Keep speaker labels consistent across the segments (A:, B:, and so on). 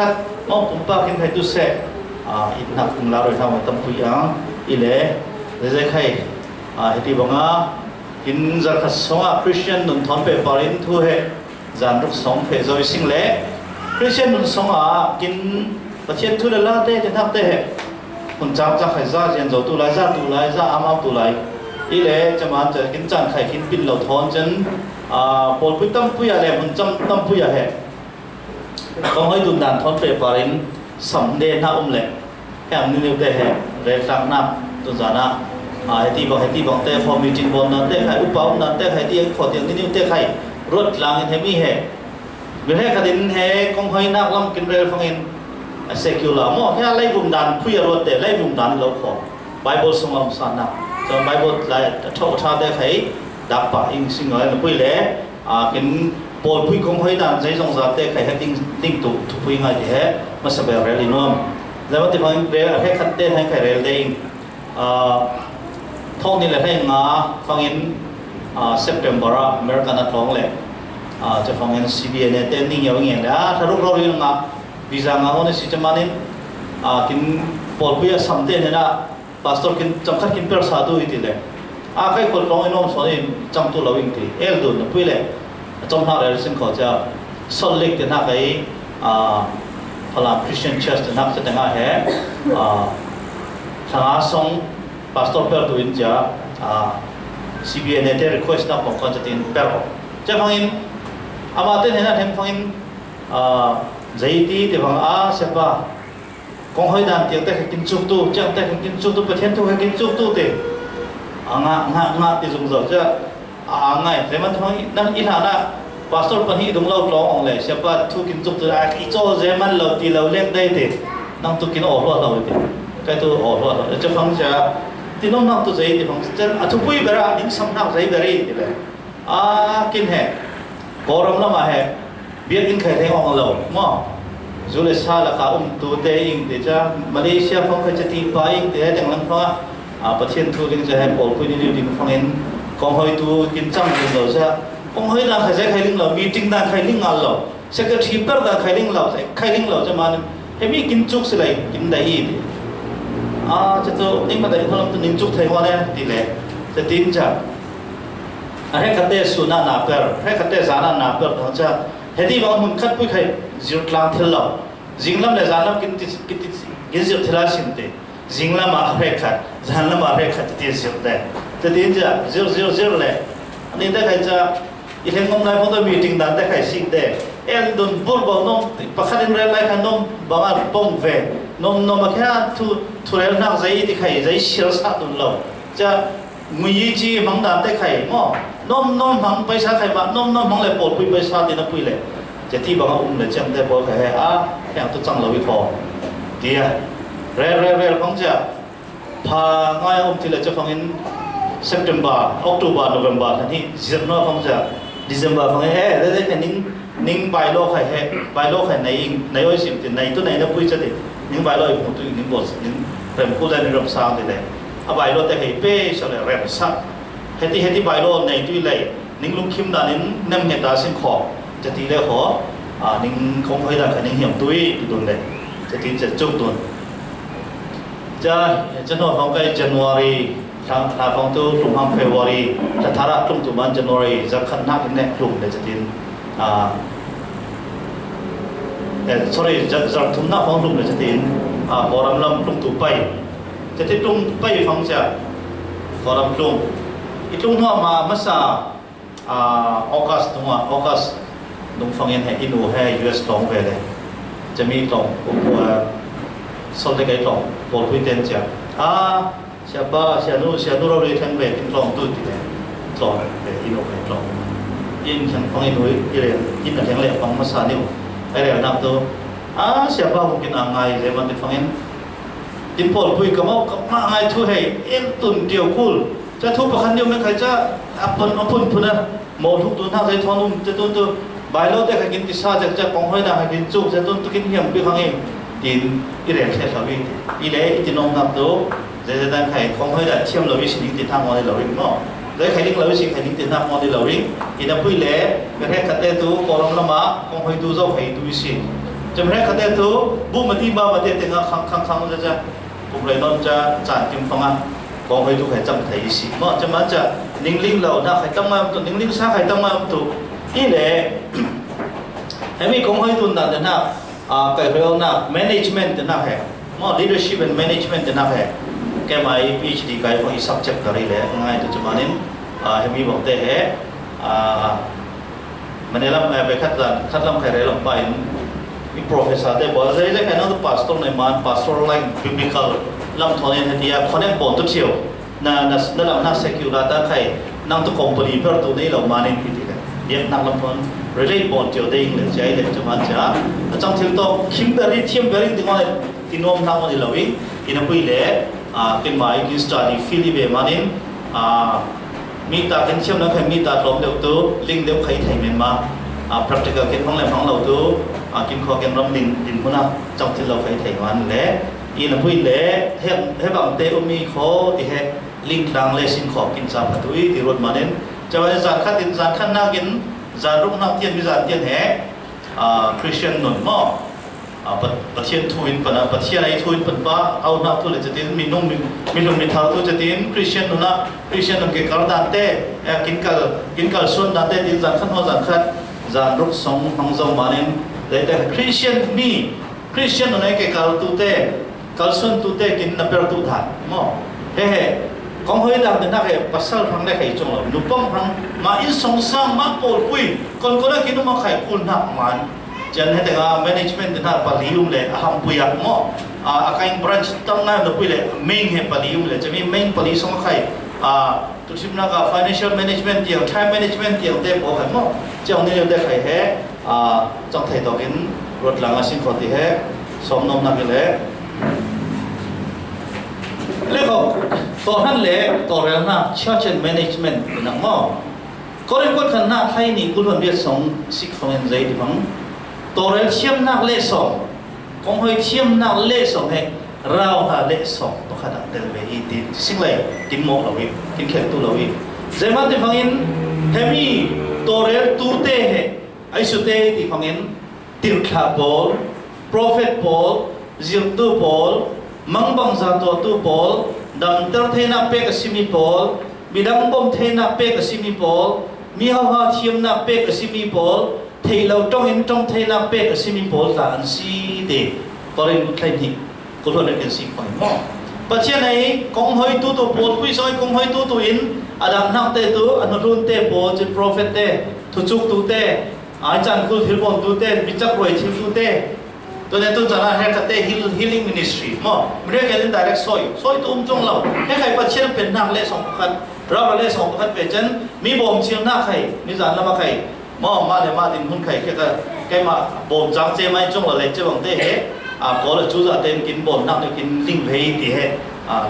A: คัดมองปุ่มปากกินใครตุเสอินนักปุ่มลาโรยทำตั้มปุยยังอิเล่เจ๊ใครที่บังอากินจากขัดสงคริสเตียนนุ่นทอนเปปารินทูเฮจานรุกสองเพจอยสิงเล่คริสเตียนนุ่นสงกินประเทศทุเรศเต้จะทับเต้คนจับจะใครซาเจนโจตุไลซาตุไลซาอามาตุไลอีเล่จะมาจะกินจานใครกินปินเหล่าทอนจนปอลปุยตั้มปุยอะไรมันจำตั้มปุยอะไรก็ให้ดุนดันทอนเปปารินสำเดน่าเล่แค่นี้เต้เฮเรื่องต่างนับตุนจานะที่บอกเต้ฟอร์มิจินบอลนั่นเต้ใครอุปานั่นเต้ใครที่ขอเตียงนี่เต้ใครรถลางเห็นมีเหเวลาคดินเหกงให้นักล้ำกินเรือฟังเองเซคิวลามั่วแค่ไล่บุมดันคุยรถเต้ไล่บุมดันเราขอไบเบิลสมองสานะจนไบเบิลไล่ท่อท่าเต้ใครดับปะอิงสิ่งอะไรคุยเล่กินปอดคุยคงให้ดันใจสงสารเต้ใครให้ติ้งตุกคุยง่ายดีเหมาสบายเรลินอมแล้วที่ฟังเรือให้ขัดเต้ให้ใครเรลเด้งท่องนี่แหละให้งาฟังอินเซปเทมเบอร์อเมริกันนักร้องเลยจะฟังอิน CBN เนี่ยเต้นนิ่งอย่างเงี้ยนะถ้ารู้เราเรื่องงาวีซ่างาคนนี้สิจะมาเนี่ยกินปอลปุยสัมเต้เนี่ยนะพาสตอร์กินจำคัดกินเปอร์สาดูอีทีเลยใครคนร้องอินอมสอนอินจำตัวเราอินทีดูนะปุยเลยจำหน้าเรื่องสิ่งเขาจะสอนเล็กแต่หน้าใครพลังคริสเตียนเชิร์ชแต่หน้าจะแต่งงานเหรทางอาสงPastor per tu inja CBN itu request nak pokok jadi per. Jadi fangin, amate ni na hem fangin jadi bang siapa konghoi dan tiang teh kin cuk tu, tiang teh kin cuk tu, petien tu kin cuk tu teh. Ngak di zung zau je, ngai. Zaman fangin dan inana pastor pani dong lau long le, siapa tu kin cuk tu, ijo zaman lau di lau lek dai teh, nang tu kin orang lau teh, kai tu orang. Jadi fangin je.ที่น้องนักตัวใจที่ผมจะทุกปีเบราดิ้งสัมนักใจเบรีนี่แหละกินแห่กอรมละมาแห่เบียกินไข่แทงออกเรามั่งจุลชาละข้าตัวเตยิงเดี๋ยวจะมาเลเซียฟังเขาจะตีไปยิงเดี๋ยวแต่งหลังฟ้าประเทศทุเรศจะให้ปอลคุยนี่ดิ้งฟังเองกองหอยตัวกินจังกินเราจะกองหอยด่างใครจะใครลิงเรามีติ้งด่างใครลิงงานเราเสกทีเปิดด่างใครลิงเราจะมาให้มีกินจุกสิเลยกินได้ยี่จะตัวนี่มาได้คนละตัวนิ่งจุกไทยว่าเนี่ยดีเลยจะดิ้นจ้ะให้ขัดเตะสุนัขนาเปิดให้ขัดเตะสารนาเปิดทั้งจ้ะเฮ้ยที่บางคนขัดปุ้ยใครจิตลางเทล่าจิงลำเลยสารลำกินจิตเทล่าสินเตจิงลำมาเร่ขัดสารลำมาเร่ขัดจะดิ้นจิตได้จะดิ้นจ้ะจิตเลยอันนี้ได้ใครจะอีกแห่งงงเลยพวกตัวมีติ้งดันได้ใครสิ่งเดโดนบุลบอลน้องประคันเรื่องอะไรกันน้องบางอันป้องเวน้องมาแค่ทุเรศนักใจที่ใครใจเชื่อสัตว์ตุนเราจะมือจีมังดันได้ใครมั่งน้องมังไปซาใครมาน้องมังเลยปวดปุยไปซาตีนับปุยเลยจะที่บางอุ้มเลยจังได้บอกใครแค่ตัวจังเราวิเคราะห์ดีอ่ะเรื่อยฟังจะพาง่ายอุ้มที่เราจะฟังอินSeptember, October, November ทันทีสิบนอฟังจะ December ฟังได้แค่นิ่งใบโลกใครใบโลกใครในอ้อยสิบในตัวไหนนับปุยจะตินิ่งใบโลกผมตัวนิ่งบทนิ่งเริ่มพูดได้ในรอบสามติเลยใบโลกแต่ให้เป้เฉลี่ยเริ่มสักเฮติใบโลกในตัวเลยนิ่งลุกขิมดานิ่งนั่งเหตุสิ่งขอจะตีเลยขอนิ่งคงให้ได้แค่นิ่งเหี่ยมตุ้ยตัวเลยจะตีจะจุกตัวจะนอฟังไป Januaryถ้าฟังตัวกลุ่มฮัมเฟวอรีถ้าทาระกลุ่มตัวมันจันวารีจะขันนักเนี่ยกลุ่มเดจะดินsorry จะทุ่มนักฟังกลุ่มเดจะดินบอรำลำกลุ่มตัวไปจะที่กลุ่มไปฟังจะบอรำกลุ่มอีกกลุ่มหัวมาเมื่อสาออกัสตัวออกัสนุ่งฟังยันให้อินูให้ US กล่องไปเลยจะมีกล่องสอนได้ไงกล่องบอลพิเศษจะsiapa siapaเราเรียนแบบเป็นกลองตุ้ดเลยกลองแบบอินโนเป็นกลองยิ่งฉันฟังอินโนยิ่งเรียนยิ่งฉันเรียนฟังภาษาเนี่ยไอ้เรื่องนับตัวsiapa mungkin angai zaman di fangin din pol pui kamau angai tu hey en tun dio kulจะทุกประคันเดียวไม่ใครจะapun puna mauทุกตัวท่าใจทอนุ่มจะตุ้นตัวใบโลแต่ใครกินพิซซ่าจะกองห้อยด่างใครกินจุกจะตุ้นตัวกินเหี้ยมไปฟังเองดินอีเรียนแค่สวิอีเล่อีจินองนับตัวจะดันใครคงให้ได้เชื่อมเราวิสิงติดทางมอในเราริงเนาะเลยใครดิ้งเราวิสิงใครดิ้งติดทางมอในเราริงอีนับปุยเล่กระแทกกระเตะตัวกอลมละมาคงให้ดูเจ้าใครดูวิสิง จะไม่ให้เขาเตะตัวบุมาที่บ้ามาเตะแต่งครั้งจะผมเลยนอนจะจานกิมฟังอ่ะกองให้ทุกใครจำไทยสิเนาะจะมาจะนิ่งลิงเราหน้าใครตั้งมาตัวนิ่งลิงซาใครตั้งมาตัวอีเล่ให้มีกองให้ตัวนั่นเนาะเกิดเรื่องน่ะ management เนาะแห่มั่ง leadership and management เนาะแห่แกมา PhD ไกด์ของอี subject กันเลยง่ายตัวจะมาเนี่ยให้มีบอกได้แห่มันเนี่ยเราไปคัดลำใครเลยลำไปมี professor ได้บอกเลยแค่นั้นตัว pastor ในมัน pastor like biblical ลำทอนเนี่ยที่คนเนี่ยบอกตัวเชียวน่ะเราหน้า secular แต่ใครนั่งตัว company เพื่อตัวนี้เรามาเนี่ยที่ที่เรียกนักลำทอน relate บอกเจียวได้ยังเลยใจเลยจะมาจ้าจังที่ตัว Kimberly ที่ว่าที่น้องทำวันนี้เราอีกอินพุยเล่เป็นหมายกิน study field แบบมาเนี่ยมีตาเห็นเชื่อมแล้วใครมีตาลมเดียวตัวลิงเดียวใครไทยเมียนมาpractical เก็บของแหลมของเราตัวกินข้าวกินรำดินพวกนั้นจังที่เราใครไทยวันเล่อินพุยเล่ให้บางเตอมีข้อที่ให้ลิงคลังเลสินขอบกินซาผัดตุยที่รถมาเนี่ยจะว่าจานขัดดินจานขันน่ากินจานรุ่งนักเทียนมีจานเทียนแห่คริสเตียนหนุนหม้อประเทศทุนปนะประเทศไหนทุนปนป้าเอาหน้าทุเลยจะตีนมีนุ่มมีเท้าทุจะตีนคริสเตียนหนุนนะคริสเตียนหนุนเกี่ยวกับด้านเต้กินกัลส่วนด้านเต้ดินจานขันหัวจานขัดจานรุ่งสองหังจงมาเนี่ยแต่คริสเตียนหนุนเกี่ยวกับตุเต้กัลส่วนตุเต้กินนับเป็นตุถ่านหม้อเฮ้ของเฮดังเป็นนักภาษาฟังได้ใครจงเรานุปังฟังมาอินสงสารมาปวดปุยคนนั้นกินมาใครคุณนักมันจันให้แต่ง management เป็นนักปลีอุมเลยห้ามปุยหม้ออาการ branch ตั้งนั้นนุปุยเลย main ให้ปลีอุมเลยจะมี main ปลีสองใครทุกสิ่งนัก financial management อย่าง time management อย่างเต็มโอ้ใครหม้อจังนี้เราได้ใครแห่จังไทยต่อกินรถหลังอาชีพคนที่แห่สมนมนักเลยแล้วก็ตอนนั้นเลยตอนเรื่องน่ะ church and management เป็นนักหม้อก็เรียกว่าขณะไทยนี่คุณคนเดียวส่งสิกฟังเงินใจที่ฟังตอนเรื่องเชื่อมนักเล่ส่งคงให้เชื่อมนักเล่ส่งให้เราหาเล่ส่งตัวขนาดเดิมไปอีกทีสิ่งไรกินหมกเราอีกกินแขกตัวเราอีกใจมันที่ฟังเงินเฮมีตอนเรื่องตูเต้ไอสุเต้ที่ฟังเงินติลคาบอล prophet บอล จิลตูบอลมังบังจาตัวตูบอลดังเตอร์เทน่าเป็กสิมีบอลมีดังบอมเทน่าเป็กสิมีบอลมีฮาวาเทียมน่าเป็กสิมีบอลเทเราต้องเห็นต้องเทน่าเป็กสิมีบอลแต่อันซีเดก็เรียนรู้ใครนี่ก็รู้เรื่องสิ่งของมั่งปัจจัยไหนกองหอยตัวบอลคุยซอยกองหอยตัวอินอาดัมนักเตะตัวอนุรุนเตะบอลจิตโปรเฟตเตะทุจุกตัวเตะอาจารย์กุลฟิลบอลตัวเตะมิจักรวยทิลตัวเตะตัวนี้ตัวจานให้กับเตะ healing ministry มั่งไม่ได้แค่เล่น direct ซอยตัวจงเราให้ใครปัจจัยเป็นนักเล่สองคนเราเล่สองคนเป็นจันมีบอมเชียงหน้าใครมีจานละมาใครมั่งมาเลยมาดินหุ่นใครแค่มาบอมจังเจไม่จงเราเล่เจ้าบังเตะก็เลยจูจ่าเต็มกินบอลนักกินลิงเพย์ที่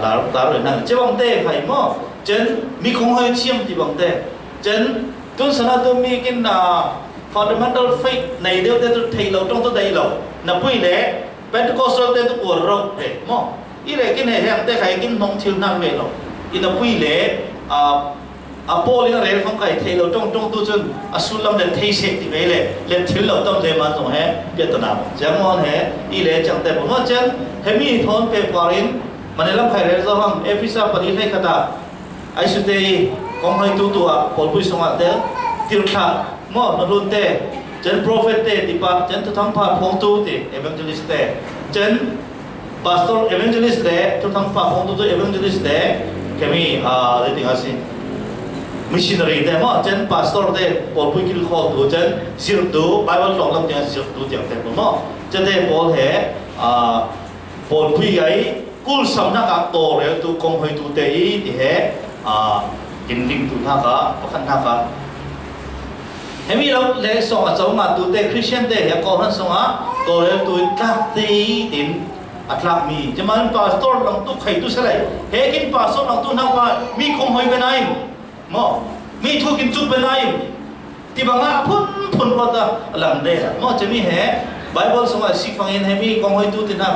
A: ลาเลยนั่นเจ้าบังเตะใครมั่งจันมีคงให้เชี่ยมที่บังเตะจันตุนสนาตัวมีกินfundamental faith ในเดียวแต่ตัวไทยเราต้องตัวใดเรานับพี่เล่เป็นตัวโคสต์แต่ตัวอวดเราเด็กมั่งอีเล่กินให้แห้งแต่ใครกินน้องทิวนั่งเวลาอีนับพี่เล่โปลินเรื่องของใครไทยเราต้องตัวจนสุลามเดินไทยเสกที่เวลาเล่นทิวเราต้องเล่นมันตรงแห่เบียดนาจังมันแห่อีเล่จังแต่ผมว่าจังเฮมีทอนเปปารินมันเล่นใครเรื่องจะฟังเอฟิซาปฏิให้ขดาไอสุดที่กองให้ตัวพอลปุยสมัติเดติลขามั่งนรุนเตจันโปรเฟตเตติปะจันทุทั้งพาพงตูเตเอเวนเจลิสเตจันพาสตอร์เอเวนเจลิสเตทุทั้งพาพงตูเตเอเวนเจลิสเตแค่มีเรื่องอะไรมิชชันนารีเตมั่งจันพาสตอร์เตพอลปุยกิลข้อตูจันซิลตูไบเบิลหลอกลำจันซิลตูจังเตมั่งจันเตพอลเหพอลปุยไอกุลสำนักอัตโตเรื่องตูกงให้ตูเตอีที่เหกินลิงตูท่ากะประคันท่ากะเฮมีเราเล่นส่งอาจารย์มาตัวเด็กคริสเตียนเด็กอยากขอท่านส่งตัวเด็กตัวทักตีดินอัตลักมีจะมาเป็นพาสตอร์หลังตัวใครตัวเสลยเฮกินพาสตอร์หลังตัวนักว่ามีคงหอยเป็นไงมั่งมีทุกินจุดเป็นไงที่บางอ่ะพุ่นว่าตาหลังเด็กมั่งจะมีไบเบิลส่งอาสิฟังเห็นเฮมีคงหอยตัวที่นัก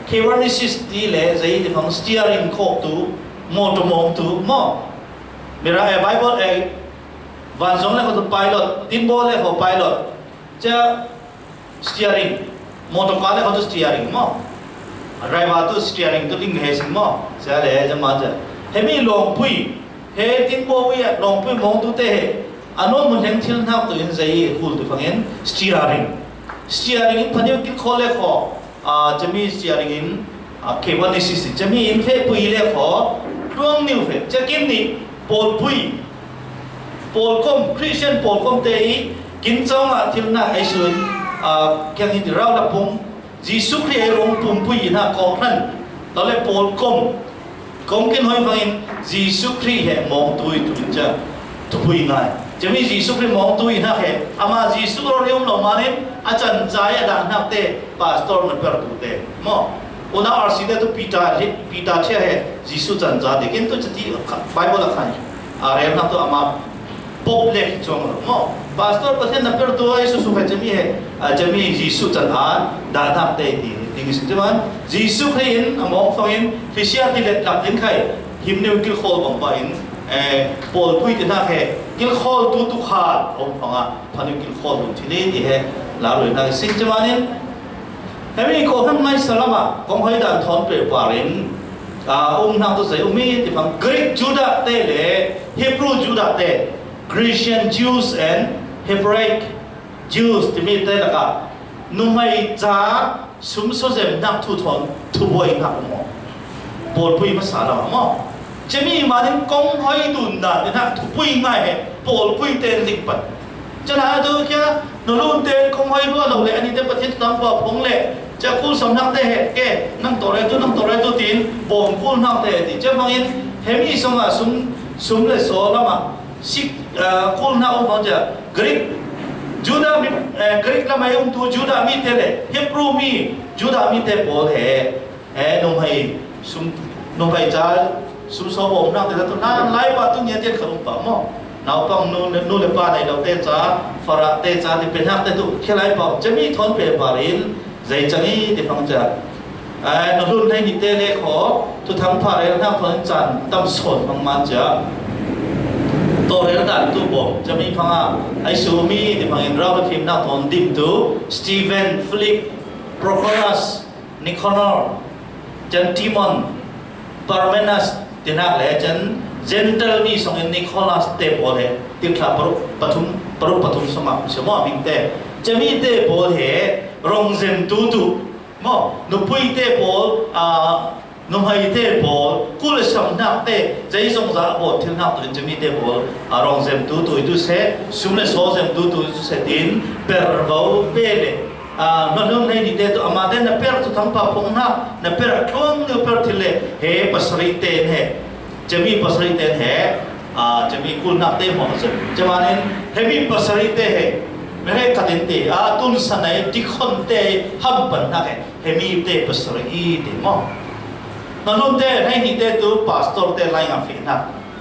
A: เคเวอร์นิสิสตีเล่ใจที่ฟังสเตียริงโคตัวมอเตอร์มองตัวมั่งมีอะไรไบเบิลวันสองเลยเขาตัวไพลอตทีมบอลเลยเขาไพลอตจะสเตียริง motor car le kau tu steering mo driver tu steering tu ding he sing mo sa le jama ja hemi long pui he tin bo wi long pui mong tu te he anon mun heng thil nak tu in zai hul tu fangen steering in phaniu kin khole kho jami steering in cable assist jami in phe pui le kho tuang niu phe chakim ni pol pui pol kom Christian pol kom te i kin chong thil na ai sun kyang in rau la pum Jisu Christ rong pum pui na ko than to le pol kom kin hoi phangin Jisu Christ he mong tui tu cha tu pui ngai jami Jisu Christ mong tui na he ama Jisu ro riom lo manin achan chai da nak te pastor na per tu te mo una RC de tu pita che he Jisu chan cha de kin tu chati Bible la khan are na tu ama pop le chong mo pastor pathen na per tu ai su phe jami he jami Jisu chan a da nak te ti ding sin jaman Jisu Christ among phangin Christian ti let lak din khai himneu kil khol bang pa in pol pui ti na he kil khol tu kha om phanga phanu kil khol tu thile ti he la roi na sin jamanin hemi ko han mai salama kong hoi dan thon pe parin nang tu sai umi ti phang Greek Judah te le Hebrew Judah te Christian Jews and Hebraic Jews ti mi te la ka numai cha sum so jem nak thu thon thu boi nak mo pol pui ma sala mo chemi manin kong hoi dun da ti na thu pui ngai he pol pui te lik pat chana tu kya no lun te kong hoi lo lo le ani te pathin tam pa phong le cha kul sam nak te he ke nang to re tu tin bom kul nak te ti cha phangin hemi songa sum le so lama sik kul na o ja Greek Judah mi Greek la mai tu Judah mi te le Hebrew mi Judah mi te pol he nong hai sum nong hai cha sum so bom nak te tu na lai pa tu nya te khrum pa mo nào con nu le pa này đầu tiên cha phara te cha thì bên hắc te tu khelai pa chami thon pe parin zai changi thì phong cha nó luôn hay nhịp te le kho tu thang pha re na phon chan tam son phong man cha to re dan tu bo chami phanga ai su mi thì phong in ra phim na thon dim tu Stephen Philip Prochorus Nicanor Jan Timon Parmenas tinak le jan gentle mi song in Nicholas te bole tin kha parum sama sema bing te chami te bol he rong zem tu mo no pui te bol no hai te bol kul sam nak te jai song za bo thil nak tu chami te bol rong zem tu se sumle so zem tu se tin per vo pele no no nei ni te to amade na per tu tham pa phong na per thong no per thile he pasri te he jami pasari ten hai jami kul nak te mo jamanin heavy pasari te hai mere katin te tun sanai dikhon te ham pan nak hai heavy te pasari te mo nanun te nei ni te tu pastor te lai nga fi na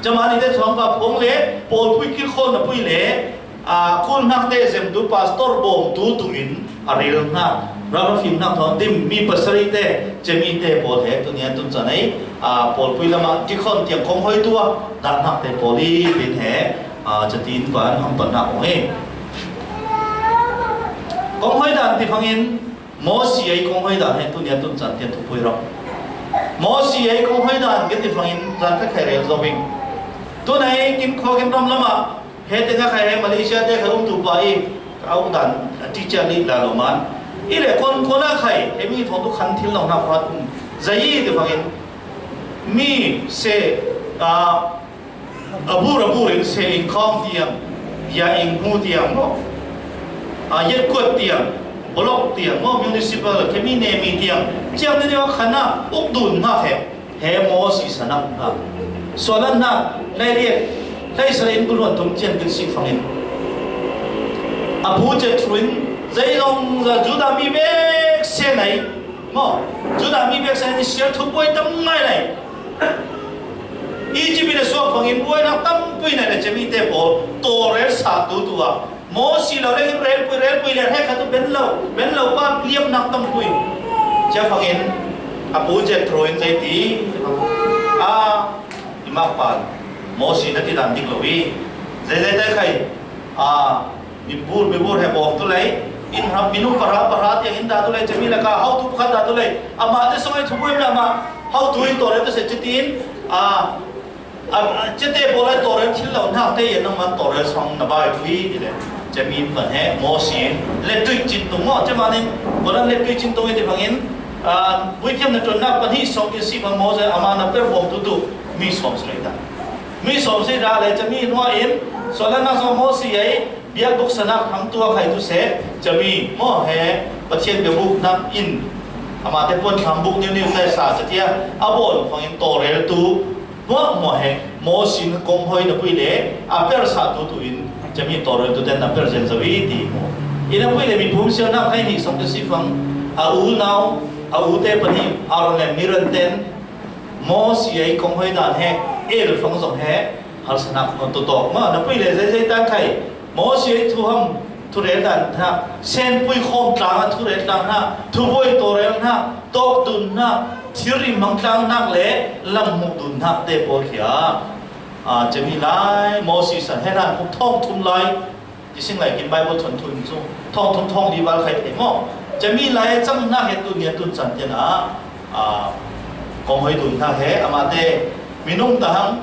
A: jamani te thong pa phong le pol pui ki khon na pui le kul nak te jem du pastor bom tu in aril na rama film nak thon dim mi pasari te jami te pol he tu nian tun chanai pol pui lama dikhon tiang khong hoi tua dan nak te poli bin he chatin ban ham pan na ong he khong hoi dan ti phangin mo si ai khong hoi dan he tu nian tun chan tian tu pui ro mo si ai khong hoi dan ke ti phangin ran ka khai re zo bing tu nai kim kho kim ram lama he te nga khai he Malaysia te khum tu pa i au dan teacher ni la lo man ile kon na khai he mi thon tu khan thil lo na phat zai ti phangin mi se abu in se in khom tiam ya in hu tiam mo yet kot tiam block tiam mo municipal kemi ne mi tiam chiang de wa khana ukdun na he mo si sanak na solan na lai rie lai sa in bulon tum chen kin si phangin abu je truin zai long za juda mi be se nai mo juda mi be se ni share thu boy tam ngai nai Egypt so phangin boy na tam pui na le chemi te bo to re sa tu a mo si lo le rel pui le he kha tu ben lo pa liam nak tam pui cha phangin apu je throin jai ti ima pa mo si na ti dan dik lo wi jai te khai mi bur he bo tu lai in ham minum para yang inda tu le jami la ka how tu khat da tu le ama te samai thuboi na ma how tu to le to se chitin chete bola to re thil lo na te yen ma to re song na ba thi le jami pan he mo si le tui chin tu mo chama nin bola le tui chin tu e de bangin bui thiam na ton na pan hi song ki si ma mo ja ama na per bom tu mi som sre da mi som se da le jami no in solana so mo si ai biak buk sanak ham tua khai tu se jami mo he pathian be buk nak in ama te pon tham buk ni te sa chatia abon phangin to rel tu mo he mo sin kom hoi na pui le a per sa tu in jami to rel tu den na per jen zawi ti mo ina pui le mi phum sia na khai ni som te si phang a u nau a u te pani ar le miran ten mo si ai kom hoi dan he el phang zong he har sanak no to ma na pui le zai tan khai mo si thu ham thu re dan ha sen pui khom tlang thu re tlang ha thu boi to re ha tok dun ha thiri mang tlang nak le lam mu dun ha te po khia jami lai mo si san he ran puk thong thum lai ti sing lai kin bible thon thun chu thong di wal khai the mo jami lai chang na he tu ne tun chan te na kong hoi dun ha he amate minung ta hang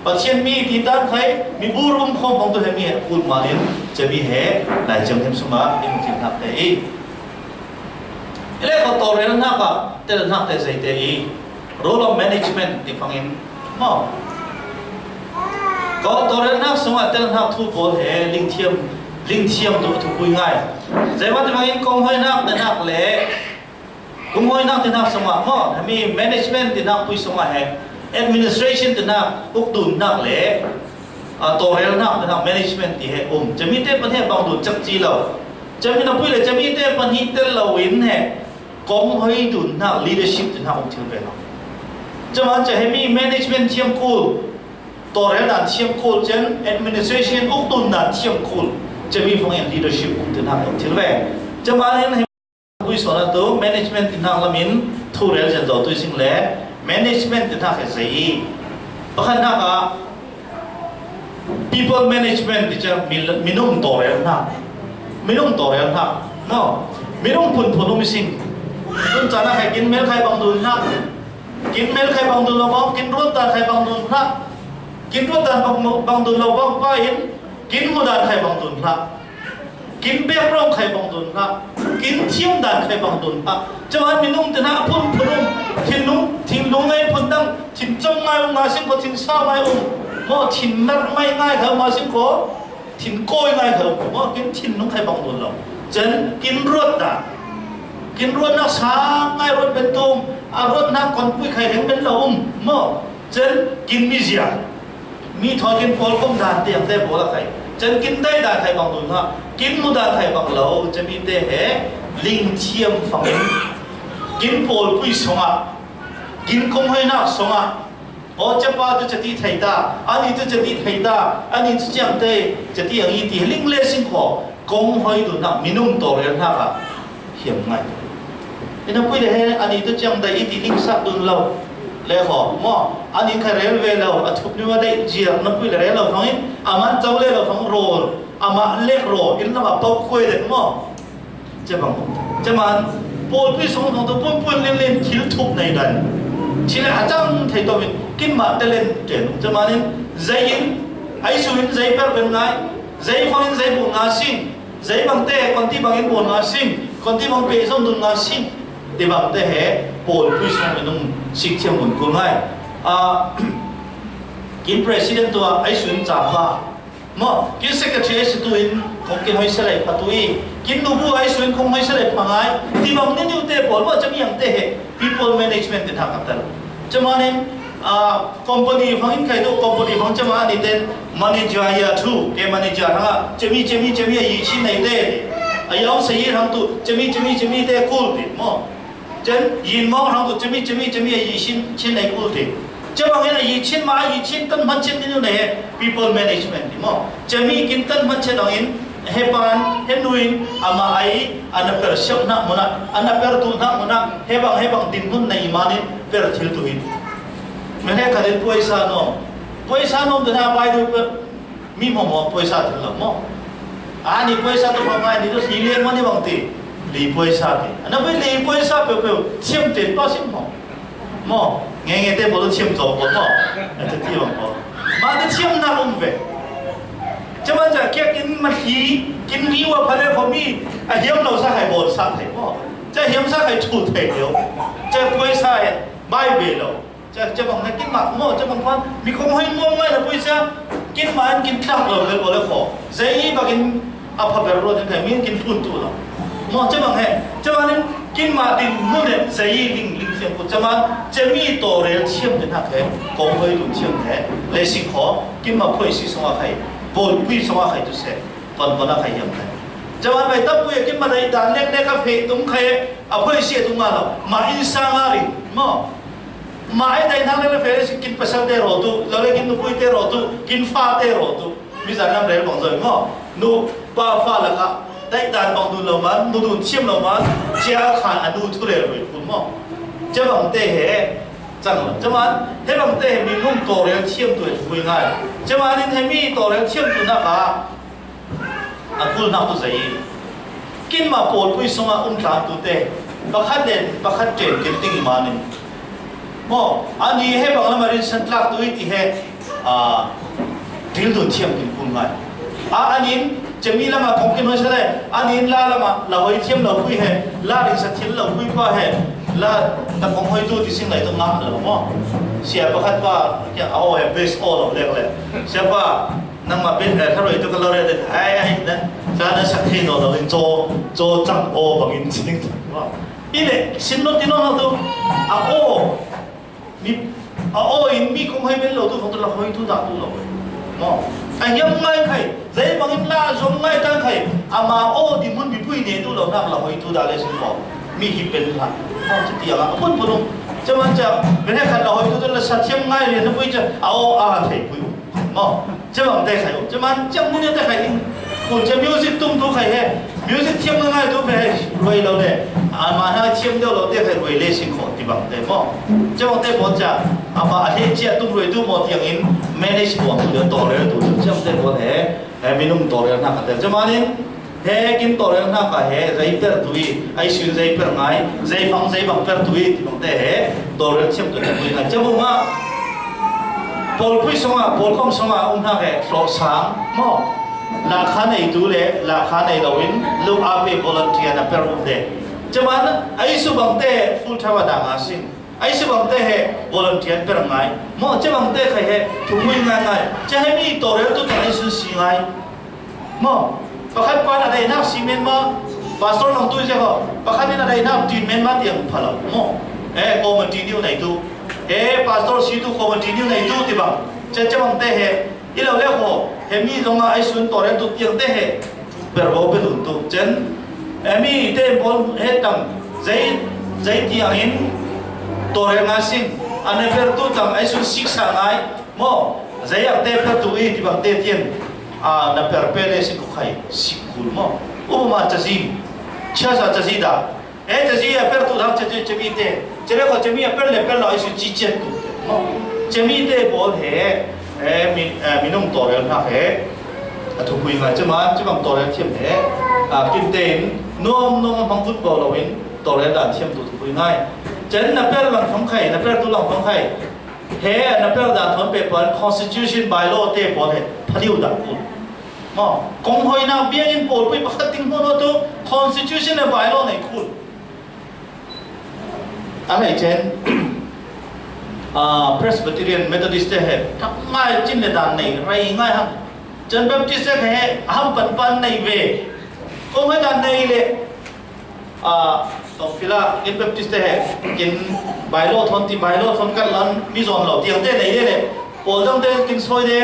A: pathian mi ti tan khai mi burum khom phong to he mi ul malin jami he lai jam hem suma in tin hak te i ele ko to re na ka tel na te zai te i role of management ti phangin mo ko to re na suma tel na thu bol he ling thiam do thu pui ngai zai wa te phangin kong hoi nak te nak le kong hoi nak te nak suma mo mi management ti nak pui suma he administration tu nak ukdun nak le torel nak management ti he jami te pan he bang du chak chi lo jami na pui le jami te pan hi tel lo win he kong hoi dun nak leadership tu nak thil ve lo jama cha he mi management thiam kul torel na thiam kul chen administration ukdun na thiam kul jami phong leadership tu nak thil ve jama ne pui so na tu management ti nak lamin thurel jan do tu sing le management ti thak sei bakhan na ka people management ti cha minum torel na no minum phun mi sing tun chana khai kin mel khai bang dun na kin mel khai bang dun lo bang kin ruat tan khai bang dun na kin ruat tan bang dun lo bang pa in kin mu dan khai bang dun na kin bek rong khai bang dun na kin thiam dan khai bang dun na chawan minum ti na phun thing lung ngay phun dang thin chong ngay nga sim ko thin sa ngay mo thin nar mai ngay thau ma sim ko thin koi ngay thau mo kin thin nung khai bang dun lo chen kin ruat na sa ngay ruat ben tum ruat na kon pui khai heng ben lo mo chen kin mi zia mi thoi kin pol kom dan te ang te bola khai chen kin dai da khai bang dun ha kin mu da khai bang lo chen mi te he ling thiam phang kin pol pui songa kin kong hoi na songa o chapa tu chati thaida ani tu chati thaida ani tu chang te chati ang iti ling le sing kho kong hoi du na minum to re na ka hiam ngai ina pui le he ani tu chang dai iti ling sa dun lo le kho mo ani kha rel ve lo athup ni wa dai jia na pui le re lo phang aman chaw le lo phang ro ama le ro in na ma pau khoi le mo chebang cheman pol pi song thong to pon len khil thup nei dan chile achang thei to kin ma te len ten chemanin zain ai suin zai per ben ngai zai phong zai bu nga sin zai bang te kon ti bang in bu nga sin kon ti bang pe song dun nga sin ti bang te he pol pi song nung sik thiam mun ku ngai kin president to ai suin cha ba mo kin secretary si tu in kong kin hoi salai patui kin nu bu ai suin kong hoi salai pangai ti bang ni te pol mo chami yang te he people management ti thak tar chamane company phangin khai do company phang chama ni ten manager ya thu ke manager ha chami yi chi nei te ayong sei hang tu chami te kul ti mo chen yin mo hang tu chami yi chin nei kul ti jabang ina yi chin tan man chin ni ne people management mo chami kin tan man chen in hepan henuin ama ai anaper syok na muna anaper tu na muna hebang din mun na imani per thil tu hin mene khalin poisa no dana bai du mi mo poisa thil mo นี่ป่วยซาตัวง่ายนี่ตัวสีเลี้ยงมันนี่บางทีหลีป่วยซาดิอันนั้นไม่หลีป่วยซาเปล่าๆเชื่อมเต็มป้าเชื่อมหมอเงี้ยเต็มบอลเชื่อมจบหมดหมอจะที่บางคนมาได้เชื่อมหน้าลงไปจะมันจะแค่กินมันกินนี้ว่าพอได้พอมีเหี้ยมเราซะให้บอลซาให้หมอจะเหี้ยมซะให้ถูกเถียวจะป่วยซาใบเบลจะบางคนกินหมากหมอจะบางคนมีคนให้ง่วงไหมล่ะป่วยซากินมันกินตักเราเลยบอกเลยขอใจบางกินapa berroh dan kami mungkin pun tu lah. Mau cakap cakap ni kin mati mula saya ling siang pun cakap jami torel cium dan nak kong hui tu cium lesi kho kin pui si semua kai, bol pui semua kai tu se, pon kai yang kai. Cakap baik tak pui kin dari dan lek kafe tu kai apa isi tu malam, insan hari, mau. Ai nak lek kafe kin pasal teror tu, lalu kin pui teror tu, kin fa teror tu. Misalnya mereka bangsa mau, nu ba lah kak, tapi dan bang tu lama, nu tu cium lama, dia kan anu tuเลยคุณmau, jangan teh jangan, jangan teh minum toren cium tuคุยง่าย jangan iniมีtoren cium tu nak aku nak tu saya, kin ma pol pui semua tak tu teh, bakat jen genting mana, mau, ani bang lama rin sentlak tu itu 딜도 치엄 긴 군말 아닌 재미라마 통kin 하셔래 아닌 라라마 라호이 치엄 라후이 해 라링사 틸 라후이 파해 라 딱공호이 또 디싱 라이 또 나르 뭐 siapa kat pa yang awal yang base all of lek siapa nang ma bin kalau itu kalau ada ai dan sana sakit no lo jo jang o bangin sing ini sinno tino na tu mi in mi kong hai ben lo tu phong tu la hoi tu da tu lo anh em ngay khai dễ bằng in la giống ngay tan khai ama thì muốn bị bụi nè tu lâu năm là hồi tu đã lấy sinh bỏ mi hip bên là không chỉ tiếc à muốn muốn cho nên cha bên này khai là hồi tu là sát chiêm ngay liền nó bụi cha thấy bụi mà cho bằng đây khai cho nên chẳng muốn như thế khai còn cha music tung tu khai he music chiêm ngay tu phải rồi lâu đấy mà nó chiêm đâu lâu đấy khai rồi lấy sinh khổ thì bằng đây mà cho bằng đây bọn cha ama hết chia tung rồi tu một tiếng in manage buat tu dia torel tu macam tu buat minum torel nak kata macam ni kin torel nak kah zai per tui ai sun zai per ngai zai bang per tui ti bang te torel macam tu tui ngai macam ma pol pui sama pol kom sama nak so sang mo la khan ai tu le la khan ai lawin lu ape volunteer na per de macam ai su bang te full time ada ngasing ai sebab teh volunteer perangai, mau sebab teh kaya tungguin ngai, cahaya ni torel tu tak isu singai, mau, bahkan pada ada enak simen ma, pastor orang tu siapa, bahkan ada enak treatment ma tiang pala, mau, kau continue na itu, pastor situ kau continue na itu tiba, sebab teh, ilau leho, hemi zonga isu torel tu tiang teh, berbau belum tu, jen, hemi teh pun hetang, zai tiangin torel ngasing ane pertu tam ai su siksa ngai mo zaya te pertu i tibang te tien na perpele si ko khai sikul mo uma chazim chaza chazida chazia pertu dam chemite chere ko chemia perle ai su chiche tu mo chemite bol he minum torel na he thu kui ngai chama chimang torel thiem he kim ten nom bang football lawin torel dan thiem tu kui ngai chen na per lang phong khai na per tu lang phong khai na per da thon pe pan constitution by law te pon he phaliu da ku mo kong hoi na biang in pol pui pakhat ting mo tu constitution and by law nei ku ai chen presbyterian methodist te he thak ngai chin le dan nei rai ngai ha chen baptist te he ham pan nei ve kong hoi dan nei leตรงฟิลากินแบบที่เตะกินใบโลทนที่ใบโลทนกันลันมีส่วนเหล่าเตียงเต้ไหนเนี่ยโอ้ต้องเต้กินซอยเด้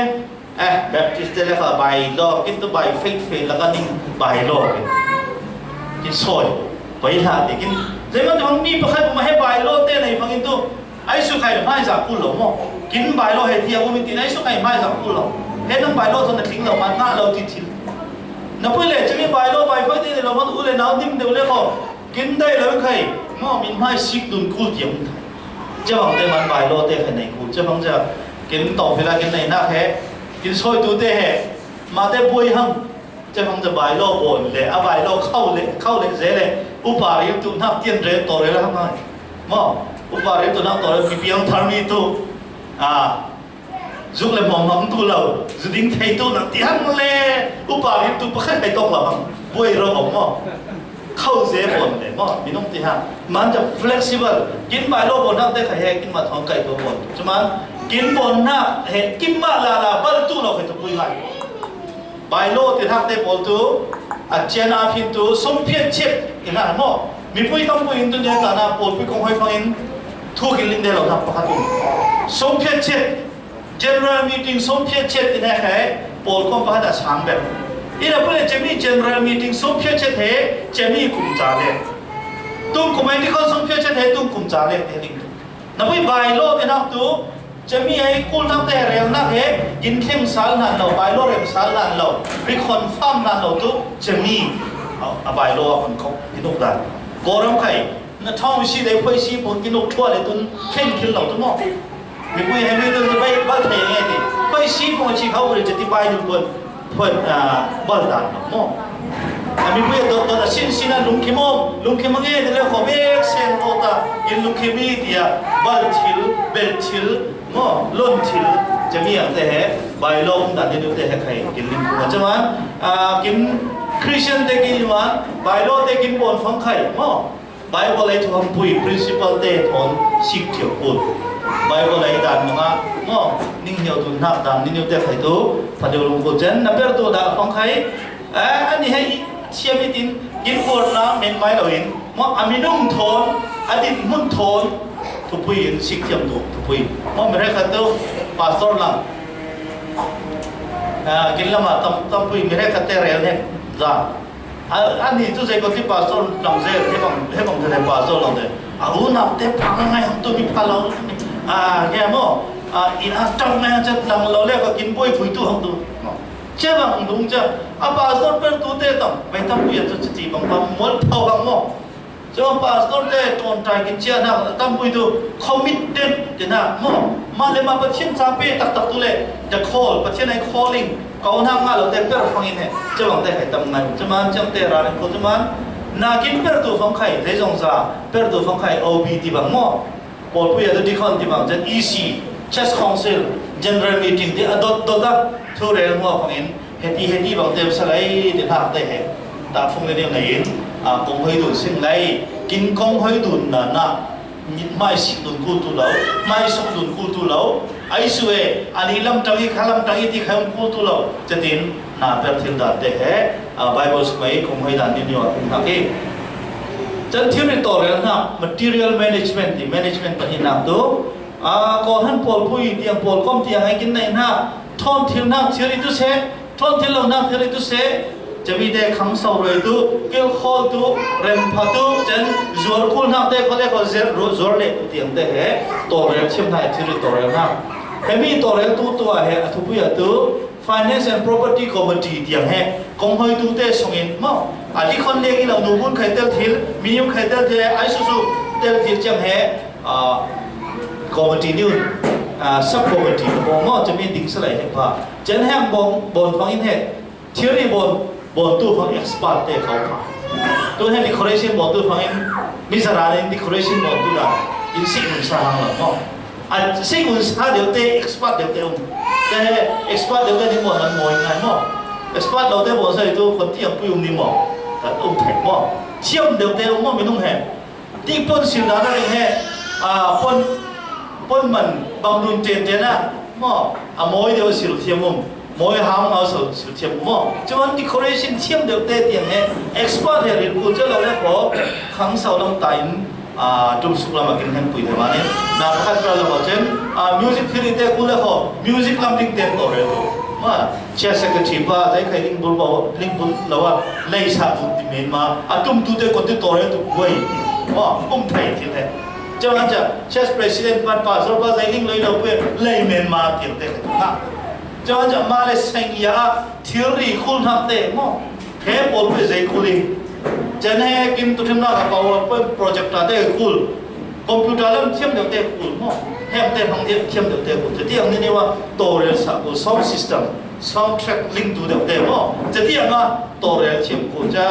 A: แบบที่เตะเลยค่ะใบโลกินตัวใบเฟกแล้วก็นิ่งใบโลกินซอยไปหาดิกินแต่มันต้องมีประคับมาให้ใบโลเต้ไหนฟังกินตัวไอ้สุขัยไม่สักกุหลงมั้งกินใบโลเฮที่เอาไม่ติดไอ้สุขัยไม่สักกุหลงเฮ้ต้องใบโลทนทิ้งเรามันหน้าเราติดทิ้งนับไปเลยจะมีใบโลใบเฟกที่เราพัดอุ้ยน้ำนิ่มเดี๋ยวเลยเขากินได้เลยใครมอมินไม่สิกดุนกูเตียงจะบังเตมันใบโลเตะใครในกูจะบังจะกินต่อเวลากินในนักแฮกินซอยตัวเตะแฮมาเตะป่วยหัง จะฟังจะบายโลบนเลยบายโลเข้าเลยเสเลยอุปาริตุนับเตียนเรตต่อเลยแล้วทำไมมั่งอุปาริตุนับต่อเลยมีเพียงทามีตุจุกเลยมองมันตุเราจุดดิ้งไทยตุนักเตียงเลยอุปาริตุประคันไปตกหลังบุยเราออกมั่งเข้าเสียบนเลยมั่งมีน้องที่ห้ามันจะ flexible กินบายโลบนนักได้ใครให้กินมาท้องไก่ตัวบนใช่ไหมกินบนนักเห็นกินมาลาบัลตุเราเคยจะปุยไงบายโลที่ทักได้บอลตัวเจนอาฟินตัวสมเพียรเช็ดอีนั่นมั่งมีปุยต้องปุยตัวเนี่ยแต่น่ะบอลปุยคงให้ฟังอินทุกกินลิงเดียวเราทำประคันตัวสมเพียรเช็ด general meeting สมเพียรเช็ดที่ไหนแค่บอลก็ประคันจะช้างแบบอีนั่นพูดเลยจะมี general meeting สมเพียรเช็ดเหจะมีกลุ่มจ่าเลยตุ้งกลุ่มไอ้ที่เขาสมเพียรเช็ดเหตุ้งกลุ่มจ่าเลยเฮลิงนั่นพูดบายโลที่นักตัวจะมีไอ้กูทั้งแต่เรียงนักเหกินเข้มสารนั่นเราบายโลเรียมสารนั่นเราริคอนฟัมนั่นเราตัวจะมีบายโลคนเขากินนกได้กอรำไข่นั่นท้องวิชีได้พ่อยชีบนกินนกทั่วเลยตุนเข้มขึ้นเราตัวมั่งมีปุ้ยให้มีตัวจะไปบ้านเทงไงดิพ่อยชีบนชีเขาเลยจะที่บายอยู่บนพ่อยบ้านด่านมั่งมีปุ้ยตัวชิ้นนั้นลุงขี้มังเงี้ยเดี๋ยวเขาเบกเซนโอตายินลุงขี้มีเดียบ้านทิลเบลทิลมั่งล้นทิลจะมีอย่างแต่ใบลมด่านนี้ดูแต่ใครกินลิ้นกูใช่ไหมกินคริสเตียนแต่กินมันใบลมแต่กินบนฟังใครมั่งไบเบิลไอ้ทุกคนปุ้ย principle แต่ทอนสิกเที่ยวปุ่นไบเบิลไอ้ด่านมั่งมั่งนิ่งเหี่ยวตุนนับด่านนิ่งเหี่ยวแต่ใครตัวพันเดียวลงกูเจนนับเป็นตัวด่านฟังใครอันนี้ให้เชื่อมิตินกินโคนน้ำเม็นไม้เราเห็นมั่งอามินุ่มทนอดีตมุ่งทนทุกปุ้ยสิกเที่ยวตัวทุกปุ้ยมั่งไม่ได้ขัดตัวพาสตอร์ลังกินแล้วมาตั้มปุ้ยไม่ได้ขัดแต่เร็วเนี่ยจ้าอันนี้ทุกสิ่งก็ที่พาสตอร์ลังเซ่ให้ผมจะได้พาสตอร์ลังเซ่อุณาเตะพังไงตัวมีพลังแค่มั่งอินจังไงจะลังเราเรียกว่ากินปุ้ยปุ้ยตัวของตัวเชื่อว่าของลุงจะพาสตอร์เป็นตัวเตะตั้มไม่ตั้มปุ้ยจะจีบบังมดเท่าบังมั่งจะพาสตอร์เตะตอนใจกินเชื่อนะตั้มปุ้ยตัว committed เดี๋ยวนะมั่งมาเลยมาประเทศซาเป้ตักตัวเลยจะ call ประเทศไหน calling เขาทำงานเราเตะเปิดฟังอินเนี่ยจะบังเตะใครตั้มไงจะมันจังเตะร้านเขาจะมันนากินเปิดตัวฟังใครเรื่องซาเปิดตัวฟังใคร OB ที่บังมั่งบอลปุ้ยตัวดีคอนที่บังจะ EC chess council general meeting ที่ดอททุเรศมั่งฟังอินเฮตีบางเต็มสไลด์เดี๋ยวหักได้เหรอตาฟุ้งเลยเนี่ยไงกงให้ดูสิ่งไรกินกงให้ดูน่ะไม่สิดุนกูตุเราไม่ส่งดุนกูตุเราไอ้ส่วนอันนี้ลำจังอีกข้าลำจังอีกที่ข้ามกูตุเราจะดินน่าเป็นที่ดัดได้เหรอไบเบิลสมัยกงให้ดันนี่เนี่ยว่าคุณนักเองจันที่เรื่องต่อเรื่องน่ะ material management ที่ management ปัญญาตัวก่อนท่านพอลผู้ยิ่งเตียงพอลก้มเตียงให้กินในน่ะท่อนที่น่ะที่ริตุเสท่อนที่เรานับที่ริตุเสจะมีแต่คำสาวเลยตัวเกี่ยวข้องตัวเริ่มพัดตัวจนจวบคุณนับแต่เขาเรียกว่าจวบเล็กเตียงแต่เหรอตัวเรื่องเชื่อมได้ที่ริตัวเรื่องนับเห็นมีตัวเรื่องตัวเหรอทุกอย่างตัว finance and property committee เตียงเหรอกงให้ตัวแต่ส่งอินมั่งอันที่คนเลี้ยงเราดูบุญใครเตลทิลมีอยู่ใครเตลเทไอซูซูเตลทิลเชื่อมเหรอcommittee นี่sub committee บอกว่าจะมีดิ่งสลายเหตุผลเจนแห่งบนฟังอินเหตุที่รีบนตัวฟัง expert เตะเขาผ่าตัวให้ decoration บนตัวฟังอินมิสราเล่น decoration บนตัวได้อินสิ่งอื่นสร้างหรอกเนาะสิ่งอื่นสร้างเดี๋ยวเตะ expert เดี๋ยวเตะแต่ expert เดี๋ยวเตะนี่หมดมันมวยไงเนาะ expert เราเตะบนใส่ตัวคนที่ยังไม่ยุ่งนี่หมดแต่แข็งหมดเชื่อมเดี๋ยวเตะมันไม่ต้องแห่ที่ปนสิวดาได้แห่ปนมันบางรุ่นเจนนะมั่งมวยเดียวสิลเทียมมั่งมวยหางเอาสิลเทียมมั่งจวนดีคอเรชั่นเทียมเดียวเตะเตียงเหรอเอ็กซ์พอร์ตเรียนกูจะเราเรียกว่าขังเสาลงไต่จุ่มสุกลามากินแห่งปุ๋ยเท่านั้นนับขัดเราว่าเช่นมิวสิกที่เตะกูเรียกว่ามิวสิกลำดิ้งเตะตัวเรียกว่าเชื่อสักทีว่าใจใครลิงบุลบอกลิงบุลเราว่าเลี้ยชาบุตรที่เมียนมาจุ่มตัวเตะคนที่ตัวเรียกตัวกุ้ยไทยที่เตะเจ้าหน้าที่ chess president ปัดสรุปว่าใจลิงเลยเราเพื่อเลี้ยเมียนมาที่เตะตัวนั้นเจ้าหน้าที่มาเลเซียทีรีคุณทำเตะมั่งเฮ้บอลไปใจคุลิงจะเนี่ยกินตัวที่น่ากับเอาไปโปรเจกต์อะไรคุลคอมพิวเตอร์เริ่มเทียมเดียวเตะคุลมั่งเฮ้เตะพังเทียมเดียวเตะคุลจะเทียมนี่ว่าตัวเรียนสักกู sound system soundtrack link to the demoจะที่ยังตัวเรียนเทียมกูจะ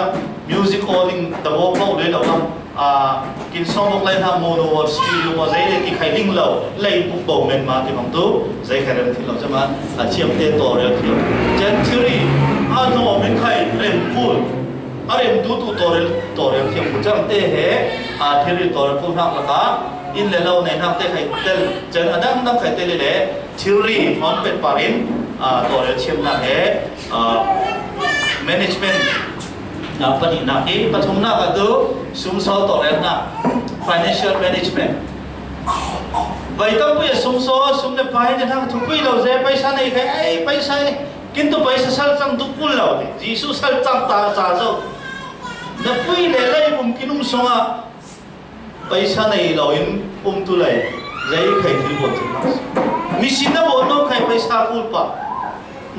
A: music link แต่ว่าเขาเลยเรากินซองบอกเลยนะโมโนสตูดิโอมาใจเลยที่ใครลิงเราเลยปุ๊บบอกเมนมาที่ฝั่งตู้ใจใครเรียนที่เราจะมาเทียมเตะตัวเรียนเทียมเจนทีรีโน้เป็นใครเรียนพูดเรียนดูตัวเรียนเทียมกูจะเตะเหทีรีตัวเรียนพูดนักละก็อินเลเราในนักเตะใครเตะเจนอันนั้นใครเตะเลยทีรีมันเป็นปารินตัวเรียนเทียมนักmanagementปนินักปฐมนักก็ดูสุ่มสอบตัวเรียนนัก financial management ไปต้องไปสุ่มสอบสุ่มเด็กไปเนี่ยทั้งทุกปีเราจะไปใช้ในใครไปใช้กินตัวไปใช้สั่งทุกคนเราเนี่ยยิสุสั่งตาจ้าเจ้าเด็กปีเลยผมกินส่งไปใช้ในเราอินผมตัวเลยใจใครที่บอกถึงมิชินะบอกน้องใครไปใช้พูดปะ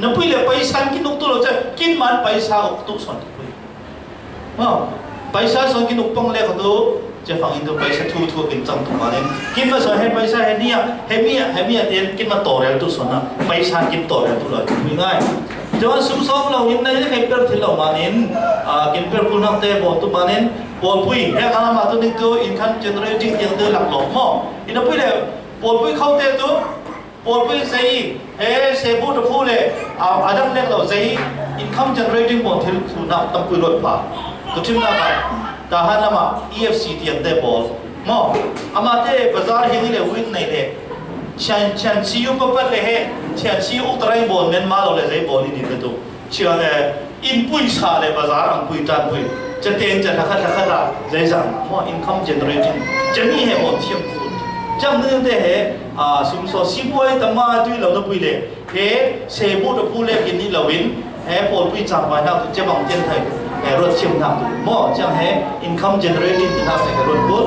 A: นับปีเลยไปใช้กินตัวเราจะกินมันไปใช้ตุกส่วนไปใช้ส่วนกินอุปกรณ์เล็กตัวจะฟังอินโดไปใช้ทูกินจังตัวมันกินมาส่วนให้ไปใช้ให้เนี่ยให้เมียเองกินมาต่อเร็วตัวส่วนนะไปใช้กินต่อเร็วตัวเลยไม่ง่ายจนสุ่มสอบเราอินในที่ให้เปิดที่เรามานินกินเปิดคุณนักเตะบอลตัวมันนินบอลปุยให้การมาตัวนี้ตัวอินคันเจเนอเรติ้งยังเดือดหลักหลอกมั่งอินนั้นปุยเลยบอลปุยเข้าเตะตัวบอลปุยใส่เซบูตะพูเลยอาดัมเล็กเราใส่อินคัมเจเนอเรติ้งบอลที่สุนัขตั้งปุยรถป่าตัวทีมนั้นแต่ฮันน่ะมา EFC ที่ยังเตะบอลมั่งอามาเตะบาซาร์เฮนี่เลยวิ่งในเลยฉันชิวปั๊บเลยฉันชิวอุตรายบอลเมนมาเราเลยใจบอลนี่เด็ดตัวเชื่อเลยอินปุยชาเลยบาซาร์อังปุยจานปุยจะเต้นจะทักละใจสั่งมั่งอินคัมเจเนอเรติ้งจะมีเหตุผลเทียมคุณจังนึกได้สุ่มสอบสิบวันตั้งมาด้วยเราต้องปุยเลยเซบูตะพูเลยกินนี่เราวินบอลปุยจับไว้นะจะบังเจนไทยรถเชื่อมนักมั่งจังอินคัมเจเนอเรติ้งนักรถบูท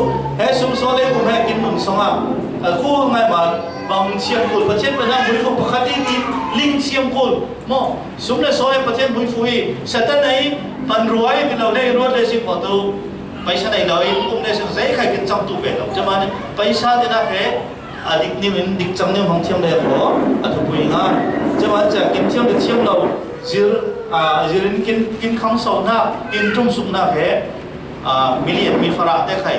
A: สุ่มสอบเลยผมกินมึงสองคู่ไงมันบางเชียงกุลประเทศประเทศบุญฟุปกติที่ลิงเชียงกุลมั่งสมเด็จสอยประเทศบุญฟุยสัตย์ไหนพันรวยที่เราได้รวดเลยสิพอตัวไปชาไหนเราอุ้มได้สิ่งใดใครกินจังตัวเป็ดเราจะมาเนี่ยไปชาที่นั่นดิกนี่มันดิกจังเนี่ยของเทียมเลยหรอทุกอย่างจะมาจากกินเทียมเทียมเราจิรินกินข้างสองนะกินจุ่มสุกนะมิเลียนมีฝรั่งได้ใคร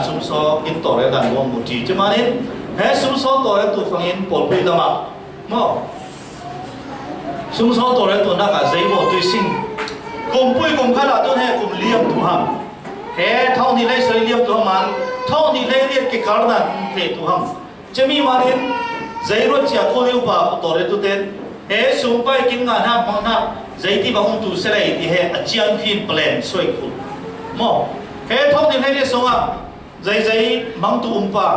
A: สุ่มสอบกินต่อเลยกันว่ามุจีจะมาเนี่ยสุ่มสอบต่อเลยตัวฟังอินปอลปุยดมามั่งสุ่มสอบต่อเลยตัวนักใจบ่ตัวสิ่งกุมปุยกุมขนาดตัวเนี่ยกุมเลี้ยงตัวห้ามเท่านี้เลยใส่เลี้ยงตัวมันเท่านี้เลยเรียกกี่การนั้นตัวห้ามจะมีมาเนี่ยใจรถจะคนเลี้ยวป่าต่อเลยตัวเต้นสุ่มไปกินงานห้ามมังนะใจที่บางคนตัวเสร็จที่อาจารย์ฟินแปลนสวยคุณมั่งเท่านี้เลยเรียกส่งใจมังตัวป่า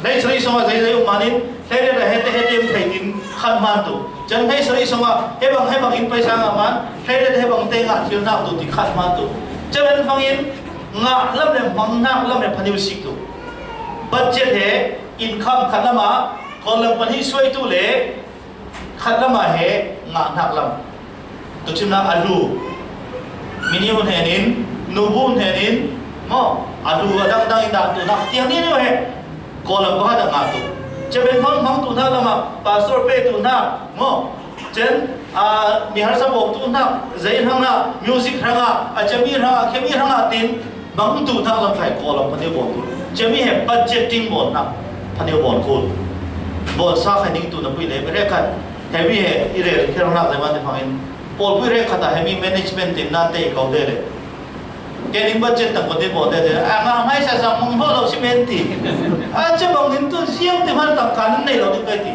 A: ในสรีส่งใจมาเนี่ยเรียกอะไรเรียกใครกินขันมันตัวจังในสรีส่งให้บางอินไปสร้างมันเรียกให้บางเตงที่นักตัวที่ขันมันตัวจะเป็นฟังอินงาเริ่มเนี่ยมังนักเริ่มเนี่ยพันธุ์สิกตัวบัตเจ็ตอินคัมขันละมาคนละพันธุ์สวยตัวเลยขันละมางานักลำตัวชิมนักอาลูมินิวันนินนูบุนนินมั่งอาลูดังอินดังตัวนักที่นี่เนี่ยคนละพันธุ์งาตัวจะเป็นฟังตัวนักละมาปาสโตรเปตัวนักมั่งเช่นมีฮาร์สบอกตัวนักใจทั้งนักมิวสิกทั้งนักอาจจะมีทั้งเคมีทั้งนักตินบางตัวนักลำไส้คนละพันธุ์บอลตัวจะมีบัตเจ็ตติ้งบอลนักพันธุ์บอลคุณบอลสาขาหนึ่งตัวนักวิ่งเลยไม่ได้กันให้มีอีเรื่องแค่นักแต่วันที่ฟังอินบอลวิ่งเรื่องขนาดให้มีแมネจเมนต์ตินนั่นเตะเขาได้เลยแกนี่บัตเจ็ตต่างคนที่บอลได้เลยงานไม่ใช่สมองพอเราชิมเองตีอาจจะบางทีตัวเสี่ยงที่มันต่างกันในเราดีกันตี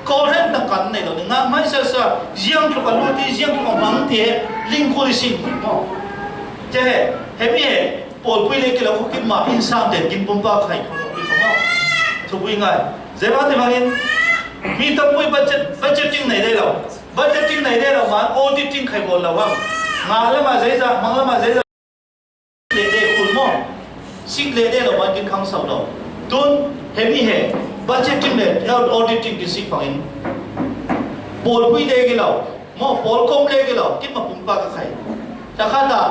A: ก็เห็นต่างกันในเราเนี่ยงานไม่ใช่สเสี่ยงทุกคนรู้ที่เสี่ยงทุกคนบางทีลิงคุยสิ่งจะให้มีบอลวิ่งเล่นกี่เราคุกินมาอินสานเด็กกินปุ่มปากใครเขาบอกทุกวิ่งไงเจ้าบ้านที่ฟังอินมีตั้งปุยบัตเจ็ตติ้งไหนได้เราบัตเจ็ตติ้งไหนได้เรามาออดิติ้งใครบอลเราว่างานแล้วมาใจจ้ามังแล้วมาใจจ้าเล่ๆคุณมั่งสิ่งเล่ๆเรามากินข้างเสาเราตุนเฮมี่บัตเจ็ตติ้งเนี่ยเราออดิติ้งกินสิ่งฟังอินบอลปุยเล่กี่เรามั่งบอลคอมเล่กี่เรากินมาปุ่มปากใครจะข้าตา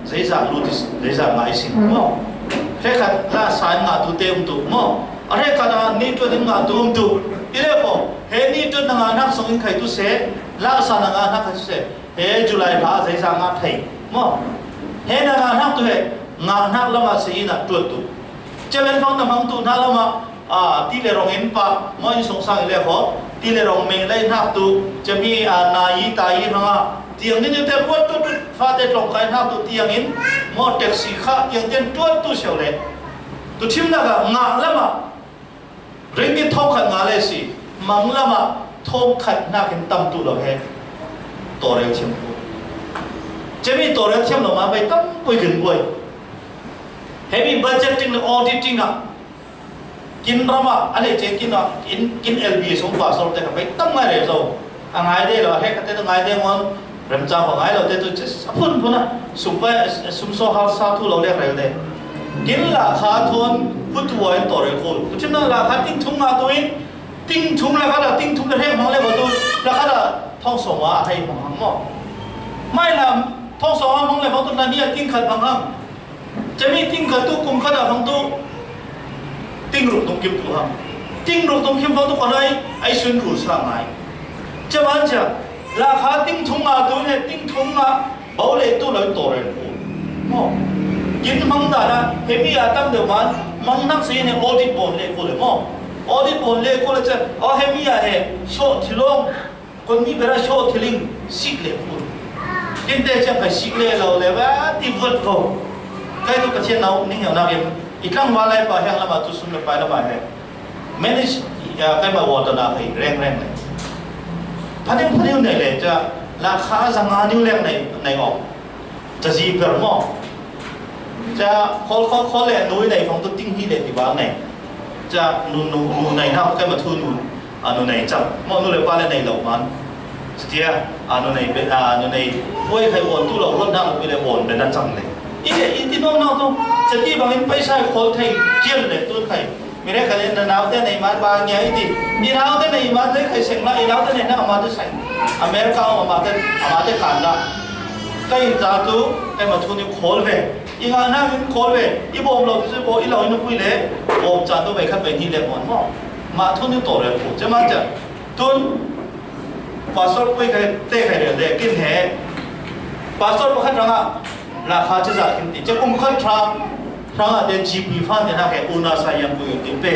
A: ใจจ้ารู้ที่ใจจ้าไม่สิ่งมั่งแค่ขัดลาสายงาตัวเต็มตัวมั่งอะไรกันนี่ตัวเต็มงาตัวอีเล่พอ เฮนี่จนนางนักส่งอินไข่ตุเสลากสานางนักไข่ตุเสเฮจุไลพาใจสางาไทยมั้งเฮนางนักตัวเฮงานนักละมาสีน่ะตัวตุเจ้าเป็นฟังแต่ฟังตุนักละมาตีเลรองอินปะมั่งสงสารเลยพอตีเลรองเมงเลยนักตุจะมีนายตายทั้งเตียงนี่จะปวดตุฟ้าเด็ดลงใครนักตุเตียงอินมั่งแท็กซี่ข้าเตียงเตียงตัวตุเสียวเลยตุชิมนักงานละมาเรื่องที่ท้องขัดงานเลยสิมังละมาท้องขัดนักเห็นตั้มตุเราเห็นตัวเรียกเทียมพูจะมีตัวเรียกเทียมเรามาไปตั้มปุยขึ้นปุยเฮ้ยมีบัจเจตติ้งหรือออดิติ้งอ่ะกินรามาอันนี้เจ๊กินอ่ะกินเอลบีสมบัติสมแต่กับไปตั้งไงเลยเราอ่างไงได้เราให้กันได้ตั้งไงได้มันเริ่มจากของไงเราได้ตัวจะพุ่นนะสุ่มไปสุ่มโซ่ฮาร์ซาทุเราเรียกอะไรได้กินราคาทุนพุทธวัยตัวเรียกคุณคุณชื่อนั่นราคาติ้งทุ่งมาตัวเองติ้งทุ่งราคาติ้งทุ่งเรียกมังเลยว่าตัวราคาท่องสว่าให้มังมั้งไม่ละท่องสว่ามังเลยว่าตัวนั้นเนี่ยติ้งขัดมังจะมีติ้งขัดตัวกุมขัดฟังตัวติ้งรูปตรงคิมตัวติ้งรูปตรงคิมฟังตัวคนไอ้ส่วนรูปสร้างไงจะมันจะราคาติ้งทุ่งมาตัวเนี่ยติ้งทุ่งมาเอาเลยตัวเลยตัวเรียกคุณมั้งกินมังด่านะเฮมีอาตั้งเดี๋ยวมันนักสีเนี่ยออดิบอนเลยกูเลยมั้งออดิบอนเลยกูเลยจะเฮมีอาเหโชว์ที่ลงคนนี้เป็นโชว์ที่ลิงสิกเลยกูกินแต่จะไปสิกเลยเราเลยว่าที่วัดเขาใครตัวกระเทียนเอานี่เหรอนะเองอีกครั้งว่าอะไรไปแห้งละมาตุสุนไปละมาเหไม่ได้ใครมาวอร์ตนาให้แรงเลยพันเดียวเนี่ยเลยจะราคาสังหารนิ้วแรงในออกจะจีเปอร์มั้งจะเขาแหล่นุ้ยในของตัวติ้งที่เด็ดที่บ้านไหนจะนูในน้ำก็มาทุนนูในจับมองนูเลยว่าในเหล่ามันสเตียนูในนูในป่วยใครวนตู้เราลดน้ำไปเลยวนเป็นนั่นจังเลยอีที่น้องต้องจะที่บางทีไปใช้คนไทยเจียมเลยตัวใครไม่ได้ใครเล่นน้ำแต่ในมันบางอย่างอีนี่น้ำแต่ในมันได้ใครเสียงละอีน้ำแต่ในน้ำมาได้ใส่อเมริกามาได้กันละใครจะตู้ใครมาทุนอยู่โคลเวอีกอันนั้นโคลเวอีบอมเราจะบอกอีเราอินุคุยเลยบอมจะตู้ไปขัดไปนี่เลยมันมาทุนอยู่ตัวเลยผมจะมันจะทุนพาสปอร์ตคุยใครเตะใครเดี๋ยวเด็กกินแห่พาสปอร์ตขัดรังอ่ะราคาจะจากที่จะคุ้มค่าทางเดิน GP ฟันเนี่ยนะแค่อุณาสายังคุยติดเป้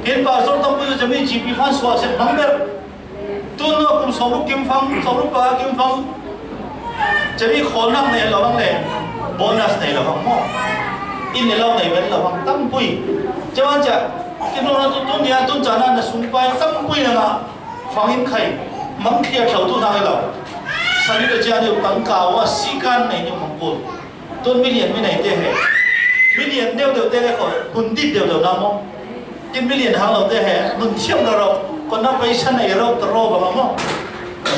A: กินพาสปอร์ตต้องคุยจะมี GP ฟันสวาเสร็จบังเบลตุนเราคุ้มสอบกิมฟังสอบปลากิมฟังจะมีคนนั่งในเราบ้างเลยโบนัสในเราบ้างมั้งอินในเราในเป็นเราบ้างตั้งปุยจะว่าจะกินเราตุนเนี่ยตุนจานันสุ่มไปตั้งปุยนะฟังอินใครมังเทียเขาตุนทางเราสันนิษฐานอยู่ตั้งกาวว่าสิการในนี่มังคุดต้นมิเลียนไม่ไหนเตะเหมิเลียนเดียวเตะเลยคนบุญดิบเดียวน้ำมั้งกินมิเลียนหางเราเตะเหบุญเชี่ยวเราคนนับไปชั้นไหนเราตรอบ้างมั้ง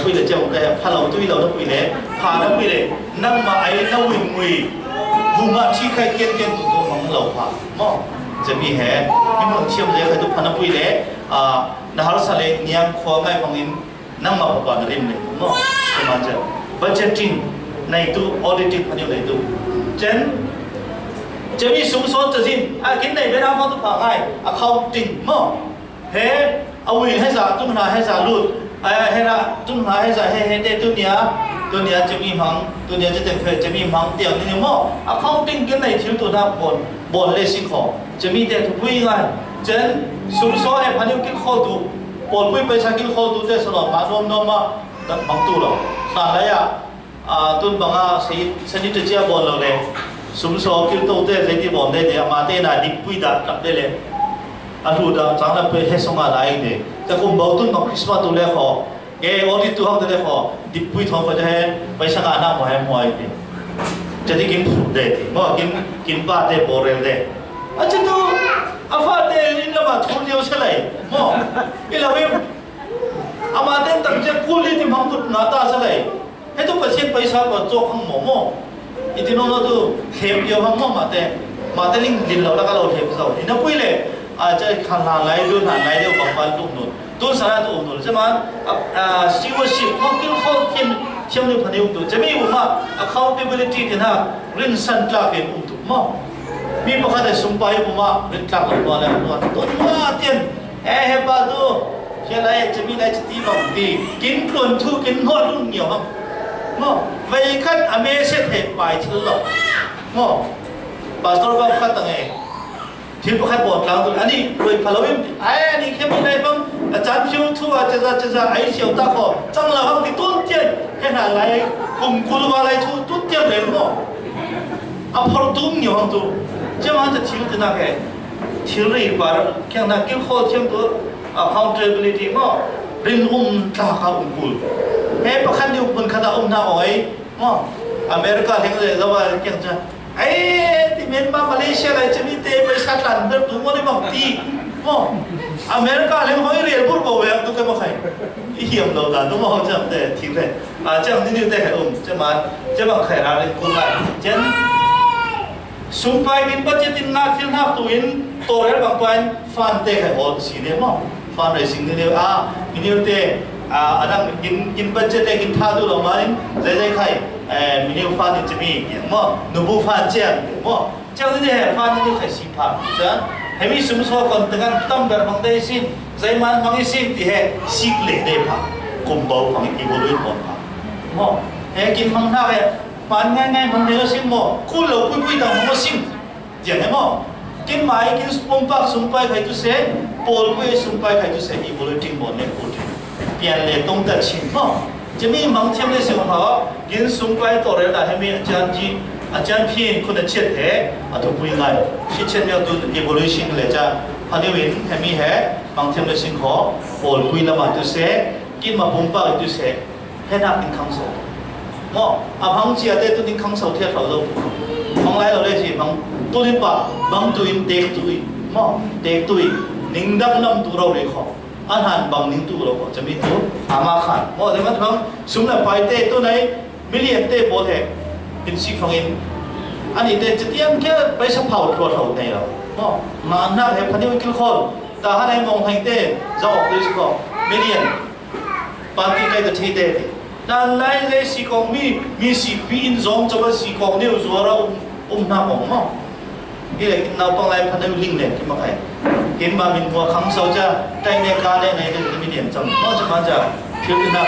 A: คุยเลยเจ้าเตะพาเราตุยเราต้องคุยเลยพาเราคุยเลยนั่งมาไอ้นั่งวิ่งวิ่งบุมาที่ใครเก่งตัวมังเราพามั้งจะมีเหที่มันเชี่ยวเลยใครทุกพันคุยเลยนาฮาร์สัลเลเนี่ยขวาไม่ฟังอินนั่งมาบอกกันเรื่องเลยมั้งจะมาจะbudgeting ในตู้ auditing พันอยู่ในตู้เช่นจะมีสูงสุดจะสิ้นกินในเวลาฟังทุกฝั่งไง accounting มั้งเฮ้เอาวิ่งให้สาตุ้งหาให้สาลุดให้ละตุ้งหาให้สาให้เด็ดตัวเนี้ยจะมีมังตัวเนี้ยจะเต็มเฟจะมีมังเตียงนี่มั้ง accounting กินในทิ้งตัวนับบนเลสิของจะมีแต่ทุกวิ่งไงเช่นสูงสุดให้พันอยู่กินข้าวดูบนวิ่งไปใช้กินข้าวดูได้สลบมารวมมาบางตัวเราตอนแรกตุนบางสนิทจะเจ้าบอลเราเลยสมสอบคิดตัวเต้ที่บอลได้เดี๋ยวมาเต้น่ะดิบปุยดักกับได้เลยรู้ดังจังเลยไปให้ส่งอะไรเนี่ยแต่คุณบอกตุนบอกคริสต์มาสตัวเล็กเขาโอดีตัวเขาตัวเล็กเขาดิบปุยทองเขาจะให้ไปสั่งอาหารมาให้มวยเนี่ยจะได้กินfruitได้มั้งกินปลาได้บอลได้อาจจะตัวอาฟ้าได้ลินละมาทุนเดียวใช่ไหมมั้งอีเราไม่อามาเต้นตั้งใจกูเล่นที่มังคุดนาตาใช่ไหมให้ทุกประเทศไปสร้างว่าโจข้างหม้ออีที่โน่นเราดูเข็มเดียวข้างหม้อมาเต้ลิงดินเราแล้วก็เราเข็มเสาอีนั่นปุ้ยเลยอาจจะขันหางไหลดูหางไหลเดียวบางวันตุ้มนุ่นตุ้มสารตุ้มนุ่นใช่ไหมชีวศิลป์เขาคิดเขาเขียนเชื่อมโยงพันธุ์ตุ้มจะมีอุมา accountability ที่น่าเรื่องสันตาเป็นตุ้มมั้งมีพวกเขาได้สมไปอุมาเรื่องกลางตัวแล้วตัวตัวเตียนเฮ้ปาดู แค่ไรจะมีอะไรจะตีหลงตีกินกลุ่นทูกินหัวรุ่นเหนียวมั้งง้อไปขั้นอเมริกาเหตุไปที่หลงง้อปาสตอร์ก็ขั้นตั้งไงที่พวกขั้นบอดกลางตัวอันนี้โดยพลวิมไอ้อันนี้แค่มีอะไรบ้างอาจารย์พิวทัวจะไอ้เสี่ยวตาขอจังเราบ้างที่ต้นเตี้ยแค่ไหนไรกลุ่มกุลวาไรทุต้นเตี้ยเลยง้อเอาพอตุ้มเหนียวตัวจะมันจะทิ้งตัวนั่นแค่ทิ้งเลยบาร์แค่นั้นกินข้าวเที่ยงตัว accountability ง้อเรื่องตาข้าวกุลเฮ้ประคันอยู่บนคณะหน้าอ้อยง้ออเมริกาเห็นเลยแล้วว่าแค่จะไอ้ที่เมียนมามาเลเซียอะไรจะมีเตะไปสักหลังเดินตัวมันไม่บอกตีง้ออเมริกาเรื่องเขาเรียนพูดบอกว่าตัวแกมาใครเหี้ยมเราด่าตัวมันจะแต่ทิ้งเลยจะนี่แต่ให้จะมาใครอะไรกูไงเช่นสุภาพกินปัจจัยตินนาฟิลนาตัวอินตัวเรื่องบางตัวฟันเตะให้หมดสิ่งนี้มั้งฟันอะไรสิ่งนี้มินิเตะอันนั้นกินปัจจัยเตะกินท่าดูเรามาเนี่ยใจใครมินิฟันจะมีอย่างมั้งนูบูฟันเจ้ามั้งเจ้านี่ฟันนี่ใครสิพาจ้ะให้มีสมสกุลตั้งตั้มแบบบางได้สิใจมันบางสิที่ให้สิกเล็กได้พากุมบ่าวฟังอีกคนอื่นบ่พามั้งให้กินมังน่าเลยมันง่ายๆมันเยอะสิมั้งคู่เราคุยต่างมันสิอย่างไรมั้งกินไม้กินปุ่มปักสุ่มไปใครตุเสปอลไปสุ่มไปใครตุเสอีโวลูทิ้งบนเนี่ยพูดเปลี่ยนเลยตรงตัดชิมมั้งจะมีบางทีมันเสียงเขากินสุ่มไปตัวเรื่องอะไรมีอาจารย์พี่คนเชื่อเหรอทุกผู้ง่ายที่เช่นเนี่ยตัวอีโวลูชันเลยจ้ะพันธุ์วินให้มีเหรอบางทีมันเสียงเขาปอลไปละมาตุเสกินมาปุ่มปักตุเสให้นักกินข้างโซ่มั้งพังเจียเตตัวนี้ข้างโซ่เทียบเราดูพังไรเราเลยสิพังตัวนี้ปะบางตัวอินเด็กตัวมั้งเด็กตัวนิ่งดังน้ำตัวเราเลยขออาหารบางนิ่งตัวเราขอจะมีตัวอามาขันมั้งแต่มันพังสมมติไปเตตัวไหนมิลเลียนเตโบเทเป็นสิฟังอินอันนี้เตจะเตรียมแค่ไปสัมผัสตัวเราในเรามั้งมาหน้าให้พันธุ์วิกิลคนแต่ถ้าในมองให้เตจะออกด้วยสิก็มิลเลียนปาร์ตี้ใกล้จะที่เตแต่ไล่เลยสิกองมีสิปีนซองจะว่าสิกองเนี่ยจัวเราหน้ามองมั้งนี่แหละเราต้องไล่พันธุ์ลิงเนี่ยที่มาใครเห็นมาเป็นหัวคำเสาจะใจในการในในจะมีเดียมจำนอกจากมันจะเชื่อกันได้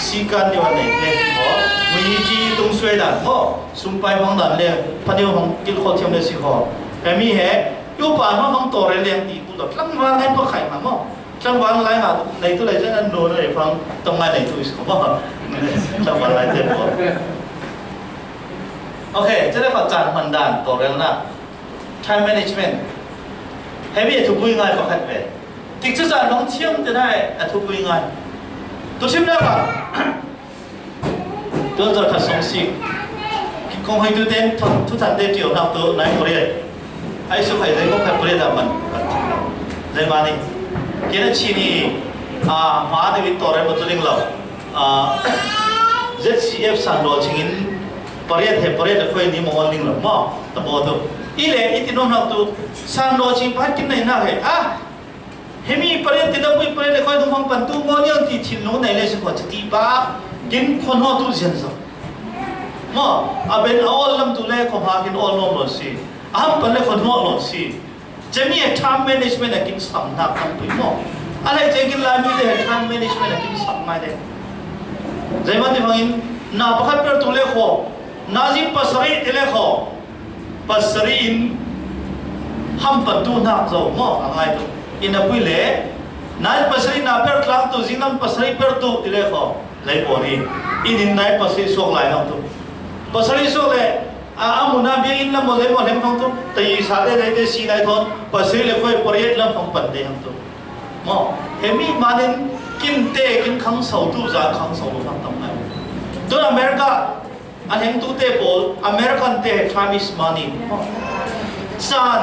A: สิการเดียวกันเนี่ยเพราะมีจีตรงสวยดันเพราะสุนไปฟังดันเลยพันธุ์ของกิลโคเทียมเลยสิขอแต่มีเหตุยุบป่านว่าฟังตัวเรียนตีกูตตั้งวันให้พวกใครมามั้งจังหวะไรมาในตัวเลยจะนั่นโดนเลยฟังตรงไหนในตัวสิขอบอกจังหวะไรเต็มหมดโอเคจะได้ฟังจานมันดันตัวเรื่องน่ะ time management ให้มีทุกอย่างง่ายฟังแค่ไหนติดจะจานน้องเชื่อมจะได้ทุกอย่างง่ายตัวเชื่อมได้ปะตัวจะขัดสองสิ่งคงให้ตัวเด่นทุกท่านได้เดียวนับตัวไหนก็เรียนไอ้สุขให้ได้ก็แค่เรียนแต่มันได้มานี่เกี่ยนชีนี่มาได้วิตตัวเรื่องตัวเรื่องเราZCF สันโดชิงินปริยัติปริยัติคุยนี่มองลิงหรอมั้งแต่บอกตัวอีเล่อีที่น้องนักตัวสันโดชิงพัดกินไหนน่าเหรอเฮมีปริยัติต้องไปปริยัติคุยต้องฟังปันตัวมอนี่ที่ทิ้งน้องไหนเลยสิว่าจะตีบ้ากินคนหัวตัวเสียนซะมั้งเป็นเอาลำตัวเล็กของพากินเอาลมหลอดสิเป็นเล็กคนหัวหลอดสิจะมี time management กินสัมนักทั้งตัวมั้งอะไรจะกินลายมีแต่ time management กินสัมไม่ได้ใจมันที่ฟังอินน่าประคับเป็นตัวเล็กหัวน่าจิปัสรีตัวเล็กหัวปัสรีอินห้ามปัดตัวนักเจ้ามั้งอะไรตัวอินนับวิเล่น่าปัสรีน่าเป็นครั้งตัวจิงนั้นปัสรีเป็นตัวตัวเล็กหัวใจปวดนี่อินน่าปัสรีส่งไหลนั่งตัวปัสรีส่งเลยมุนาเบียอินละโมเลโมเลมฟังตัวแต่อีสานได้ได้สีไหนทอนปัสรีเล็กหัวปริยัติละฟังปัดได้ยังตัวมั้งเฮมีมาเด่นกินเตะกินขังเสาตู้จานขังเสาตู้ฟังทำไงตัวอเมริกาอันเห็นตู้เตะบอลอเมริกันเตะ time is money จาน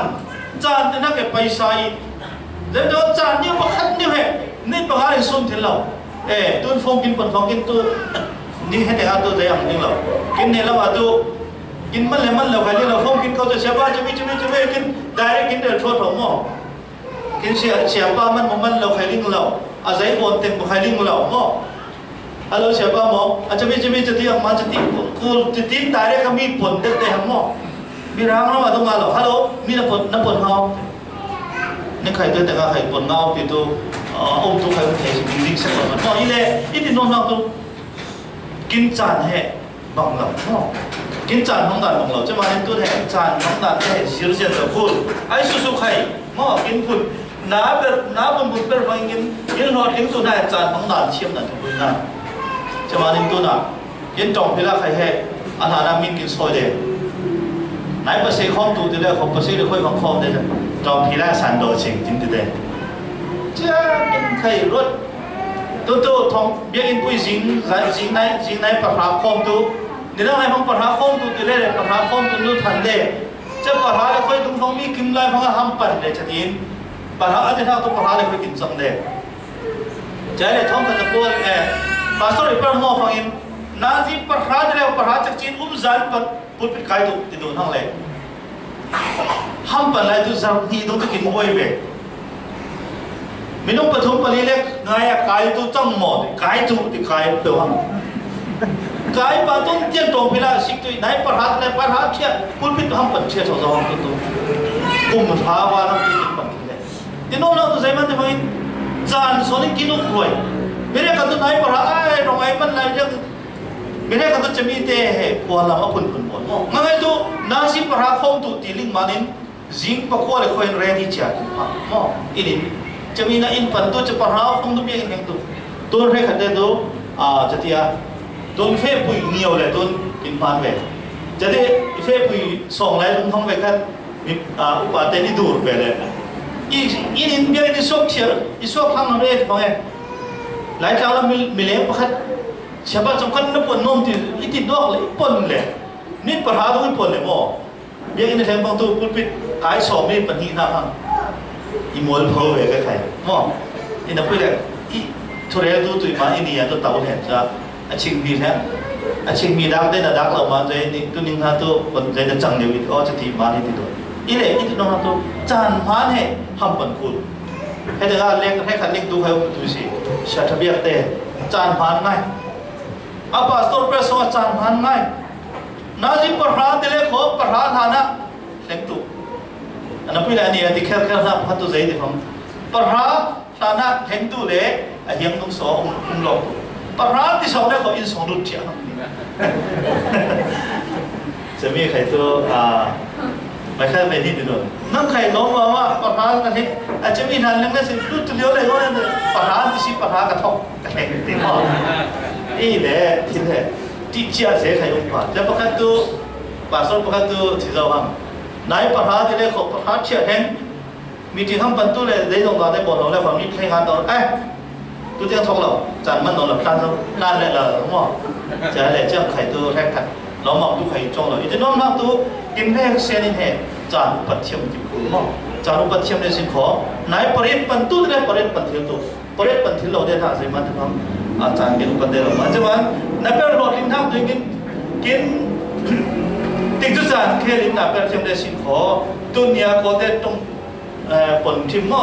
A: แต่นักเก็บไปใส่เดี๋ยวจานเนี่ยมาคัดเนี่ยเหรอนี่ปากอะไรส่วนที่เราตัวฟงกินปนฟงกินตัวนี่ให้แต่เอาตัวเดียวนี่เรากินเนี่ยเราเอาตัวกินมันเลยใครเนี่ยเราฟงกินเขาจะเสียบ้าจะไม่กินได้กินเดือดทั่วทั้งหมดกินเสียบ้ามันเราใครลิงเราอาศัยบนเต็มใครลิงเรามั้งเราเสียบ้ามั้งอาจจะไม่จะที่มันจะที่กูจะที่ตายได้ก็มีผลเต็มมั้งมีร่างเรามาตรงมาหรอฮัลโหลมีน้ำผลเขานี่ใครตัวแต่ก็ใครผลเงาติดตัว ông tu khai ông thầy mình dính sẽ còn nó ý lệ ít thì nôn nào tu kinh tràn hệ bằng lòng nó kinh tràn không đàn bằng lòng chứ mà nên tu hệ tràn không đàn hệ diệt diệt được phun ai su su khai mà kinh phun ná bún bún bẹt vang kinh họ kinh tu này tràn không đàn chiêm đàn tu na chứ mà nên tu na kinh trọng thì là khai hệ anh hà nam kinh soi đề nãy bác sĩ không tu thì là không bác sĩ được khơi bằng không đấy trọng thì là sản đồ chính chính từ đấy chứ kinh khai rốt tu thong biết in pui dính này bạc hà không tuนี่เราให้ฟังปัญหาคงตัวเล่ปัญหาคงตัวนู้นทันเล่จะปัญหาเลยค่อยต้องฟังมีกินไรฟังห้ามปั่นเลยจะทีนปัญหาอาจจะถ้าตัวปัญหาเลยค่อยกินสังเล่จะเลยท้องกันจะปวดภาษาอีกประมาณฟังอินนาจีปัญหาจะเลยปัญหาจากจีนจันปัดพูดเป็นใครตัวติดโดนทั้งเลยห้ามปั่นเลยตัวจังนี่ต้องกินมวยเว้ยมีน้องปฐมปลีเล็กไงกายตัวจังหมดกายตัวที่กายตัวห้ามกายปะต้นเจียนตรงพิลาสิกตุยไหนประหารในประหารเชี่ยพูดพิธามปัจเชี่ยสองสองตัวกุมท้าวานักกินปัจเชี่ยที่โน้นเราตัวใจมันจะฟังจานสอนกินนุ่งรวยไม่ได้กันตัวไหนประหารไอ้ตรงไอ้มันอะไรยังไม่ได้กันตัวจะมีเตะพวกเรามาพุ่นหมดงั้นไอ้ตัวนาซิประหารคงตัวตีลิงมานินจิงปะขั้วเลยคอยเรียนที่เจ้าอินินจะมีน่าอินปันตัวจะประหารคงตัวเบี้ยยังตัวเรื่องขัดเดินตัวจะที่ต้นเฟยปุยเหนียวเลยต้นกินพานเวจะได้เฟยปุยส่งเลยลุงท้องเวกันมีอุปาเตนิดูร์เวเลยอีนี่เบี้ยนี่สวกเชียร์อีสวกพังอะไรฟังไงหลายครั้งเรามีเลี้ยงประคัดชาวบ้านสำคัญนับปนนมที่ลิขิตดอกเลยปนเลยนี่ปัญหาต้องปนเลยมั้งเบี้ยนี่แทนบางตัวพูดผิดขายสอบนี่ปัญหาพังอีมวยเพอเวกันใครมั้งนี่นับไปเลยอีทุเรศตัวมาอินเดียตัวเต่าแทนจะอาชิงมีแท้อาชิงมีดักได้นะดักเรามาใจนี่ตัวนึงฮะตัวคนใจจะจังเดียวอีกอ๋อจะทีมาที่ติดตัวอีเล่อีตัวน้องตัวจานพานให้ห้ามปันคุณให้เด็กเล็กให้ขัดเล็กดูให้ดูสิชัดเบียดเตะจานพานง่ายอาปาสโตร์เปรสว่าจานพานง่ายนาจิปะหาเตเล่ขอปะหาฐานะเล็กตัวอันนั้นพี่แหละนี่ที่แค่นะพันตัวใจที่ผมปะหาฐานะเห็นตัวเล่เฮียงต้องสอนหลอกปัญหาที่สองเนี่ยเขาอินสองรุ่นเชียวจะมีใครตัวไม่ใช่ไปที่ตัวนั่งใครน้องมาว่าปัญหากันที่อาจจะมีนานเรื่องนั้นสิรุ่นตัวเดียวเลยว่าปัญหาที่สิปัญหากระทบกระแทกตีหม้อนี่แหละที่แท้ที่เชี่ยเสียใครลงมาจะประกันตัวป่าส้มประกันตัวที่เราทำไหนปัญหาที่เรียกปัญหาเชี่ยแทงมีที่ทำปันตู้เลยได้ลงมาได้บอกเราแล้วความนี้ใครงานตอนตัวเจ้าทองเราจานมันนอนหลับตาเรานั่นแหละเราหม้อจะอะไรเจ้าไข่ตัวแรกขัดเราหม้อตัวไข่จงเราอีกน้องนักตัวกินแรกเสียนี่แห่จานปัดเทียมจิ๋วหม้อจานปัดเทียมในสิ่งของนายปริศปันตู้ได้ปริศปันเทียมตัวปริศปันเทียมเราได้ท่าสิมันทำอาจารย์กินปันเดียวมันจะวันนับเป็นรอกินทั้งตัวกินติดจุดจานแค่ลิ้นนับเป็นเทียมในสิ่งของตัวเนี้ยก็ได้ตรงผลทิมหม้อ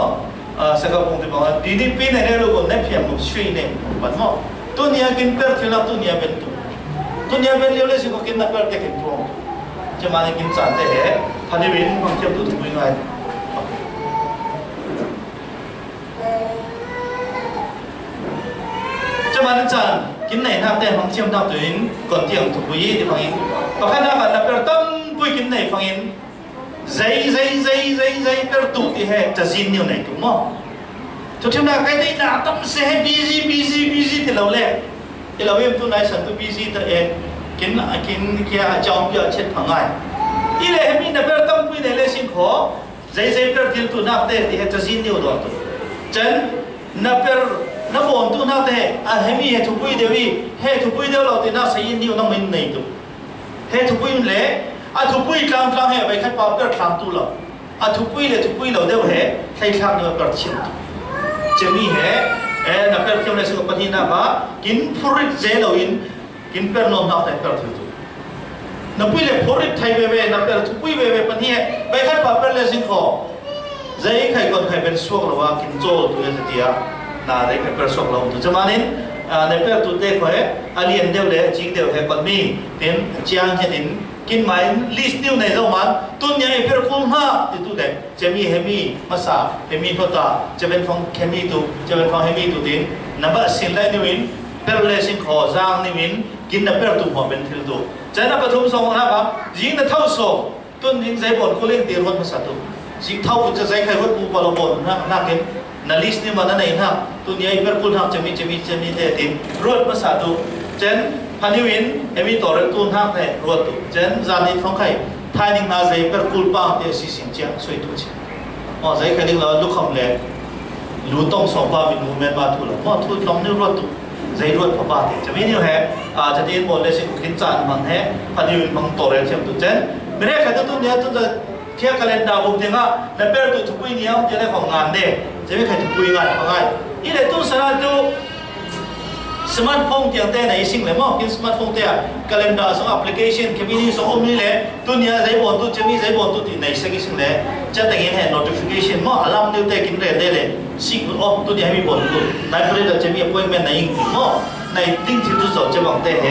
A: สักครั้งที่บอกว่าดีปีในเรื่องของเนี่ยเพียงมุช่วยเนี่ยปัจจุบันตัวนี้กินเปรี้ยวที่เราตัวนี้เป็นตัวนี้เป็นเรื่องสิ่งของกินนับเป็นเด็กกินพร้อมจะมากินจานแต่เหรอพันธุ์วินบางทีตัวถูกยังไงจะมาจานกินไหนทำแต่บางทีมันทำตัวเองก่อนเที่ยงถูกยี่ที่ฟังอินพอขณะนั้นนับเป็นต้นปุยกินไหนฟังอินใจเป็นตัวที่ให้จะซินอยู่ไหนถูกมั้งทุกทีน่ะใครได้หน้าต้องเสียbusyที่เราเล่ที่เราเองตัวไหนฉันตัว busy ตัวเองกินแค่จอมเยอะเช็ดผังไงอีเล่มีนับเป็นต้องคุยในเรื่องสิ่งของใจเป็นที่ตัวนับแต่ที่ให้จะซินอยู่ตัวจันนับเป็นนับบนตัวนับแต่ให้มีให้ทุกปุยเดียวให้ทุกปุยเดียวเราที่น่าซินอยู่ต้องไม่ในตัวให้ทุกปุยมันเล่ทุกปุยกลางให้ไปขัดปาเปิดทางตัวเราทุกปุยเราเดียวให้ใช้ทางเดียวเปิดเชื่อมจะมีให้นับเป็นที่เราสิ่งปฏิณาบะกินผลิตเจเรากินเป็นนมนับแต่เปิดตัวนับปุยผลิตไทยเว่นับเป็นทุกปุยเว่ปฏิไปขัดปาเปิดเลยสิ่งของใจใครคนใครเป็นช่วงเราว่ากินโจ้ตัวเสียน่าได้เป็นช่วงเราตัวจะมาเนี่ยในเปิดตัวเด็กเขาเรียนเดียวเลยจริงเดียวให้คนมีเห็นเจียงเห็น กินหมายลิสต์นิ้วในเจ้ามันตุนยังไอเพื่อคุ้มห้าติดตัวเด็กจะมีเฮมีมาสาเฮมีพอตาจะเป็นฟองเคมีตัวจะเป็นฟองเฮมีตัวดิ้งนับว่าสิ่งใดนิวินเปร์เลสิงขอจางนิวินกินนับเปร์ตัวหัวเป็นทิลตัวจะนับปฐมสองนะครับยิงนับเท่าสองตุนยิงใจบอลคุเล่นตีรถมาสัตว์ยิงเท่าจะใจใครรถปูบอลบอลนักเก็ตนาลิสนี่มันนั่นเองครับตุนยังไอเปร์คุ้มห้าจะมีเด็ดดิ้งรถมาสัตว์เจนพันนิวินเฮมีตัวเรื่องตุนห้าเนี่ยรถตัวเจนจานิดฟองใครท้ายนิ่งน่าใจเปร์คุ้มป้าเดี๋ยวสิสิงเจียงสวยตัวเชียอ๋อใจใครดิ้งเราลุกคำเล่รู้ต้องสอบว่ามีนูเมนมาทุลอ๋อทุลลองนึกรถตัวใจรถพอบ้าเด็กจะมีนี่แหละจะดีนบอลเลยสิคุกินจานมันแห่พันนิวินมันตัวเรื่องเชื่อมตัวเจนไม่ได้แค่ตัวเนี่ยตัวจะเที่ยวกันเล่นดาวบุกเดียงอ่ะในเปร์ตัวทุกปีนี้จะได้ของงานเด้จะไม่ใครทุกปีงานของงานอีเด็กตัวสนาตัวสมาร์ทโฟนที่ยังเต้นในสิ่งเลยมั้งกินสมาร์ทโฟนเต้กันเล่นดาวส่งแอปพลิเคชันแค่มีนี่ส่งอมนี่เลยตัวเนี่ยใจบอลตัวจะมีใจบอลตัวที่ในสิ่งเลยจะแต่งเห็น notification มั้งอารมณ์นี่เต้กินเรื่อยๆเลยสิ่งอ๋อตัวเนี่ยมีบอลตัวในประเด็นจะมี appointment ในมั้งในติ้งที่ตัวจะบังเต้เห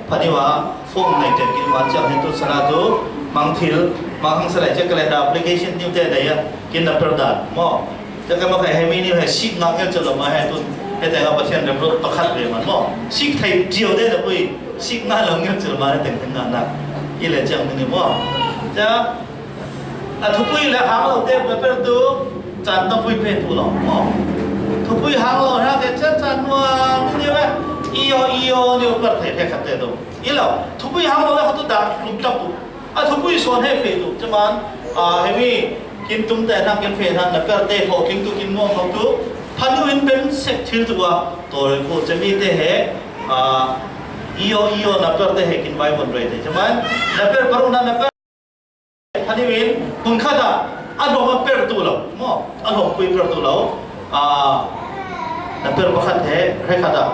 A: พันนี้ว่าโฟนในจะกินวันจะเห็นตัวสนาตัวมังทิลมังหังสลายจะกันเล่นดาวแอปพลิเคชันนี่เต้ได้ยังกินนับประดับมั้งจะกันมาใครให้มีนี่ให้สิ่งนักเงินจะลงมาให้ตัวแต่เราประเทศเราประคัดเลยมันมั้งสิ่งไทยเจียวได้แต่ปุ้ยสิ่งงานเราเงินจะมาแต่งงานนะยี่เลยจังนี่มั้งจะทุกปุ้ยแล้วหางเราเต็มไปเป็นตัวจันต้องปุ้ยเป็นตัวหรอมั้งทุกปุ้ยหางเรานะแต่จันว่านี่ไหมอีโอเนี่ยประเทศแค่ขัดเต็มตัวยี่แล้วทุกปุ้ยหางเราแล้วเขาตัวดับลุกจับตัวทุกปุ้ยส่วนให้เฟตัวจะมันให้มีกินตุ้มแต่นั่งกินเฟทางนับประเทศพอกินตัวกินง่วงเขาตัวพันธุ์วินเป็นเซ็กทิลตัวตัวกูจะมีแต่เหอีโอนับแต่เหกินไว้บนเรือใช่ไหมนับแต่ปรุณานับแต่พันธุ์วินคุณข้าด่าอารมณ์มันเปิดตัวเรามั้งอารมณ์คุยเปิดตัวเรานับแต่ประคันเหให้ข้าด่า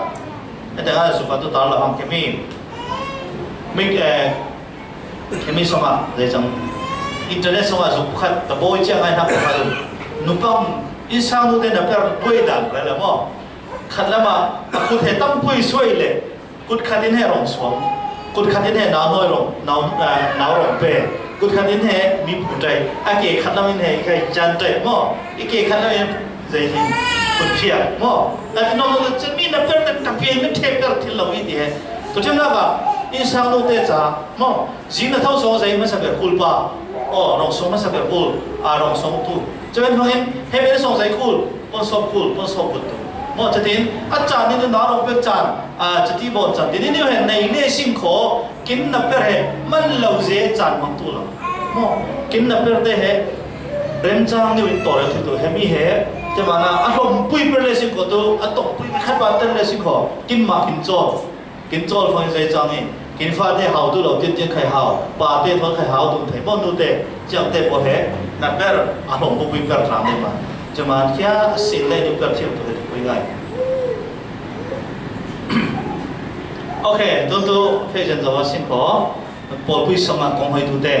A: แต่ก็สุขตัวตาเราทำเคมีไม่เคมีสมาเรื่องอินเทอร์เน็ตสมาสุขขัดแต่โบยเชียงไงทำอะไรนุปั๊มอินสางนู้นเนี่ยแบบบุยดังเลยละมั้งขัดละมาคุณเห็นตั้งบุยสวยเลยคุณขัดดินให้รองสวมคุณขัดดินให้หนาวน้อยรองหนาวรองเป้คุณขัดดินให้มีผู้ใจไอ้เก๋ขัดละมินให้ใครจันใจมั้งไอ้เก๋ขัดละมินใจหินคุณเพียมั้งแต่ที่น้องจะมีนับเป็นแต่เพียงไม่เทปที่เราวิธีเหรอตัวเจ้าหน้าบ่าอินสางนู้นเนี่ยจ้ามั้งสิ่งนั้นเท่าสองใจมันสับแบบคุลป่ะอ๋อรองสวมมันสับแบบคุลรองสวมตู้จะเป็นฟังเห็นให้เป็นสองใจคูลปนสอบคูลปนสอบบุตรมั่งจะทิ้งอาจารย์นี่น้าลงเป็นจานจะที่บอกจานทีนี้เนี่ยเห็นในเนื้อสิ่งขอกินนับเป็นเหมันเหล่าเจ้าจานมังตัวละมั่งกินนับเป็นเดเหเริ่มจางนี่วินตัวเลยตัวเฮมีเหจะมานะอารมณ์ปุยเป็นเลยสิ่งขอตัวอารมณ์ปุยเป็นขัดบาดเต็มเลยสิ่งขอกินมากินโจฟังใจจางนี่กินฟ้าเดหาวตัวเราเตี้ยใครหาวป่าเตี้ยทนใครหาวตัวไทยบ้านตัวเตะจังเตะพอเหนับเป็นอารมณ์ปุยเป็นทางนี้มาจะมาแค่สิ่งใดนี่ก็เทียบตัวคุยง่ายโอเคตัวเฟซจะว่าสิ่งขอปอลปุยสมัครกองให้ตัวเตะ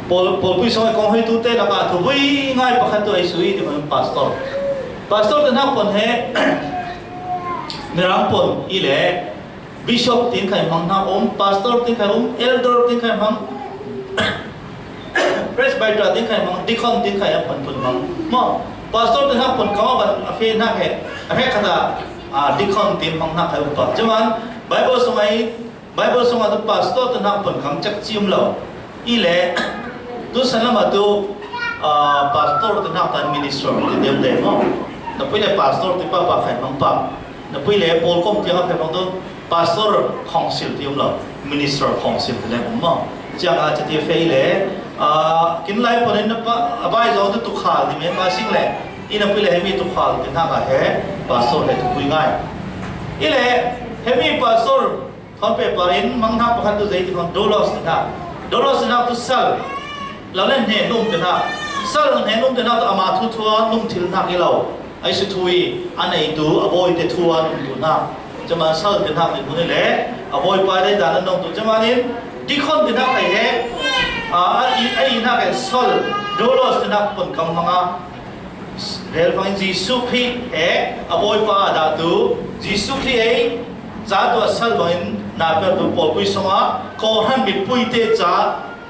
A: ปอลปุยสมัครกองให้ตัวเตะแล้วก็ตัวปุยง่ายประคันตัวไอ้สุยที่มันพาสตอร์ตัวนั้นคนเหมีรังปนอีเล่บิชอปทิ้งใครมั่งนะพาสตอร์ทิ้งใครเอลเดอร์ทิ้งใครมั่งเพรสไบเตอร์ทิ้งใครมั่งดิคอนทิ้งใครอันผลมั่งมั่งพาสตอร์ทิ้งใครผลเขาบันอเฟน่าแค่ขนาดดิคอนทิ้งมั่งนักใครอุปจังหวะไบเบิลสมัยตัวพาสตอร์ทิ้งใครผลคำจักจิ้มเราอีเล่ตัวสันละมาตัวพาสตอร์ทิ้งใครตันมินิสทรัลเดียวเดียวมั่งแต่พี่เล่พาสตอร์ทิ้งป้าใครมั่งป้าแต่พี่เล่โพลคอมทิ้งใครมั่งตัวพาสตอร์คอนซิลที่เรามินิสทรัลคอนซิลที่เรามั่งจังอาจจะที่เฟย์เล่กินไลฟ์พอดีนะป้าบ่ายจะเอาตัวขาดที่มีมาสิ่งเล่อีนับพี่เล่ให้มีตัวขาดที่น่าก็เหพาสตอร์เล่ทุกคุยง่ายอีเล่ให้มีพาสตอร์ทอนเปเปอร์อินมังนับประคันตัวใจที่มัน$นะ$นะตัวซัลเราเล่นเห็นนุ่มกันนะซัลเห็นนุ่มกันนะตัวอามาทัวนุ่มทิ้งนักที่เราไอ้สุดทุยอันไหนตัวอบอยเตทัวนุ่มตัวนะจะมาซัลกันนักที่คนนี้แหละอบอยไปได้ด่านนุ่มตัวจะมาเนี่ยดิคอนกันนักใครเหไอ้นักไอ้ซัล$กันนักคนกำลังเรื่องฟังจีสุขีอบอยไปด่าตัวจีสุขีไอ้จ่าตัวซัลฟัง นาเปิดตัวปอปุยสงะก็หันมีปุยเตจ้า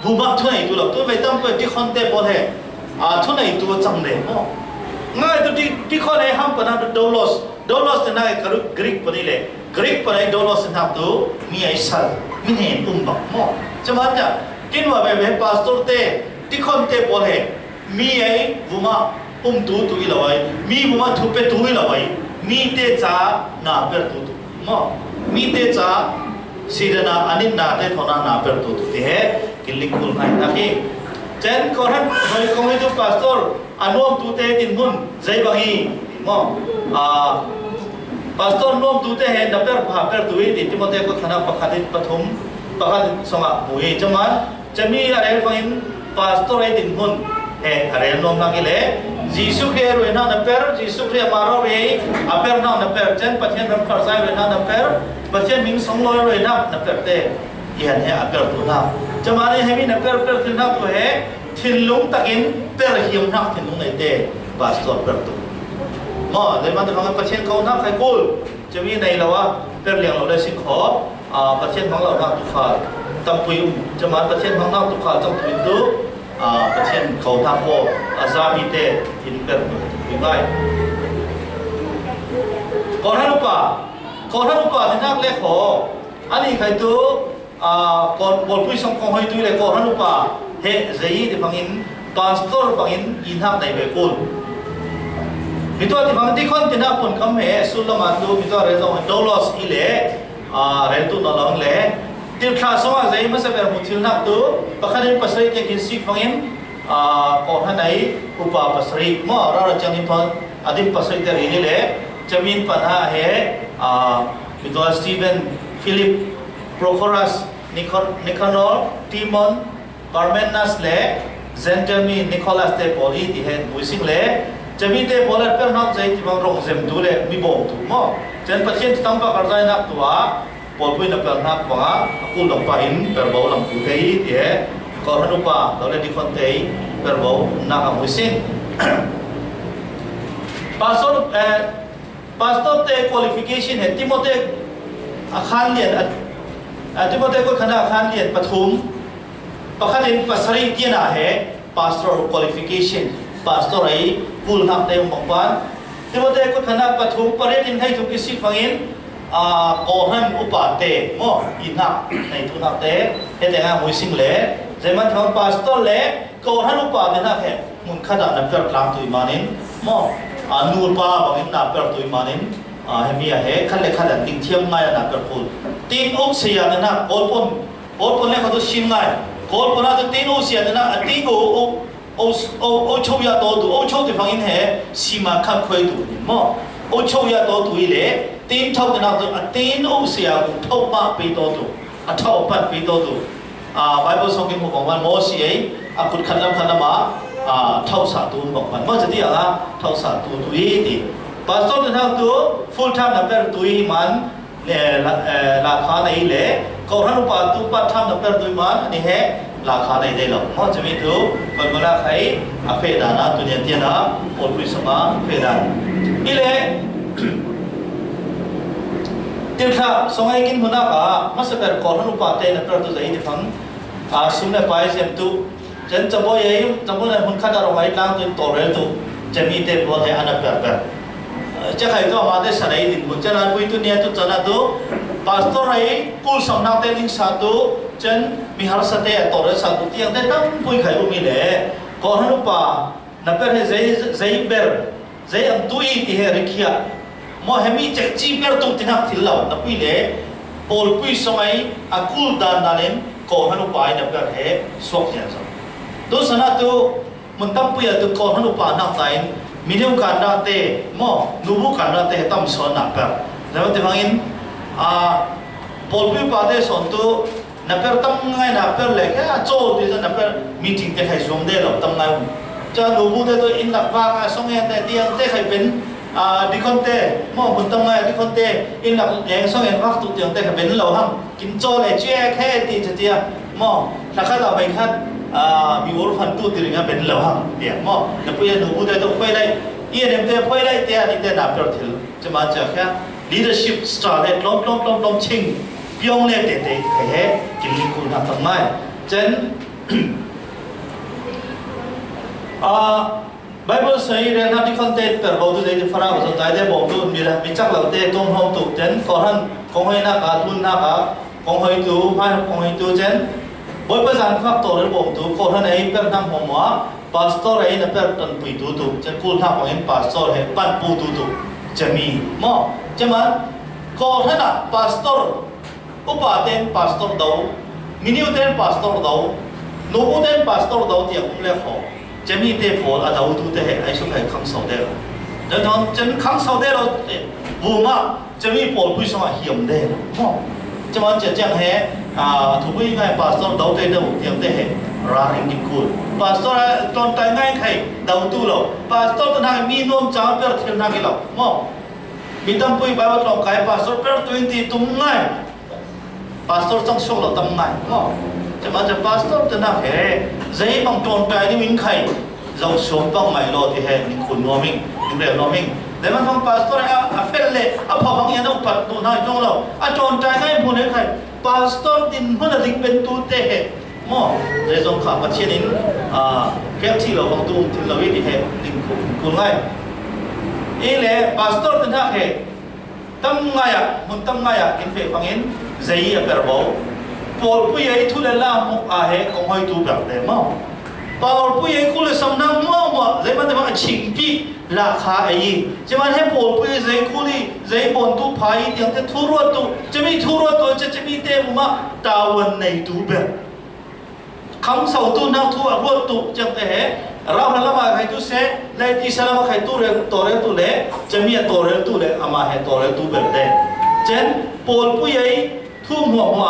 A: บุบักทุนไอตัวเราตัวไปตั้งเปิดที่คอนเต้บอลเหทุนไอตัวจังเลยมั้งง่ายตัวที่คนไอห้ามปนัดโดลอสเนี่ยน่ากรีกปนิเลยกรีกปนัยโดลอสเนี่ยตัวมีไอซัลมีเห็นบักมั้งจะมาจ้ะกินว่าแบบพาสตอร์เต้ที่คอนเต้บอลมีไอบุมาตัวอีละไว้มีบุมาทุบไปตัวอีละไว้มีเตจ้านาเปิดตัวมั้งมีเตจ้าสิเดน่าอันนี้นาเตทอนานาเปิดตัวที่เหกินลิงคุลไงนะพี่เจนก่อนเราคงให้ดูพาสตอร์อันนู้นตัวเตตินบุญใจบางทีมั้งพาสตอร์นู้นตัวเตเห็นดับเบิลผ่าเปิดตัวที่ที่มันเตก็ขนาดประคัดปฐมประคัดสงะมวยจังมันจะมีอะไรฟังอินพาสตอร์ไอ้ตินบุญอะไรนู้นนั่งกิเลจีสุเครุยนานับเปิลจีสุเคมาโรเวอเปิลนานับเปิลเจนปัจจัยรับขารใจรุยนานับเปิลปัจจัยมิงสองร้อยรุยนานับเปิลเตยันอเปิลตัวนับจะมาเนี่ยให้มีนับเปิลตัวนับตัวทินลุงตะกินเปิลเฮียมนักทินลุงไอเตบาสตัวเปิลตัวมั้งเลยมันจะฟังปัจจัยเขานับใครกูจะมีในเราว่าเปิลเลี้ยงเราได้สิ่งขอปัจจัยของเรานับตุกขาตั้งปุยจะมาปัจจัยของนับตุกขาจังปุยตัวประเทศเขาทำโออาซาบิเตอินเตอร์วิไลก่อนหน้าลูกป่าที่นักเล็กขออันนี้ใครตัวก่อนบทพูดส่งของให้ตัวเลยก่อนหน้าลูกป่าเฮ้ใจที่ฟังอินพาสตอร์ฟังอินยินหักในเบกุลมีตัวที่ฟังที่คนที่นักคนคำเหสุลมาตัวมีตัวเรื่องของดอลลาร์อีเล่เรื่องตัวนอลเล่ที่ข้าสมาใจมันจะเป็นมุทิลนักตัวประคันปัสริที่กินสิฟังอินก่อนหน้านี้อุปปัสริมั่วเราจะนิพนธ์อดีตปัสริที่เรียนนี่แหละจะมีปัญหามีตัวสตีเวนฟิลิปโปรโครัสนิคานอลติมอนปาร์เมนัสเล่เซนเตอร์มีนิโคลัสเตปอลีที่เห็นบุษิงเล่จะมีเตปอลเลอร์เป็นนักใจที่บางโรงเซมดูเล่มีบ่มถูกมั้งเช่นปัจจัยที่ตั้งปากกระจายนักตัวปอลพุยนับเป็นนักว่าคุณลงไปอินเปอร์บอลลงคุยที่ก่อนหน้านู้นเราเล่นที่คนเตยเปอร์บอลนักบุษิงพาสตอร์เตควอลิฟิเคชันเห็นที่โมเตอาคารเรียนที่โมเตก็ขนาดอาคารเรียนปฐมประคันเป็นภาษาอินเดียนะเหรอ pastoral qualification pastor ไอ้กุลนักเตมบอกว่าที่โมเตก็ขนาดปฐมปริญญาให้ทุกสิ่งฟังอินก่อหันอุปาเตโมอินนักในทุกนักเตเห็นแต่งานมวยสิงเล่ใจมันทำ pastor เล่ก่อหันอุปาเตนะเหรอมุนขนาดนับเกิดกลางตัวมานินโมนูร์ป้าบางอินนับเกิดตัวมานินเฮมีอะไรขั้นเล็กขั้นเล็กดิ้งเทียมง่ายนับเกิดพูดตีนอุกเสียเนี่ยนะโอปนเนี่ยเขาตัวชิมง่ายโอปนนั้นตีนอุกเสียเนี่ยนะตีนโอชวยาตัวดูโอชวยที่ฟังอินเหรอสีมาขัดคุยดูนี่มั้งโอชวยาตัวดูอีเล่ตีนเท่ากันนะตัวตีนอุกเสียเท่าปากปีตัวดูเท่าปัดปีตัวดูไบเบิลส่งกินบอกว่าโมเสสคุณขันน้ำมาเท่าสาตูนบอกมันเมื่อจะที่อะไรเท่าสาตูนตัวอีดีพาสตอร์ที่ทำตัว full time นับเป็นตัวอีมันราคาในเล่ก่อนหน้านู้นตัวpart time นับเป็นตัวมันนี่เหรอราคาในเดลล์มันจะมีตัวคนเวลาใครเฟดานะตัวเนี้ยนะโอลิสมาเฟดานนี่เล่ที่ข้าส่งให้กินหัวหน้าข้ามาสเปร์ก่อนหน้านู้นเตนับเป็นตัวใจที่ฟังสุนัขไปเสียมตัวเจนจะบอกยังจะบอกเนี่ยหุ่นข้าจะร้องไห้กลางตัวโตเร็วตัวจะมีเตปบอกให้อันนั้นแบบจะใครก็มาได้สลายดินบุญจะนั่นปุยตัวเนี้ยตัวจะนั่นตัวพาสตอร์ไอ้กูสำนักเตลิงสาตัวเจนมีฮาร์สเตย์ตัวเรศสาตัวที่ยังได้ตั้งปุยใครก็มีเลยก่อนหน้านู้นนับเป็นใจเบอร์ใจอันตุยที่เหริกี้มอเฮมีจักจีเบอร์ตัวที่นักที่เรานับปุยเลยพอปุยสมัยอากูลดานนั่นเองก่อนหน้านู้นนับเป็นเหสวกยันสัมดูสนะตัวมันตั้งปุยตัวก่อนหน้านู้นนับไหนมีเรื่องการรักเตะมอนูบุการรักเตะตั้มสอนนับแบบแล้วที่ฟังอินพอพี่ปาเตสอนตัวนับแบบตั้งไงนับแบบเล็กแค่โจ้ที่จะนับแบบมีจริงแต่ใครส่งเดหรอตั้งไงจะนูบุเตตัวอินนับว่าส่งเงินแต่ที่ยังเตะใครเป็นดิคอนเตมอคนตั้งไงดิคอนเตอินนับแรงส่งเงินว่าตัวที่ยังเตะใครเป็นเราห้ามกินโจ้เลยเจ๊แค่ที่จะเดียมอถ้าใครเราไปคัดมีวอลฟันตู้ที่เรื่องเป็นเหล่าห้างเดี๋ยวมั่งนับไปนูบุได้ตัวไปได้ยี่เดิมเตะไปได้เตะนี่เตะนับเปิดถึงจะมาจากแค่ leadership style ล้มชิง เปียงเล่เตะใครเฮกินลิงคุณนับตั้งไม่เจนไบเบิลใส่เรื่องนั้นที่คนเตะเปิดบอกตัวเองฝรั่งภาษาไทยได้บอกตัวมีอะไรมีจักรเราเตะตรงห้องตุกเจนก่อนคงให้นักการทุนนักคงให้ตัวไม่คงให้ตัวเจนบอยภาษาฟักตัวเรื่องบอกตัวก่อนให้เป็นทางหัวพาสตอร์ให้นับเป็นตันปุยตัวตุจะคุณทำของเองพาสตอร์ให้ปั้นปูตัวตุจะมีมั้งจะมันก่อนให้นักพาสตอร์อุปาเต็นพาสตอร์ดาวมินิวเต็นพาสตอร์ดาวโนบุเต็นพาสตอร์ดาวที่อุ้มเลี้ยงจะมีเตะบอลอาจจะดูเตะไอ้สุดท้ายขังเสาเดลแล้วตอนจะขังเสาเดลบูมาจะมีบอลผู้สมัครเหี่ยมเดลจะมันจะจังเหถูกวิ่งไงพาสตอร์ดาวเตะเดลเหี่ยมเดลราริงกินคูลพาสตอร์ตอนแต่งง่ายใครดาวตู้เราพาสตอร์ตอนนั้นมีนวมจ้าเปิดเที่ยวนักกีฬามีตั้งปุยไปว่าตรงใครพาสตอร์เปิด20ตุ้มง่ายพาสตอร์ต้องโชว์เราตั้งง่ายจะมาจะพาสตอร์จะน่าเห่ใจบางตอนไปนี่วิ่งใครเราชมบ้างไหมเราที่เห็นนี่คุณน้อมิงนี่เรียกน้อมิงแต่มันฟังพาสตอร์เฟลเล่พอฟังยังต้องปัดตัวน้อยจ้องเราจอนใจง่ายพูดให้ใครพาสตอร์ดินมันจะเป็นตัวเตะในตรงข้ามประเทศนี้แค่ที่เราฟังตัวที่เราวิธีเห็นดินคุณง่ายนี่แหละพาสตอร์จะน่าเห่ตั้งง่ายมันตั้งง่ายกินเฟฟังเห็นใจเปิดบ่พอผู้ใหญ่ทุเรศละมุกเหคงให้ดูแบบเดิมพอผู้ใหญ่คุยสำนักมั่วใจมันจะมาชิงปีราคาไอ้จะมาให้พอผู้ใหญ่ใจคุยใจบนตู้พายอย่างที่ทุรวดตู้จะมีทุรวดตู้จะมีเต็มมาตาวันในดูแบบคำสาวตู้นักทัวร์รวดตู้จังแต่เราพลังมาใครตู้เสในที่สลามใครตู้เรตัวเรตู้เล่จะมีตัวเรตู้เล่อามาให้ตัวเรตู้แบบเดิมเช่นพอผู้ใหญ่ทุ่มหัว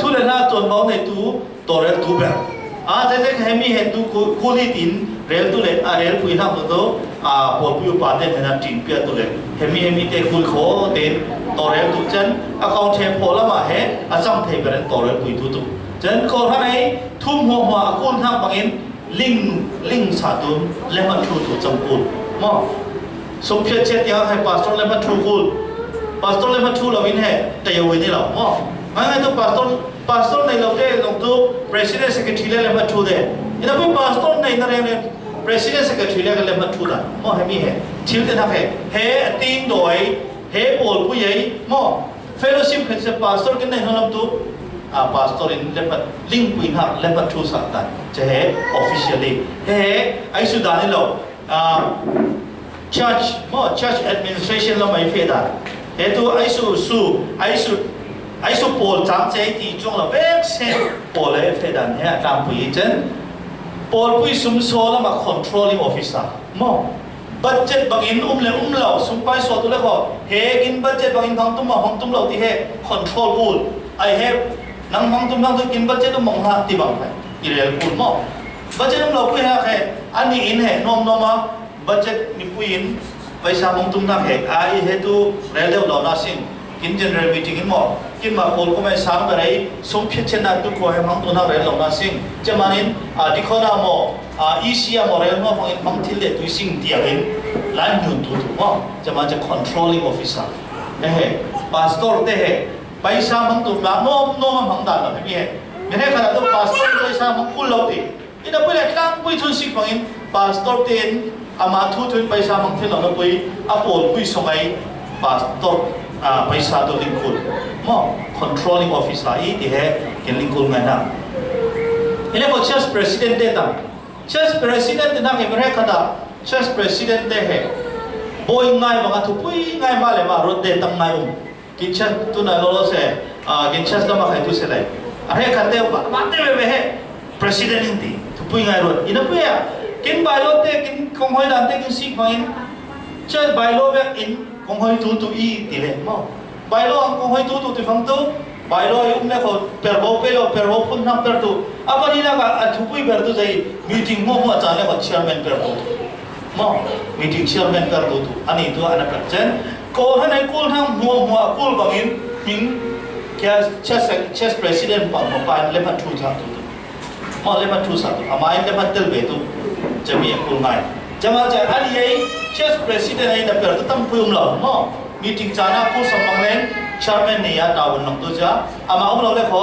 A: ทุเรศจนบ้านในตัวเรลตู้แบบแต่ถ้าใครมีเหตุคู่ที่ดินเรลตู้เล็กเรลคุยทำตัวพอผู้ปาเต้นให้จีนเปียตู้เล็กเฮมีเตะคุยโคเต้นตัวเรลตู้เช่นเขาเทพอละมาเหจังเทเป็นตัวเรลคุยตู้เช่นคนท่านไหนทุ่มหัวคุณทำบางอย่างลิงสาตุนเล่มันทูตู้จำกุลมั้งสมเพียรเช็ดยังให้พาสตอร์เล่มันทูกุลพาสตอร์เล่มันทูเราวินเหแต่ยังวินนี่เรามั้งไม่ตัวพาสตอร์ในเราเด้ตรงตัว president secretary เลยมาชูเด้อีนั่นเป็นพาสตอร์ในนั่นเอง president secretary เลยมาชูได้มั่งให้มีเหตุชิลเดนักเหตุทีมโดยเหตุบอลผู้ใหญ่มั่ง fellowship เป็นพาสตอร์กันในห้องน้ำตัวพาสตอร์ในเลยมาลิงก์วินหักเลยมาชูสักกันจะเหตุ officially เหตุไอ้สุดานี่เรา church มั่ง church administration เราไม่เฟียดเหตุตัวไอ้สุโปลจำใจที่จงเราเวกเซนโปลเลยเฟดันเนี่ยจำปุยเจนโปลปุยสุ่มโซ่แล้วมา controlling officer มั่งบัตเจ็ตบางอินเลยเราสุ่มไปสวดตัวเลยเขาเฮกินบัตเจ็ตบางอินพังตุ้มเราที่เฮ control พูดไอเฮนั่งพังตุ้มกินบัตเจ็ตตุ้มมองหาที่บางไปอีเรียลพูดมั่งบัตเจ็ตตุ้มเราปุยฮะแค่อันนี้อินเฮนอมมาบัตเจ็ตมีปุยอินไปสามพังตุ้มนักเฮไอเฮตัวเรเดลเราหน้าสิ่งกิน general meeting กินหมดกินมาคนก็ไม่สามอะไรสมพิจารณาตัวคนให้พังตัวนักเรียนเหล่านั้นสิ่งจะมานินที่เขาด่าหมอECA หมอเรียนว่าฟังอินพังที่เล็กตัวสิ่งเดียวอินล้านยุนตัวว่าจะมาจะ controlling officer เนี่ย pastor เนี่ยไปสามพังตัวมาโน้มพังด่านเราไม่มีไม่ให้ขนาดตัว pastor ไปสามพังคุณเราดินี่เราไปเลยตั้งไปทุนสิ่งฟังอิน pastor เต็นมาทุนไปสามพังที่เราไปปวดไปสมัย pastorไปสาตัวลิงคุลมั่ง controlling officer อีที่เหตุกินลิงคุลไงนะนี่เรา church president เด็ดchurch president นั่งเองไม่ได้ขนาด church president เด็ดบอยง่ายบางทุกปุ้ยง่ายมาเลยมารถเด็ดตั้งง่ายกิน church ตัวนั้นเราเสียกิน church แล้วมาใครตัวเสียเลยอะไรกันเดียวบ้านเดียวไปเหตุ president นี่ทุกปุ้ยง่ายรถอีนั่นปุ้ยกินใบรถเด็กกินคงหอยดันเด็กกินสิ่งฟังอิน church ใบรถแบบอินคงให้ตัวอีตีเลยมั้งใบล้อคงให้ตัวที่ฟังตัวใบล้อยุ่งเลยเขาเปิดบอกพุ่นน้ำเปิดตัวapa ni nak tujuh ber tu saya meeting mau acara le chairman ber tu mau meeting chairman ber tu ani tu anak kerja ko hanai kul hang mua kul bangin min kya chess president pang pan le pat thu tha tu mau le pat thu sa tu amai le pat tel be tu jami kul ngai jama ja ani chess president ai na ber tu tam pum lo mau meeting chana ko samanglen chairman ne ya tawon lang to cha ama um lo le kho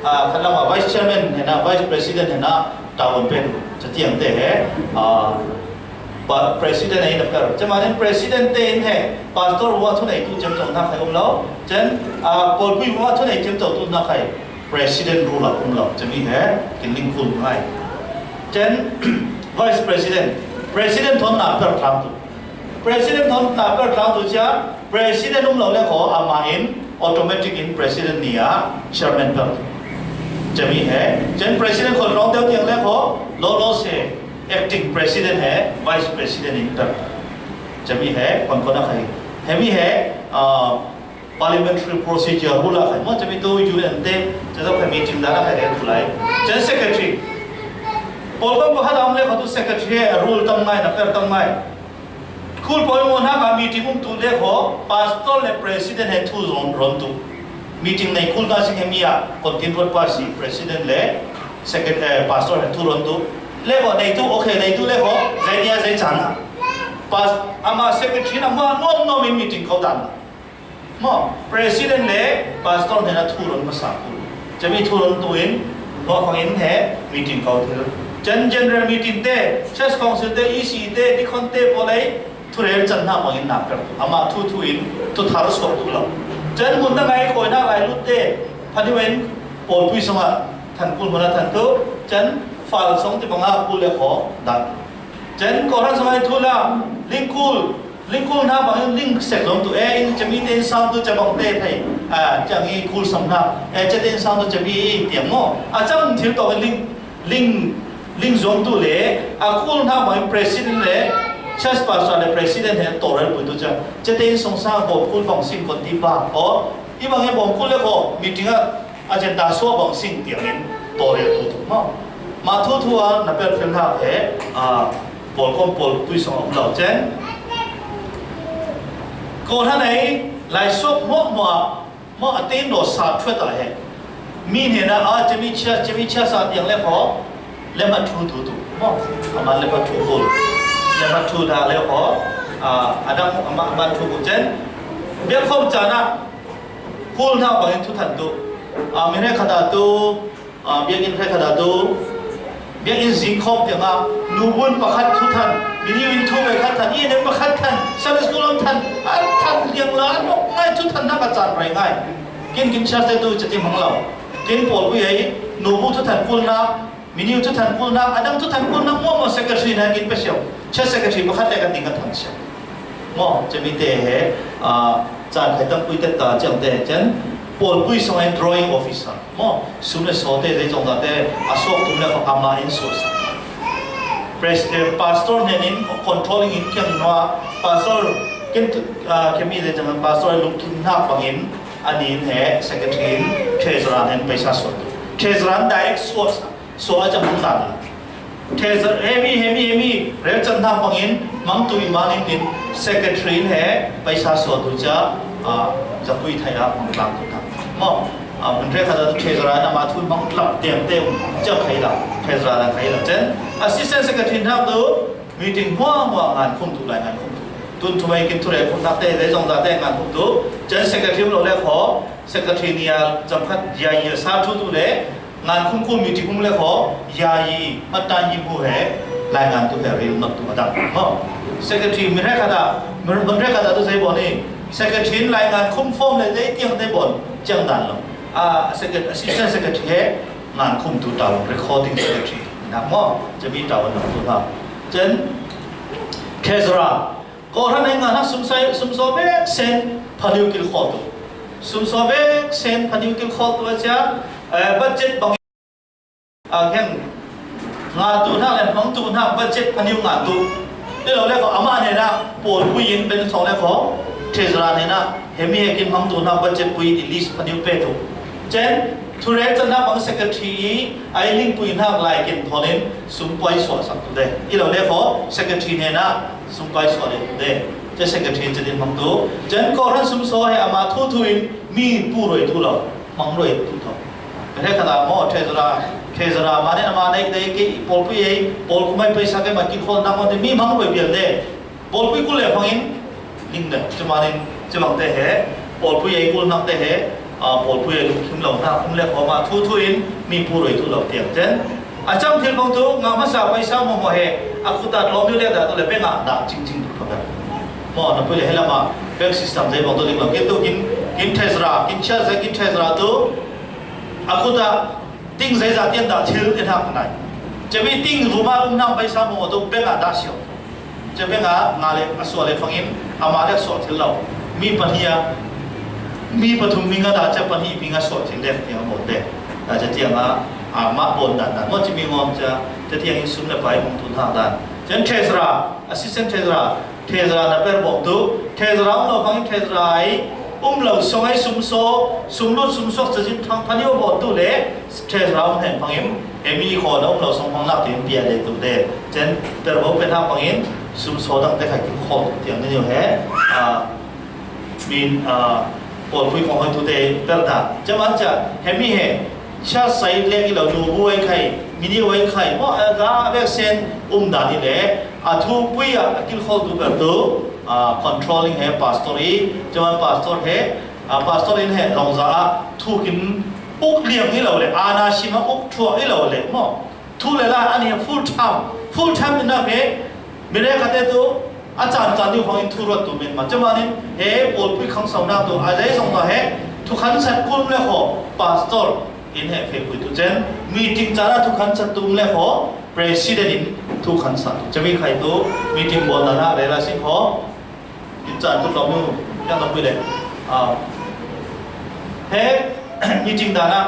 A: khala vice chairman hai na vice president hai na tawon pen chatiang te hai president này lập cờ, cho nên president tên है pastor hoa thu này tu chấm chọn na khai lo, chân bồi quy hoa thu này chấm chọn tu na khai president rule lo, cho nên है kinh linh khul ngay, chân vice president thon na per tham tu, president thon na per tham tu cha president lo le kho amain automatic in president nia chairman per, cho nên है chân president khol rong tiêu tiếng le kho lo se acting president है vice president inter जब भी है कौन कौन है भी है parliamentary procedure हुआ है मो जब भी तो यूएन ते जब कहीं मीटिंग दारा है तो लाए जन secretary पोलकम बहुत आमले खातु secretary है rule तंगाई ना कर तंगाई कुल पोलकम ना का मीटिंग उन तुले हो pastor ले president है तू जोन तू मीटिंग नहीं कुल का सिंह मिया continuous party president ले secretary pastor है तू तू level này tu ok này tu level này dia saya cana pas ama secretary na mo meeting kau dan mo president le pastor ne na turun masa ku jadi turun tuin lo phangin he meeting kau tu general meeting te chess council te EC te di kon te bolai turel chan na phangin na per ama tuin tu thar so tu lo jan mun na ngai koi na lai lut te phadiwen pol pui sama than kul mana than tu jan fal song ti banga kul le kho dat chen ko ran samai thula lingkul na bang link sek lom tu in chami ten sang tu chabang te thai changi kul samna chaten sang tu chami tiang mo chang thil to link zong tu le kul na bang president le chas pastor le president he toral pu tu cha chaten song sa bo kul bang sing kon ti ba o i bang he bong kul le kho meeting agenda so bang sing tiang toral tu mo mà thu na per film ha he pol kom pol tui song lo chen ko tha nei lai sop mo atin do sa thwe ta he mi ne na chemi cha sa tiang le kho le ma thu tu mo ama le pa thu ko le ma thu da le kho adam ama thu ko chen be khom cha na kul na ba thu than tu mi ne khada tu be in kha khada tu biar izin kau dia ngah nubun pakat tuhan, bini itu pakat tuhan, ini pakat tuhan, sahaja sekolah tuhan, tuhan yang lain, ngai tuhan nak kacar ngai, kin syarat itu jadi manglau, kin polisi ay nubu tuhan kulna, bini tuhan kulna, adam tuhan kulna, mau secretary nak kin pesel, saya secretary pakat dia kan tinggal tuhan siapa, mau jadi teh, jangan kita kuitet ta jangan teh jangan polisi sama drawing officer, mo sudah sote dari jangka teh asok tu nak ama insus. President pastor nenin controlling in kian noa pastor kami dari jangka pastor looking nak pangin anin he secretary treasurer nen pesa sotu. Treasurer direct source aja mungkin. Treasurer hemi rel cendang pangin mang tu imanin din secretary he pesa sotu ja jakui thaya manglang tu. mo menteri kata treasurer nama tu bang klub tiang jauh kaya dah treasurer kaya dah jen assistant secretary nak tu meeting muang ngan kum tu lai ngan kum tu tun tu mai kin tu lai kum tak teh jong tak teh ngan kum tu jen secretary lo le kho secretary ni jam khat yai sa tu tu le ngan kum meeting kum le kho yai matan yi bu hai lai ngan tu hai rim nak tu ada mo secretary menteri kata tu saya boleh secretary lai ngan kum form le dei tiang dei bon chẳng đàn lắm, assistant secretary ngàn khung tu tàu recording secretary, nằm mò,จะมีtàu nằm tu ha, chân treasurer, có thằng này ngàn sum so bé sen phadiu kil khot, sum so bé sen phadiu kil khot tu aja, budget bang, keng ngàn tu na lên bang tu na budget phadiu ngàn tu,นี่เราเรียกว่าอาม่าเนี่ยนะปวดผู้หญิงเป็นสองแล้วของtreasurerเนี่ยนะเฮมีให้กินมังตัวน่าบัจเจ็ตปุยลิสต์พันยุเปตุเจนทุเรศจะน่าบัง secretary ไอลิงปุยน่าลายกินทอนินสุมไปสวดสักตัวเดนี่เราเรียกว่า secretary เนี่ยนะสุมไปสวดเดจะ secretary จะดินมังตัวเจนก็ท่านสุมโซให้อามาทุยมีผู้รวยทุเรามังรวยทุทอเป็นแค่ขนาดหม้อtreasurer มาเนี่ยมาในกี่ปอลปุยปอลกุไม่ไปสักแค่มากินคนนั่งคนที่มีมังรวยเปลี่ยนเดปอลปุยกูเลยฟังอินลิงเดจะมาเนี่ยจะ จะบังเตะเหปอดผู้ใหญ่กุลนักเตะเหปอดผู้ใหญ่คิมหลงท่าคิมเล็กออกมาทุอินมีผู้รวยทุเหล่าเตียงเจนอาจารย์ที่ฟังตัวงามาสาไปสาวโมโหเหอากุตัดล้อมอยู่เลยแต่ตัวเล็กเป็นดักจริงๆถูกไหมมอนับไปเลยให้ละมาเป็นสิสเต็มใจฟังตัวเล็กเรากินตัวกินเทสรากินเชื้อใจกินเทสราตัวอากุตัดติ้งใจจะเตียนดักชิลที่ทางไหนจะมีติ้งรูมานั่งไปสาวโมโหตัวเป็นดักเชียวจะเป็นงาเล็กส่วนเล็กฟังอินอามาเล็กส่วนที่เรามีปัญหามีปฐุมมีงาดาจะปัญหามีงาส่วนที่เล็กอย่างหมดเลยอาจจะเตียงมาบนดันมันจะมีงอมจะเที่ยงอินซุมในไปมงทุนทางด้านเช่นเทสรา assistant เทสรานับเป็นบอกตัวเทสราเราฟังเทสราเราส่งให้ซุมโซซุมลุดซุมซอกจะจิ้มทางพันธุ์บอกตัวเล่เทสราเห็นฟังมีคนเราส่งฟังนักเรียนเบียร์เลยตัวเล่เช่นแต่เราเป็นทางฟังซุมโซตั้งแต่ใครกินข้าวเที่ยงนี่อยู่แห่มีปวดพุ้ยของคนตัวเล่เป็นทางจะมันจะเห็นมีเหชาใส่เล็กเราดูไว้ใครมินิไว้ใครเพราะเวกเซนด่านี่แหละทุกปุ้ยกินข้าวตัวแบบตัว controlling เหรอ pastory จะมัน pastor เหรอ pastory เหรอลองจะทุกินอุกเลี้ยงนี่เราเลยอาณาชิมาอุกชัวนี่เราเลยมั้งทุเลยละอันนี้ full time นี่นะเพ่ไม่ได้ขัดตัวอาจารย์อยู่ของอินทุรตัวเป็นมันจะมาเนี่ยเฮ้ปวดปุ้ยขังสาวนาตัวอาจจะส่งมาเหรอทุกขันสัตว์กุลเลยขอ pastorอินเหตุคุยตัวเจนมีจริงจ้าทุกขันสัตว์ตุ้มเลยขอ president อินทุกขันสัตว์จะมีใครตัวมีจริงบนนั้นอะไรล่ะสิขออินจานทุกเราไม่ยังต้องคุยเลยเฮ้มีจริงด้านะ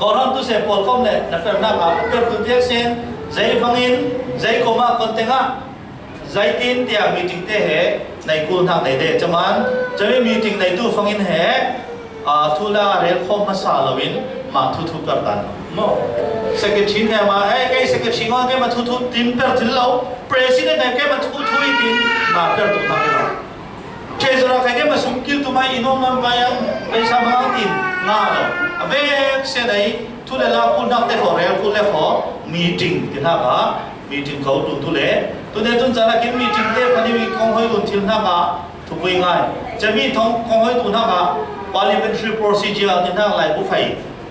A: ก่อนตัวเสพปวดก้มเลยนักเรียนนักเป็นตัวเทียบเส้นใจฟังอินใจโคม่าคนเต็งอ่ะใจตีนเตียมีจริงเตะเหในกุลทางไหนเดจะมันจะไม่มีจริงในตู้ฟังอินเหทุลาเรียกข้อมาสาลวินมาทุกกันมั้งสเกชินแค่มาไอ้สเกชินว่าแค่มาทุตินเปิดถึงเราประธานเนี่ยแค่มาทุอีตินมาเปิดตัวทางเราเชื่อเราแค่มาสุ่มคิวตัวไม่อินโนมันไปยังไปสมัครตินน่าเราเวกเสด็จทุเลลาคุณนักเตะขอเรียกคุณเล่ขอมีจริงที่นั่นก็มีจริงเขาดูทุเลตัวเดียวตุนจะรักกินมีจริงเตะพันธุ์มีกองห้อยตุนที่นั่นก็ทุกอย่างง่ายจะมีท้องกองห้อยตุนนั่นก็ parliamentary procedure ที่นั่งไหลบุฟเฟ่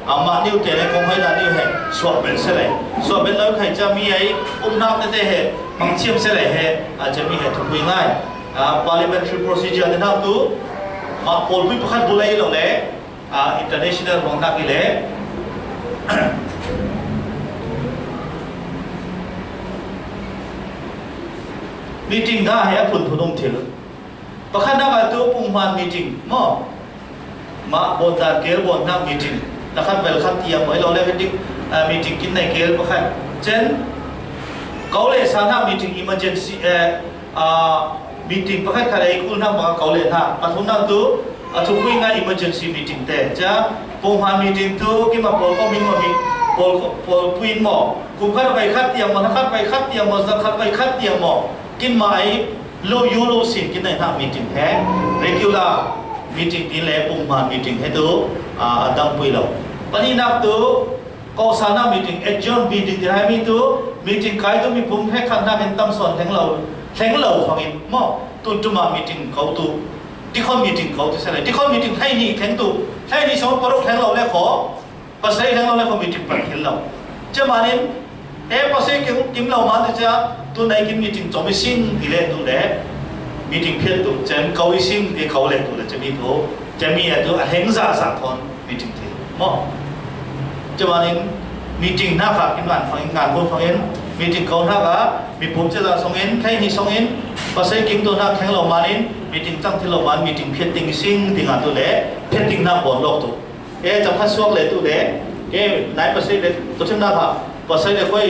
A: อามานิ้วเตะในกองห้อยด้านนี้เหรอสวดเป็นเสร็จสวดเป็นแล้วใครจะมีไอ้นักเตะเหรอบางเชี่ยมเสร็จเหรออาจจะมีเหตุทุกอย่างง่ายparliamentary procedure ที่นั่งตัวปอลพิพัฒน์บุไลเราเลยinternational บางนักอีเลยมีจริงได้เหรอคุณผู้ชมที่รู้ประคันนักตัวปุ่งมันมีจริงมั้งมาบนตาเกลบนนักมีจริงนะครับเวลาขัดเทียมไว้เราเรียกว่ามีจริงกินในเกลประคันเช่นเขาเลยสานามีจริง emergency มีจริงประคันใครคุณนักมาเขาเลยท่าปัจจุบันตัวทุกวิ่งงาน emergency meeting แต่จะปุ่งมันมีจริงตัวกี่มาปอลก็มีมามีปอลวิ่งหมอคุณขัดไปขัดเทียมมันขัดไปขัดเทียมมันขัดไปขัดเทียมหมอกินมาไอ้โลยูโรสิกินในท่ามีจริงแท้ regular meeting กินแล้วปุ่งมันมีจริงให้ตัวดังปุยเราปนินักตัวก็สานา meeting adjourn meeting ที่ให้มีตัว meeting ใครตัวมีปุ่งให้ขันนักเห็นตั้มส่วนแทงเราฟังอินมั้งตัวจุ่ม meeting เขาตัวที่คน meeting เขาที่เสนอที่คน meeting ให้นี่แทงตัวให้นี่สมมติปลุกแทงเราแล้วขอภาษาแทงเราแล้วขอ meeting ปัดเห็นเราจะมาเนี่ยภาษากิมเรามาจะตัวไหนกิม meeting จะไม่สิ่งที่เล่นตัวเล่meeting เพี้ยนตัวจะเขาวิสิ่งที่เขาเล่นตัวจะมีตัวจะมีตัวเฮงซ่าสาทอน meeting ที่มั้งจะมาเนี่ย meeting หน้าฝากกินวันฟังงานคนฟังเอง meeting เขาหน้าก็มีผมจะส่งเองใครที่ส่งเองภาษากิมตัวหน้าแข่งเรามาเนี่ย meeting ตั้งที่เรามา meeting เพี้ยนติงสิ่งที่งานตัวเล่เพี้ยนติงหน้าบอลโลกตัวจะพัดสวกเลยตัวเล่นายภาษาเลยตัวเช่นหน้าภาษาเลยค่อย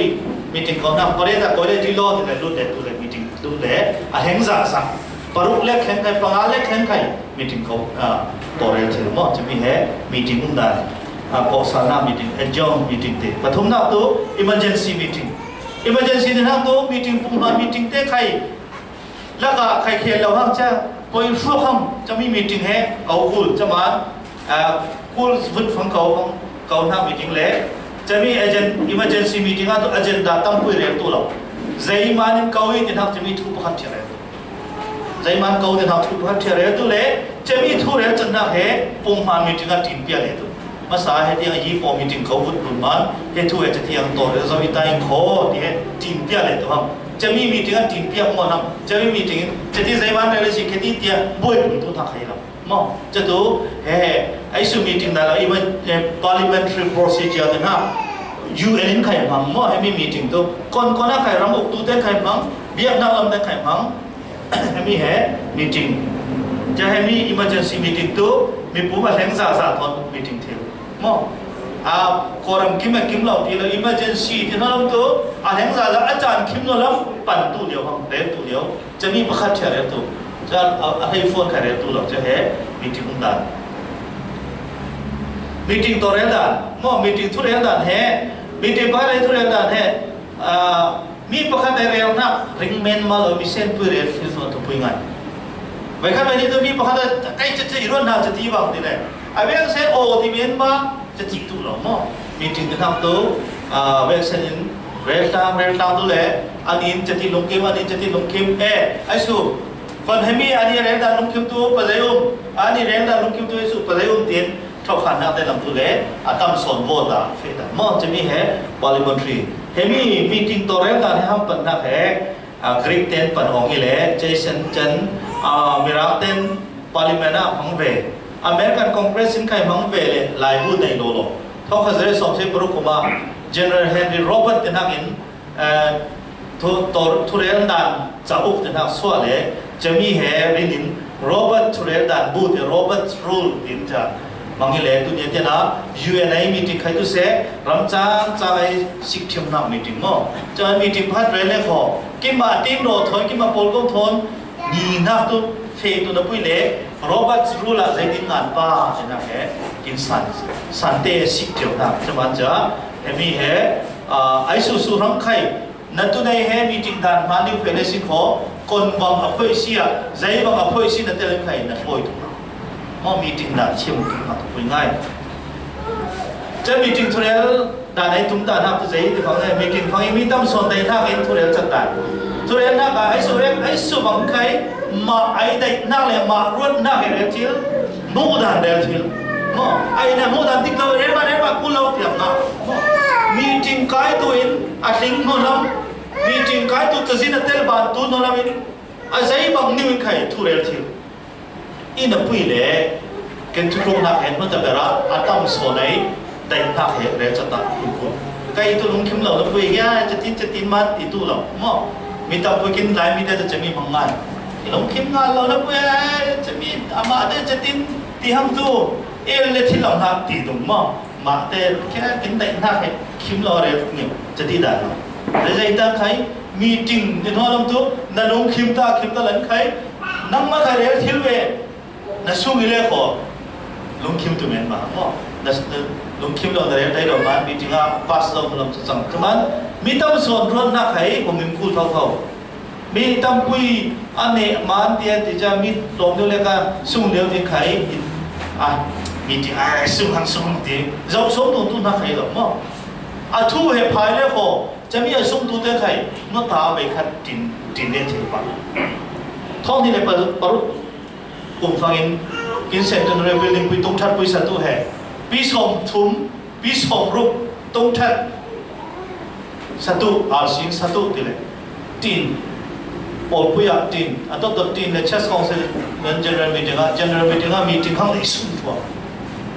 A: meeting เขาหน้าก็ได้แต่ก็ได้ที่รอที่ไหนรุ่นเด็ดตัวเล่ meeting ตัวเล่เฮงซ่าสาปรุกเล็กแข่งใครปลาเล็กแข่งใครมีถึงเขาตัวเรียนเสร็จมั้งจะมีเหตุมีถึงมุ่งได้ก็สานามีถึง adjourn มีถึงเตะปฐมนักตัว emergency meeting ที่นักตัวมีถึงปุ่มมามีถึงเตะใครแล้วก็ใครเขียนเราห้ามจะพอช่วงค่ำจะมีมีถึงเหตุเอาคูลจะมาคูลฟุตฟังเขาหน้ามีถึงเละจะมี emergency meeting ตัว agenda ตั้งผู้เรียนตัวเราใจมันเขาอีกที่นักจะมีทุกประการเท่าไหร่ ใจมันเก่าแต่ทำทุกพัฒน์เทียร์ตัวเล่จะมีทุเรศจนนักเหปุ่มมันมีถึงกับทีมเปียเลยตัวมาสาเหตุที่ยี่ปอมีถึงเขาวุ่นวุ่นมันเหตุทุเรศจะเที่ยงตัวเรื่องสวิตาอิงโคที่ทีมเปียเลยตัวจะมีถึงกับทีมเปียมันทำจะไม่มีถึงจะที่ใจมันเลยสิแค่ที่เดียบวยปุ่มตัวทักใครหรอกมั้งจะตัวไอ้สุ่มมีถึงแต่ละอีมัน parliamentary procedure เนี่ยนะUN ใครพังมั้งให้มีมีถึงตัวคนนั้นใครรำอกตัวได้ใครพังเบียดนักลำได้ใครพังให้มีมีจริงจะให้มี emergency meeting ตัวมีผู้มาแทงสาทอน meeting เที่ยวมั้งคอรัมคิมคิมเราที่เรา emergency ที่นั่นตัวแทงสาอาจารย์คิมเราแล้วปั่นตัวเดียวครับเด็กตัวเดียวจะมีประคัตเชียร์ตัวจะอะไรโฟนใครตัวเราจะให้ meeting อุ่นด่าน meeting ตัวเรียนด่านมั้ง meeting ทุเรียนด่านให้ meeting ไปอะไรทุเรียนด่านให้มีประคัตเรียนนะริงเมนมาเรามีเส้นปืนเรียนที่ส่วนตัวพูดง่ายไม่ขั้นไปนี่ตัวมีประคัตใกล้จะอีรุ่นน่าจะตีบ้างทีไหนไอ้เรื่องเส้นโอที่เมียนมาจะจิกตัวเรามั้งมีจริงจะทำตัวเรื่องเส้นเรลตามตัวเลยอันนี้จะตีลงคิมอันนี้จะตีลงคิมไอ้สุคนให้มีอันนี้เรลตามลงคิมตัวปัจจัยอันนี้เรลตามลงคิมตัวไอ้สุปัจจัยเตียนเท่าขันนักได้ลำตัวเลยตั้มสอนโวตาเฟต้ามั้งจะมีparliamentary เฮมีจริงตัวเรลตามให้ทำปัญหากรีกเต้นปัญหาอย่างนี้เลยเจสันจันมีรักเต้นพาร์ลิเมนต์พังเวอเมริกันคอนเกรสสินใครพังเวเลยหลายผู้ในโลกเขาเขาจะได้สอบเสพรุกุมา General Henry Robert ที่นักอินทุเรศดันจะอุกที่นักสวเลยจะมีเฮรินิน Robert ทุเรศดันบูด Robert Rule อินจะบางทีเลยตัวนี้ที่นะ UNI meeting ใครตัวเสรำจ้างจะไปสิบชั่วโมง meeting มั้งจะ meeting พัดเรื่อยๆขอกินมาทีมโดดถอยกินมาโพลก้มทนนี่นักตัวเฟย์ตัวนับไปเลยโรเบิร์ตรูล่าใจดินงานป้าใช่ไหมกินสันเตสิบเดียวนะจะมันจะมีไอสู้รำใครนั่นตัวในมีจริงดันมานิวเฟลสิขอคนบางอภัยเสียใจบางอภัยเสียนั่นเตลิใครนั่นป่วยตัวมั่งมีจริงดันเชื่อมกันมาตัวง่ายจะมีจริงทุเรศด่านในตุ้มตาหนักตัวใจที่ฟังได้มีจริงฟังมีตั้มส่วนในท่าเองทุเรศจัดได้ทุเรียนนักไอ้สุบังไข่มาไอ้เด็กนักเลยมารวดนักเรียนทิลมูดันเรียนทิลมั้งไอ้เนี่ยมูดันที่เราเรียนมากูเล่าเทียบนะมีจริงใครตัวอินอาทิงโน่นมีจริงใครตัวจะสินเตลบานตัวโน่นอินอาศัยบางนิวใครทุเรียนทิลอินปุยเล่กันทุกคนนักเห็นมันจะเป็นอะไรตั้มส่วนไหนเด็กนักเห็นเรียนจะตัดคุณคุณใครตัวลุงคิมเราปุยแก่จะตินมันติดตัวเรามั้งมีแต่พวกกินหลายมีแต่จะมีบางงานที่ลงคิมงานเราแล้วเว้ยจะมีอามาเดจะตินที่ห้องดูเลยที่เราหักตีตรงมาแต่แค่กินแต่หน้าแค่คิมเราเรียกเนี่ยจะตีได้เราแต่ใจตาใครมีจริงที่น้องลงตัวนั่นลงคิมตาหลังใครนั่งมาใครเรียกทิลเวนั่นสู้มิเลขอลงคิมตัวเมียนมานั่นลงคิมเราเรียกได้เราบ้านมีจริงอ่ะพาสเราลงจังจังมันมีตั้มส่วนรุ่นนักให้ผมมีคู่เท่ามีตั้มปุยอันนี้มันเดียที่จะมีลมเดียวเลยกันสุ่มเดียวที่ใครมีจริงสุ่มที่เราสุ่มตัวนักให้หรอกมั้งทุกเหตุภายเลยพอจะมีสุ่มตัวที่ใครนั่นตาไปขัดจินเดียที่บ้านท้องที่เลยปรุกลุ่มฟังกินเสร็จจนเร็วเรื่องปุยตรงทัดปุยสัตว์ตัวเหตุปีสมทุ่มปีสมรูปตรงทัดsatu asin satu tile tin or puya tin atau the tin the chess council dan general meeting hang isu tua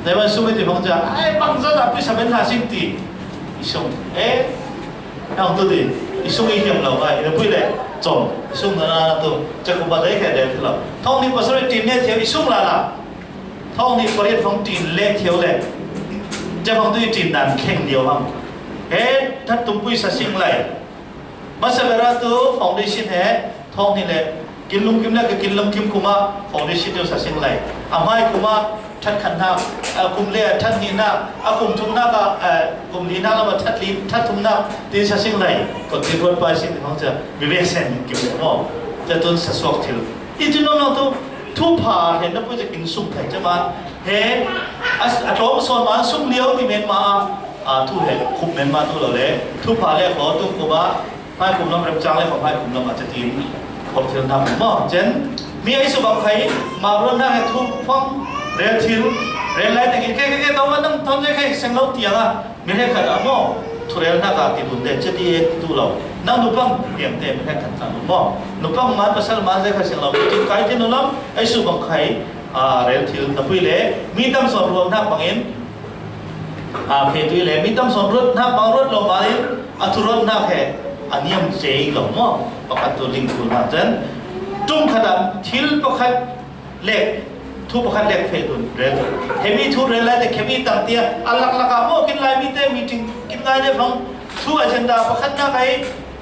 A: dewan sume ti bangja bangsa tapi sampai nasi ti isung yang tu di isung ihyam lau kai ina pui le chom isung na tu jaku badai kai de thla thong ni pasore tin ne thiau isung la thong ni pariat phong tin le thiau le ja phong tu tin dan kheng dio hangถ้าตุ้มปุ้ยสัสิงไหลมาเสบราตัวฟาวเดชั่นท้องนี่แหละกินลุมกิมแล้วก็กินลุมกิมคุมาฟาวเดชั่นเดียวสัสิงไหลไม่คุมาทัดขันน้ำคุมเล่ทัดนีน้ำคุมทุ่มน้ำคุมนีน้ำแล้วมาทัดลีทัดทุ่มน้ำตีสัสิงไหลก็ที่รถไปสิ่งที่เขาจะวิเวกเซนกิมเลยเนาะจะต้นสัสวกทิลอีจุนน้องตัวทุบผ่าเห็นแล้วปุ้ยจะกินซุปแข็งจะมาอัตโนมัติส่วนมาซุปเลี้ยวที่เมียนมาทุเหตุคุมเมนมาตัวเราเลยทุกพาเลยขอตุ้มกูบ้าให้คุมน้ำเร็วจังเลยของให้คุมน้ำอาจจะกินขอบเทียนทำหม้อเจน มีไอ้สุบังใครมาเรื่องหน้าให้ทุกฟ้องเรียนทิลเรียนอะไรแต่กินแค่ตัวมันต้องทนแค่เสียงเราเตียงอ่ะไม่ให้ขัดอ่ะโม่ทุเรียนหน้าการติดบุญเด็ดจะดีดูเรานั่งนุบังเตียงเต็มไม่ให้ขัดสั่งโม่นุบังมันภาษามันได้แค่เสียงเราจริงใครที่นุล้ำไอ้สุบังใครเรียนทิลนับวิเล่มีตั้งส่วนรวมหน้าบางเอ็นเพจวิเล่มีตั้งส่วนรถหน้าบางรถลงมาเลยทุรถหน้าแค่อันนี้มันเจ๋งหรอโม่ประกาศตัวลิงคุณนะจันจุ่มขนาดทิลประคัดเล็กทุกประคัดเล็กเฟดุนเรลเฮมีทุเรลแต่เฮมีตั้งเตียอัลลักลักโมกินไลมีเตมีจริงกินไลเนี่ยฟังทุกอเจนดาประคัดหน้าไป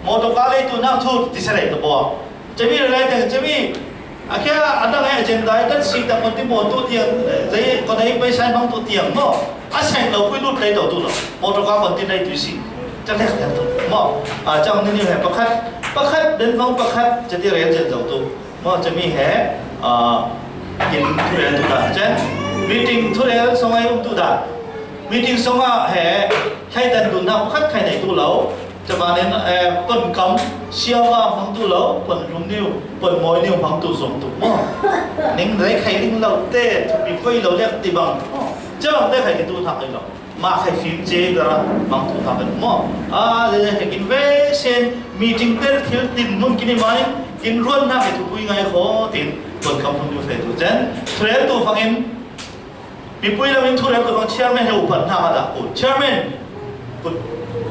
A: โมโตกาเลยตัวน้าทุดิสเรตตัวจะมีอะไรแต่จะมีอาแค่อันนั้นไอเจนดาตั้งสิ่งต่างคนที่โมตัวเตียงจะคนไหนไปใช้ฟังตัวเตียงโม่อาศัยเราไปรุ่นเลยตัวละโมโตกาคนที่ไหนตัวสิจะเล็กกันตัวโม่จังนี่แหละประคัดเดินฟังประคัดจะที่เรียนเจนตัวโม่จะมีแห่ยินทุเรียนตุดาเช่นมีติ้งทุเรียนสมัยตุดามีติ้งสมัยแห่ใครเดินดูน้ำคัดใครในตัวเราจะมาเนี่ยปนกำเชี่ยวว่าฟังตัวเราปนรุ่มนิ้วปนมอยนิ้วฟังตัวสมตัวมั่งนิ่งไรใครนิ่งเราเต้มีไฟเราเรียกตีบังจะบังได้ใครกินตัวทำเลยหรอมาใครฟิล์มเจดระบังตัวทำเป็นมั่งเดี๋ยวให้กินเวเชนมีติ้งเตอร์ที่ติดนุ่นกินไหมกินร้อนหน้าให้ทุกผู้ยังไงขอติดบนคำพูดอยู่เฟตุเจนทุเรียนตัวฟังเองมีผู้ยังมีทุเรียนตัวฟังเชียร์แมนให้อุปถัมภ์มาดักอุเชียร์แมนกุด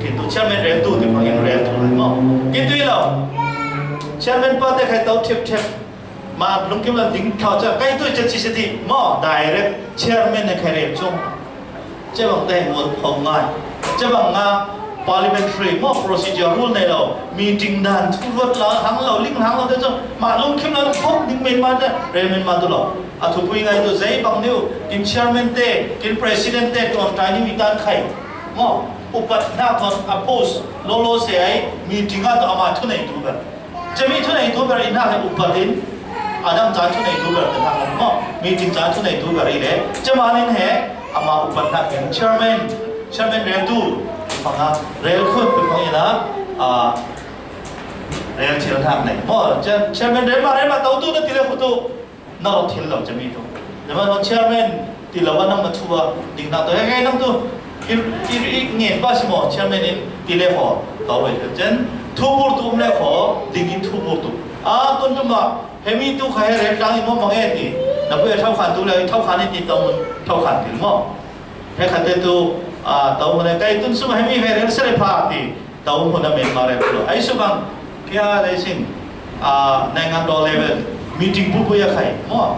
A: กินตัวเชียร์แมนเรียนตัวที่ฟังเองเรียนตัวอะไรมั่งกินตัวเราเชียร์แมนป้าเด็กให้ตัวเทปมาลุงกิมลันดิ้งเขาจะใกล้ตัวจะชี้สิมั่งได้เรียกเชียร์แมนในแคริเอร์จงจะบังได้หมดพองง่ายจะบังงาparliamentary มั่ง procedure rule ในเรามีจริงดันทุกรถเราทั้งเราลิงทั้งเราเดี๋ยวมาลุงคิมเราพบดิ้งเมนมาเด้เรเมนมาตัวเราทุกผู้ยังไงตัวใจบังนิ้วกิน chairman เต้กิน president เต้ตอนใจนี่มีการใครมั่งอุปถัมภ์ตอน oppose โลเสียมีจริงก็ต้องเอามาทุนในตัวแบบจะมีทุนในตัวแบบอินทางอุปถัมภ์อาดัมจ่ายทุนในตัวแบบต่างๆมั่งมีจริงจ่ายทุนในตัวแบบนี้เลยจะมาเนี่ยเหรออามาอุปถัมภ์เป็น chairman เรียนตัวฟังนะเรียลขึ้นเป็นฟังยังนะเรียลที่เราทำเนี่ยมั่งจะเชื่อมันเรียลมาตัวตัวนั่นที่เราพูดตัวนั่งเราที่เราจะมีตัวแต่ว่าเราเชื่อมันที่เราว่านั่งมาทัวร์ดิ้งนั่งตัวยังไงนั่งตัวอีกเงี้ยบ้าสิโมเชื่อมันนี่ที่เราขอต่อไปเช่นทุบตัวมันเลยขอดิ้งทุบตัวต้นจุ่มว่าเฮมีตัวใครเรียลตั้งอีกมั่งมั่งเอ็ดนี่นับเพื่อเท่าขันตัวเลยเท่าขันนี่ติดตัวมันเท่าขันถึงมั่งให้ขันเตตัวtahu mana kai tun semua hemi heri sere parti tahu mana main mare pula ai subang kya racing nangan do level meeting bubu ya kai mo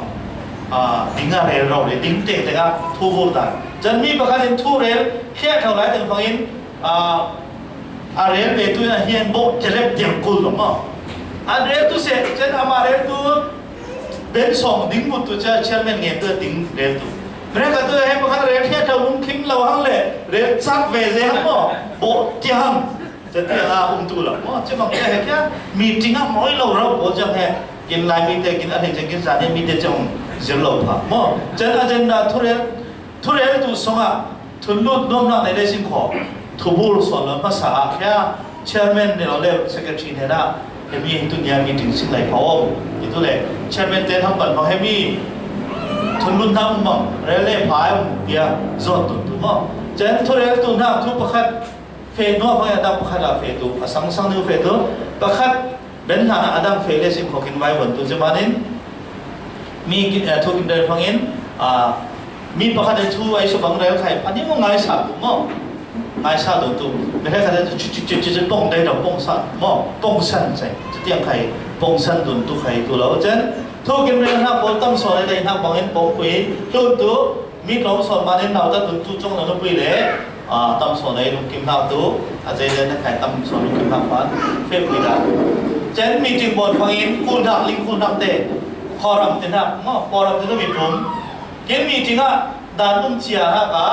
A: dinga re ro le ding te te ga thu bol da jan mi bakal thu rel kya thau lai teng phangin rel be tu na hian bo jelep diang kul lo mo rel tu se jan amare tu ben song ding bu tu cha chairman nge tu ding rel tu mereka tu yang bukan reaksi atau mungkin lawang le, reaksi veze apa, bocah, jadi tu lah, cuma kita meeting moi lawang bocah kin lain meeting kin ada jenis sana meeting jong jelau apa, jadi agenda turel tu semua tulut nomor nilai singko, tubul soal masa ya chairman ni oleh secretary ni lah, kami itu dia meeting sing lai pawang, itu le chairman ten hampan kamiทุนรุ่นทั้งมั่งเรลเล่พายเดียจอดตุ่มมั่งเจนทุเรลตุ่มน้าทุกประคัดเฟนนัวพยาดับประคัดอาเฟตุสังนิวเฟตุประคัดเบนหาอดัมเฟเลสิขอกินไว้บนตุจมานินมีทุกินเดินฟังอินมีประคัดทูไอสุบังเรลไข่อันนี้มันง่ายสักตุ่มมั่งง่ายสักตุ่มไม่ใช่แค่จะป้องได้เราป้องสักมั่งป้องสันใจจะเตียงไข่ป้องสันตุ่มตุไข่ตุเราเจนทุกินเรื่องนักบอลตั้มสอนอะไรนักบอลเห็นปงคุยตุ่ตัวมีกลุ่มสอนมาเห็นเราแต่ตุ่ตัวจงเราต้องไปเลยตั้มสอนอะไรลุงกิมนักตัวอาจจะเดินนักตั้มสอนลุงกิมนักฟันเฟรคุยกันเจนมีจริงบอลฟังอินคุณนักลิงคุณนักเตะคอรำเตะนักง้อคอรำเตะต้องมีปุ่มเกมมีจริงอ่ะดานนุ่มเชียร์ฮะก็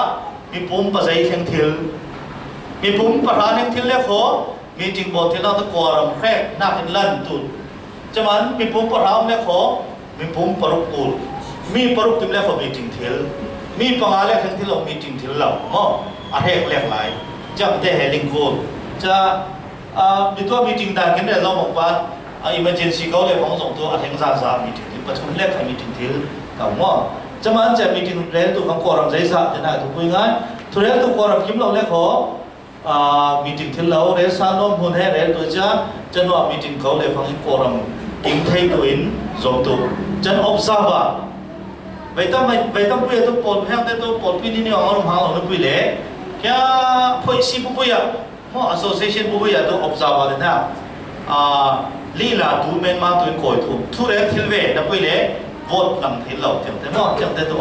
A: มีปุ่มภาษาเชียงทิลมีปุ่มประธานเชียงทิลแล้วเขามีจริงบอลที่เราต้องคอรำแค่นักเป็นลั่นตุ่จังมันมีปุ่มปะรามเล็กขอมีปุ่มปรุกปูมีปรุกติมเล็กขอมีจริงเทลมีปังอาเล็กทั้งที่เรามีจริงเทลเราหม้ออาเฮกเล็กหลายจับได้เฮลิงโกจะมีตัวมีจริงได้กันได้เราบอกว่า emergency เขาเลยของส่งตัวอันแห่งซามีถึงประชุมแรกใครมีถึงที่กับว่าจะมันจะมีถึงเรื่องตัวของกอรำใจซะจะน่าถูกคุยง่ายทุเรื่องตัวกอรำคิมเราเรียกเขามีถึงที่เราเรื่องสานอมหุ่นให้เรื่องตัวจ้าจะว่ามีถึงเขาเลยฟังกอรำกิมไทยตัวอินส่งตัวจะobserveไปต้องพูดตัวปอดแห้งแต่ตัวปอดพี่นี่เอาลงหางเราพูดเลยแค่พูดสิพูดอ่ะมั่ว association พูดอ่ะตัว observe เลยนะลีลาดูเมนมาตัวคอยทุเรศทิลเวนับไปเลยวอดหลังทิลเราเจ้าแต่มั่วเจ้าแต่ตัว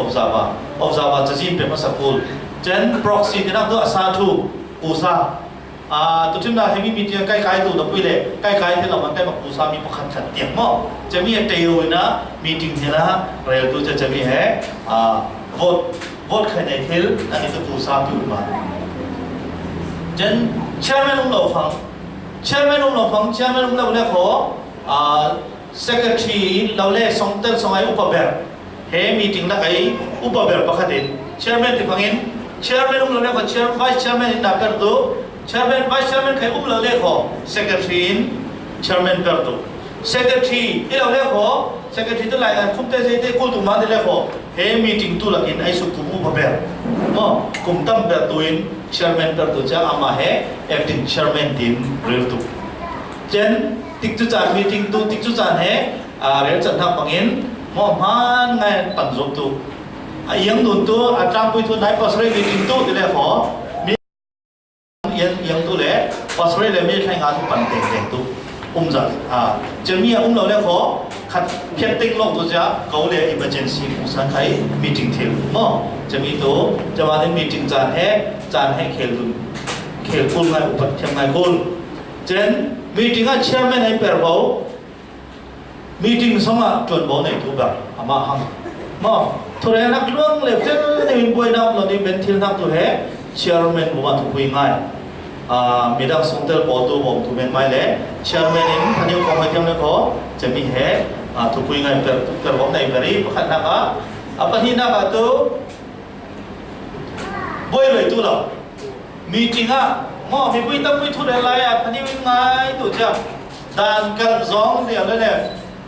A: observe จะจิ้มเป็นภาษาพูดเจน proxy ที่นั่นตัวอาสาทูอุษาตัวที่นั่นให้มีที่ใกล้ๆตัวนับไปเลยใกล้ๆที่เรามันได้มาอุษามีประคันขัดเตียงมั่วจะมีเตียวนะมีจริงๆนะเรื่องตัวจะมีให้วอดใครในทิลอันนี้ตัวอุษาพิวมาเจนเชื่อไหมลุงเราฟังเชื่อไหมลุงเราฟังเชื่อไหมลุงเราเนี่ยขอsecretary เราเล่ส่งเติร์ส่งไอ้อุปแบบเฮ้มีจริงนะไอ้อุปแบบประคันเด่นเชื่อไหมที่ฟังเห็นเชื่อไหมลุงเราเนี่ยขอเชื่อ vice chairman นับกันตัวเชื่อไหม vice chairman ใครอุ้มเราเนี่ยขอ secretary chairman กันตัว secretary ที่เราเนี่ยขอ secretary ตัวไหนกันคุ้มเตะเตะกู้ตัวมาเดี๋ยวเนี่ยขอเฮ้มีจริงตัวหลักอินไอ้สุขุมอุปแบบมั่งคุ้มตั้มแบบตัวอิน chairman กันตัวจะอามาเฮ้ acting chairman ทีมเรื่องตัวเจนติ๊กจุจานมีติ๊กตัวติ๊กจุจานเฮ้เรื่องจันทร์ปังอินมั่งมันไงปั่นจบตัวยังดูตัวจำไปตัวนายภาษาเรื่องมีตัวที่เลยขอมียังตัวเลยภาษาเรื่องมีใครงานปั่นเด็กๆตัวจัดจะมีเราเลยขอขัดเพียงติ๊กลงตัวจะเขาเลย emergency ผู้สังกัดมีจริงเทลมั่งจะมีตัวจะมาที่มีจริงจานให้เคลุนไงอุปถัมภ์ไงคุณเจนมีจริงอ่ะเชื่อไหมในเปิดเขามีจริงสมัครจนบอกในทุกแบบอามาหังมั่งทุเรศนักเรื่องเล็บเส้นในวินบวยน้ำเราที่เป็นที่นักตัวเฮเชื่อไหมผมว่าถูกคุยง่ายมีดังส่งเตอร์บอตัวผมถูกเป็นไม่เลยเชื่อไหมนี่พันยุคของไอ้ที่มันเขาจะมีเฮถูกคุยง่ายเปิดผมในบริบทนักapa ni nak tu bolehเลยตัวเรามีจริงอ่ะมั่งมีผู้ตั้งผู้ทุเรศอะไรพันยุคง่ายตัวจ้ะด่านกันสองเดียวเลยเนี่ย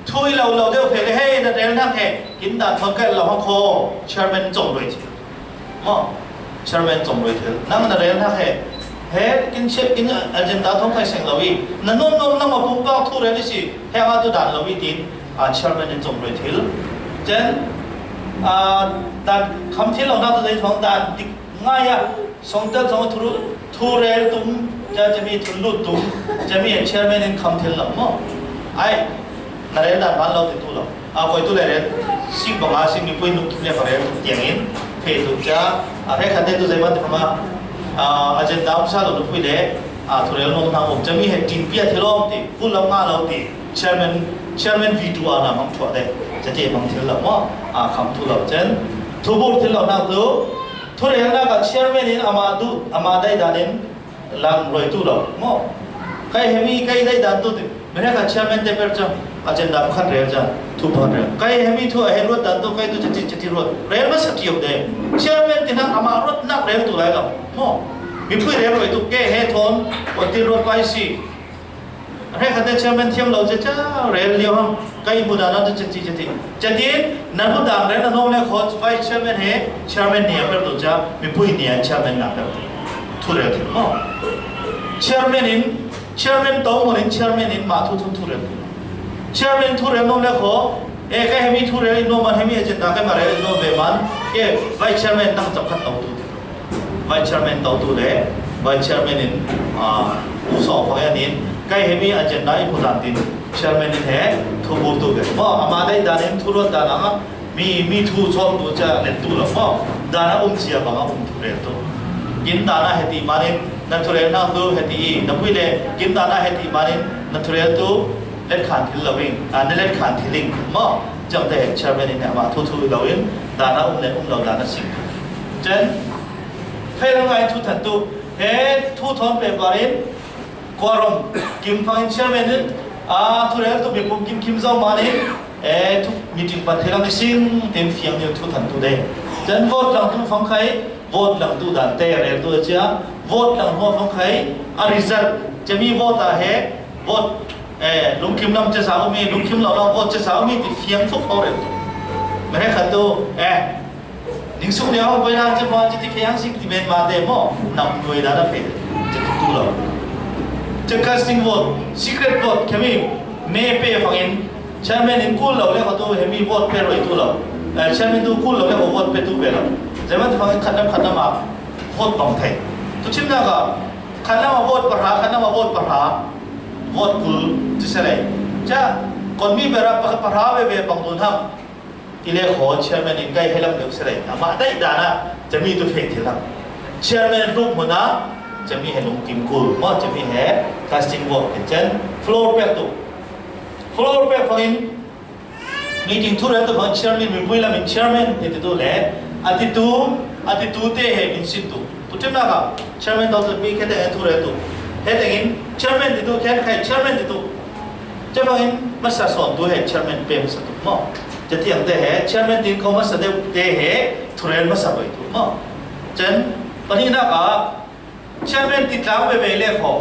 A: ทุยเราเดียวเพลย์ให้แต่เรื่องนั่งเหกินด่านทอนกันเราห้องโคเชอร์แมนจงเลยทีมั่งเชอร์แมนจงเลยทีนั่งแต่เรื่องนั่งเหเฮ้กินเชฟกินอันเจนดาท้องไข่เสียงเราอีนั่นนุ่มนั่งมาปุ๊บก็ทุเรศนี่สิเฮ้มาตัวด่านเราอีทีเชอร์แมนจงเลยทีเจนด่านคำที่เราหน้าตัวใจของด่านง่ายอ่ะส่งเติร์ส่งทุเรศตุ้มจะมีทุนลุตุ้มจะมีเชอร์แมนคำที่เรามั่งไอ้นั่นเองด่านบ้านเราติดตัวเราคอยตัวเลยสิ่งบางสิ่งมีผู้นุ่มทุเรศอะไรอย่างนี้เพจตัวจ้าอะไรขัดเดินตัวใจมันทำมาอาจารย์ดาวชาเราดูไปเลยทุเรศน้องทางผมจะมีเหตุจริงเพี้ยที่เราตีพูดแล้วง่ายเราตีเชอร์แมนวีดูอานะมังชัวเดจะเจ็บมังที่เราว่าคำทุเราเจนทุบุที่เราหน้าตัวทุเรศหน้ากับเชอร์แมนนี่อามาได้ด่านนี้ลังรวยตัวเรามั่งใครเห็นมีใครได้ด่านตัวตีไม่ได้กับเชอร์แมนเต็มเจ้าอาจารย์ดาวขันเรียจ้าทุบพันเรียใครเห็นมีทั่วเห็นรถด่านตัวใครตัวจะที่รถเรียนมาสักกี่วันเดเชอร์แมนที่นั่งอามา รถนักเรียนตัวไรเรามั่งมีผู้เรียนรวยตัวแก่เฮทอนวันที่รถไปสิให้ขันเดเชอร์แมนเทียมเราจะจ้าเรียนเลี้ยวห้องใครบุดานั่นจะที่นั่นบุดาเรียนนั่นน้องเนี่ยขอไฟเชอร์แมนเฮเชอร์แมนเนี่ยเป็นตัวจ้ามีผู้เนี่ยเชอร์แมนนักเป็นทุเรศมั่งเชอร์แมนโตมันเชอร์แมนมาทุเรศเชอร์แมนทุเรศน้องเนี่ยขอใครให้มีทุเรศน้องมันให้มีเจตนาใครมาเรียนน้องเวมันไฟเชอร์แมนนั่งจับขัดตัวไวเชอร์แมนตัวตัวเล่ไวเชอร์แมนนี่ผู้สอบของอันนี้ใครเห็นมีอาจารย์ได้ผู้ดันดินเชอร์แมนนี่แท้ทุบตัวเกิดว่าอามาได้ด่านทุรดด่านมีทุชอบตัวจะเล่นตัวหรอกว่าด่านเสียบางทุเรศตัวกินด่านเหตุมาเนี่ยนั่นทุเรศนั่งตัวเหตุนับวิเลกินด่านเหตุมาเนี่ยนั่นทุเรศตัวเล่นขันที่เราวิ่งนั่นเล่นขันที่ลิงว่าจังแต่เชอร์แมนนี่เนี่ยมาทุเราวิ่งด่านเราด่านสิ่งเจนเพื่อนไงทุกท่านตัวเฮ้ทุกท่านเป็นบริษัทกอรมกิมฟังเชื่อไหมเนี่ยทุเรศตัวเป็นผมกิมเจ้ามาเนี่ยทุกมีจริงปัจจัยละสิ่งเต็มเฟียงอยู่ทุกท่านตัวเดียวจันโหวตหลังตัวฟังใครโหวตหลังตัวด่านเตะเรื่องตัวเจ้าโหวตหลังหัวฟังใครริซัลจะมีโหวตอะไรโหวต ลุงคิมลำเจ้าสาวมีลุงคิมเราโคเจ้าสาวมีติเฟียงทุกเขาเลยไม่ให้ขัดตัวนิงสุกเดียวไปทางจะพอจะที่เฟียงสิ่งที่เป็นมาเดโมนำด้วยด้านเฟดจะทุกตัวเราจะ casting vote secret vote แค่มีเมย์เป้ฟังอินเชื่อไหมนิงกูเราเลยเขาตัวเฮมี vote เป้รวยตัวเราเชื่อไหมตัวกูเราเลยเขา vote เป้ตัวเป้เราแต่ว่าฟังอินขัดน้ำมา vote บังเททุกชิ้นนั่นก็ขัดน้ำมา vote ประหารขัดน้ำมา vote ประหาร vote กูจะเสร็จจะคนมีเวลาประหารเวบังตุนทำที่เรียกขอเชื่อไหมนิงใกล้ให้ลำเลียงเสร็จมาได้ด่านะจะมีตัวเฟกที่ลำเชื่อไหมรูปมันนะจะมีให้ลุงกิมกูมั่งจะมีให้ casting vote เช่น floor back ตัว floor back ฟังอิน meeting ทุเรศตัวฟัง chairman มีผู้ละมี chairman ที่ตัวเล่attitudeเตะให้มินสิตัวตัวเจ้าหน้าก็ chairman ตัวจะมีแค่แต่ทุเรศตัวเฮ้แต่กิน chairman ที่ตัวแค่ใคร chairman ที่ตัวจะฟังอินมาสอนตัวให้ chairman เป็นมาสตัวมั่งจะเที่ยงเตะให้ chairman ที่เขามาสอนเตะให้ทุเรศมาสอนตัวมั่งเช่นวันนี้นะก็ chairman ติดตามไปเล่ขอ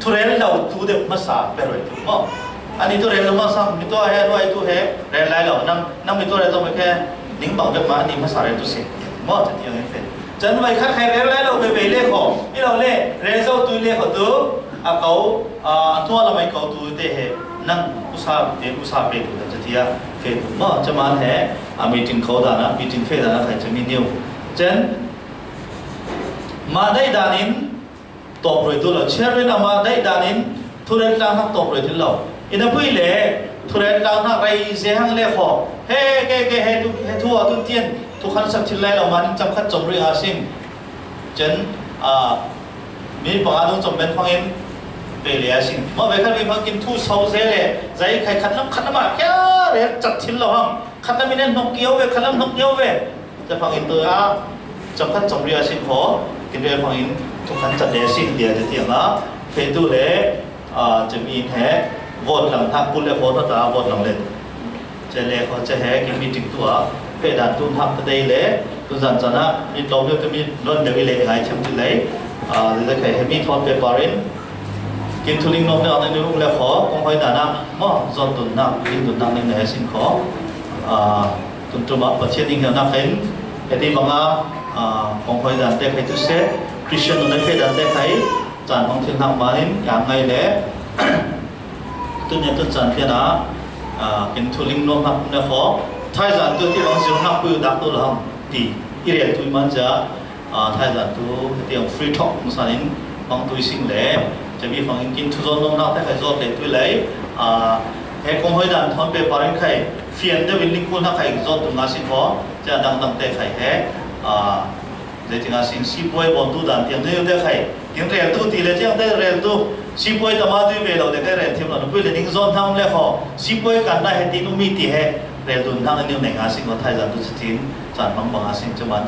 A: ทุเรศเราตัวเด็กมาสอนไปเลยตัวมั่งอันนี้ตัวเรนเรามาสร้างมีตัวเฮด้วยตัวเฮเรนไล่เรานั่งมีตัวเรนต้องไปแค่นิ่งบังเด็กมานี่มาสอนเรนตัวเสียมั่งจะเที่ยงให้เป็นจันไว้ข้าใครเรนไล่เราไปเล่ขอนี่เราเล่เรนเจ้าตัวเล่ขอตัวเขาตัวเราไม่เขาตัวเตะเฮนั่งอุตส่าห์เด็กอุตส่าห์ไปตัวจะเที่ยงเป็นมั่งจะมาเฮมีถึงเขาด่านะมีถึงเฟด่านะใครจะมีนิ้วจันมาได้ด่านินตบเลยตัวเราเชื่อเลยนะมาได้ด่านินทุเรศต่างหากตบเลยตัวเราอินพุยเล่ทุเรศต่างหากไรเสียหังเล่ขอเฮ้เก๋เฮ้ทั่วทุกเตียนทุกขันสักทีไรเรามานิ่งจำขัดจมเรื่องอาซิมจนมีปากต้องจมเป็นฟังเองไปเลี้ยสิ่งเมื่อไปขันมีฟังกินทู่เสาเสล่ใจใครขัดน้ำมาแค่เรียกจัดทิ้งเราห้องขัดน้ำมีเน้นนกเกี้ยวเว้ขัดน้ำนกเกี้ยวเว้จะฟังเองตัวจำขัดจมเรื่องอาซิมขอกินเรื่องฟังเองทุกขันจัดเลี้ยสิ่งเดียวจะเที่ยงละเฟตุเล่จะมีแท้vote หลังทักบุญและ vote ตา vote หลังเล่นจะเล่เขาจะแห่กินมีถึงตัวเพดานตุนทักได้เลยตุนจันจันนะมีตัวเดียวก็มีล้นเดียวเลยหายเชื่อมถึงเลยจะใครให้มีทอนเปปารินกินทุลิงนมเนี่ยในลูกแล้วขอคงคอยด่านะมั่งจนตุนนักกินตุนนักในไหนสิ่งขอตุนตุนมาประเทศนี้เห็นนักเห็นไอ้ที่บางคงคอยด่าแต่ใครทุเสคริสเตียนในเพดานแต่ใครจานของเทียนทางมาเนี่ยอย่างไงเลยตัวนี้ตัวจันเทียนะกินทุลิงนมนักเนี่ยขอไทยจันตัวที่บางสิ่งนักพูดดักตัวเราดีอีเรียตัวมันจะไทยจันตัวที่อย่างฟรีท็อกมุสลิมบางตัวสิ่งเล่จะมีฝั่งกินทุจนนมนักแต่ใครจอดเลยตัวเลยเฮ้คงให้ดันทอนไปปารินใครเฟียนเดวิลลิงคุณนักใครจอดตรงนั้นสิ่งขอจะดังแต่ใครเฮ้เดี๋ยวที่นั้นสิ่งสิบวัยบนตัวดันเทียมเดียวแต่ใครกินเรียลตัวตีเลยเจ้าได้เรียลตัวสิบวัยตมาตัวเวลาเด็กเรียนเทียมเราพูดเลยนิ่งจอนทำเลยขอสิบวัยกันได้เห็นที่นุ่มมีตีเฮ้เรียลตัวนั่งนิ่งในงานสิ่งของไทยจันทุกทีมจันบางสิ่งจะมัน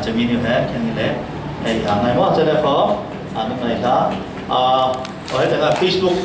A: จะมีนิ่งเฮ้แค่นี้แหละไอ้อย่างไรว่าจะได้ขอนุ่มไหนครับไว้แต่ก็ Facebook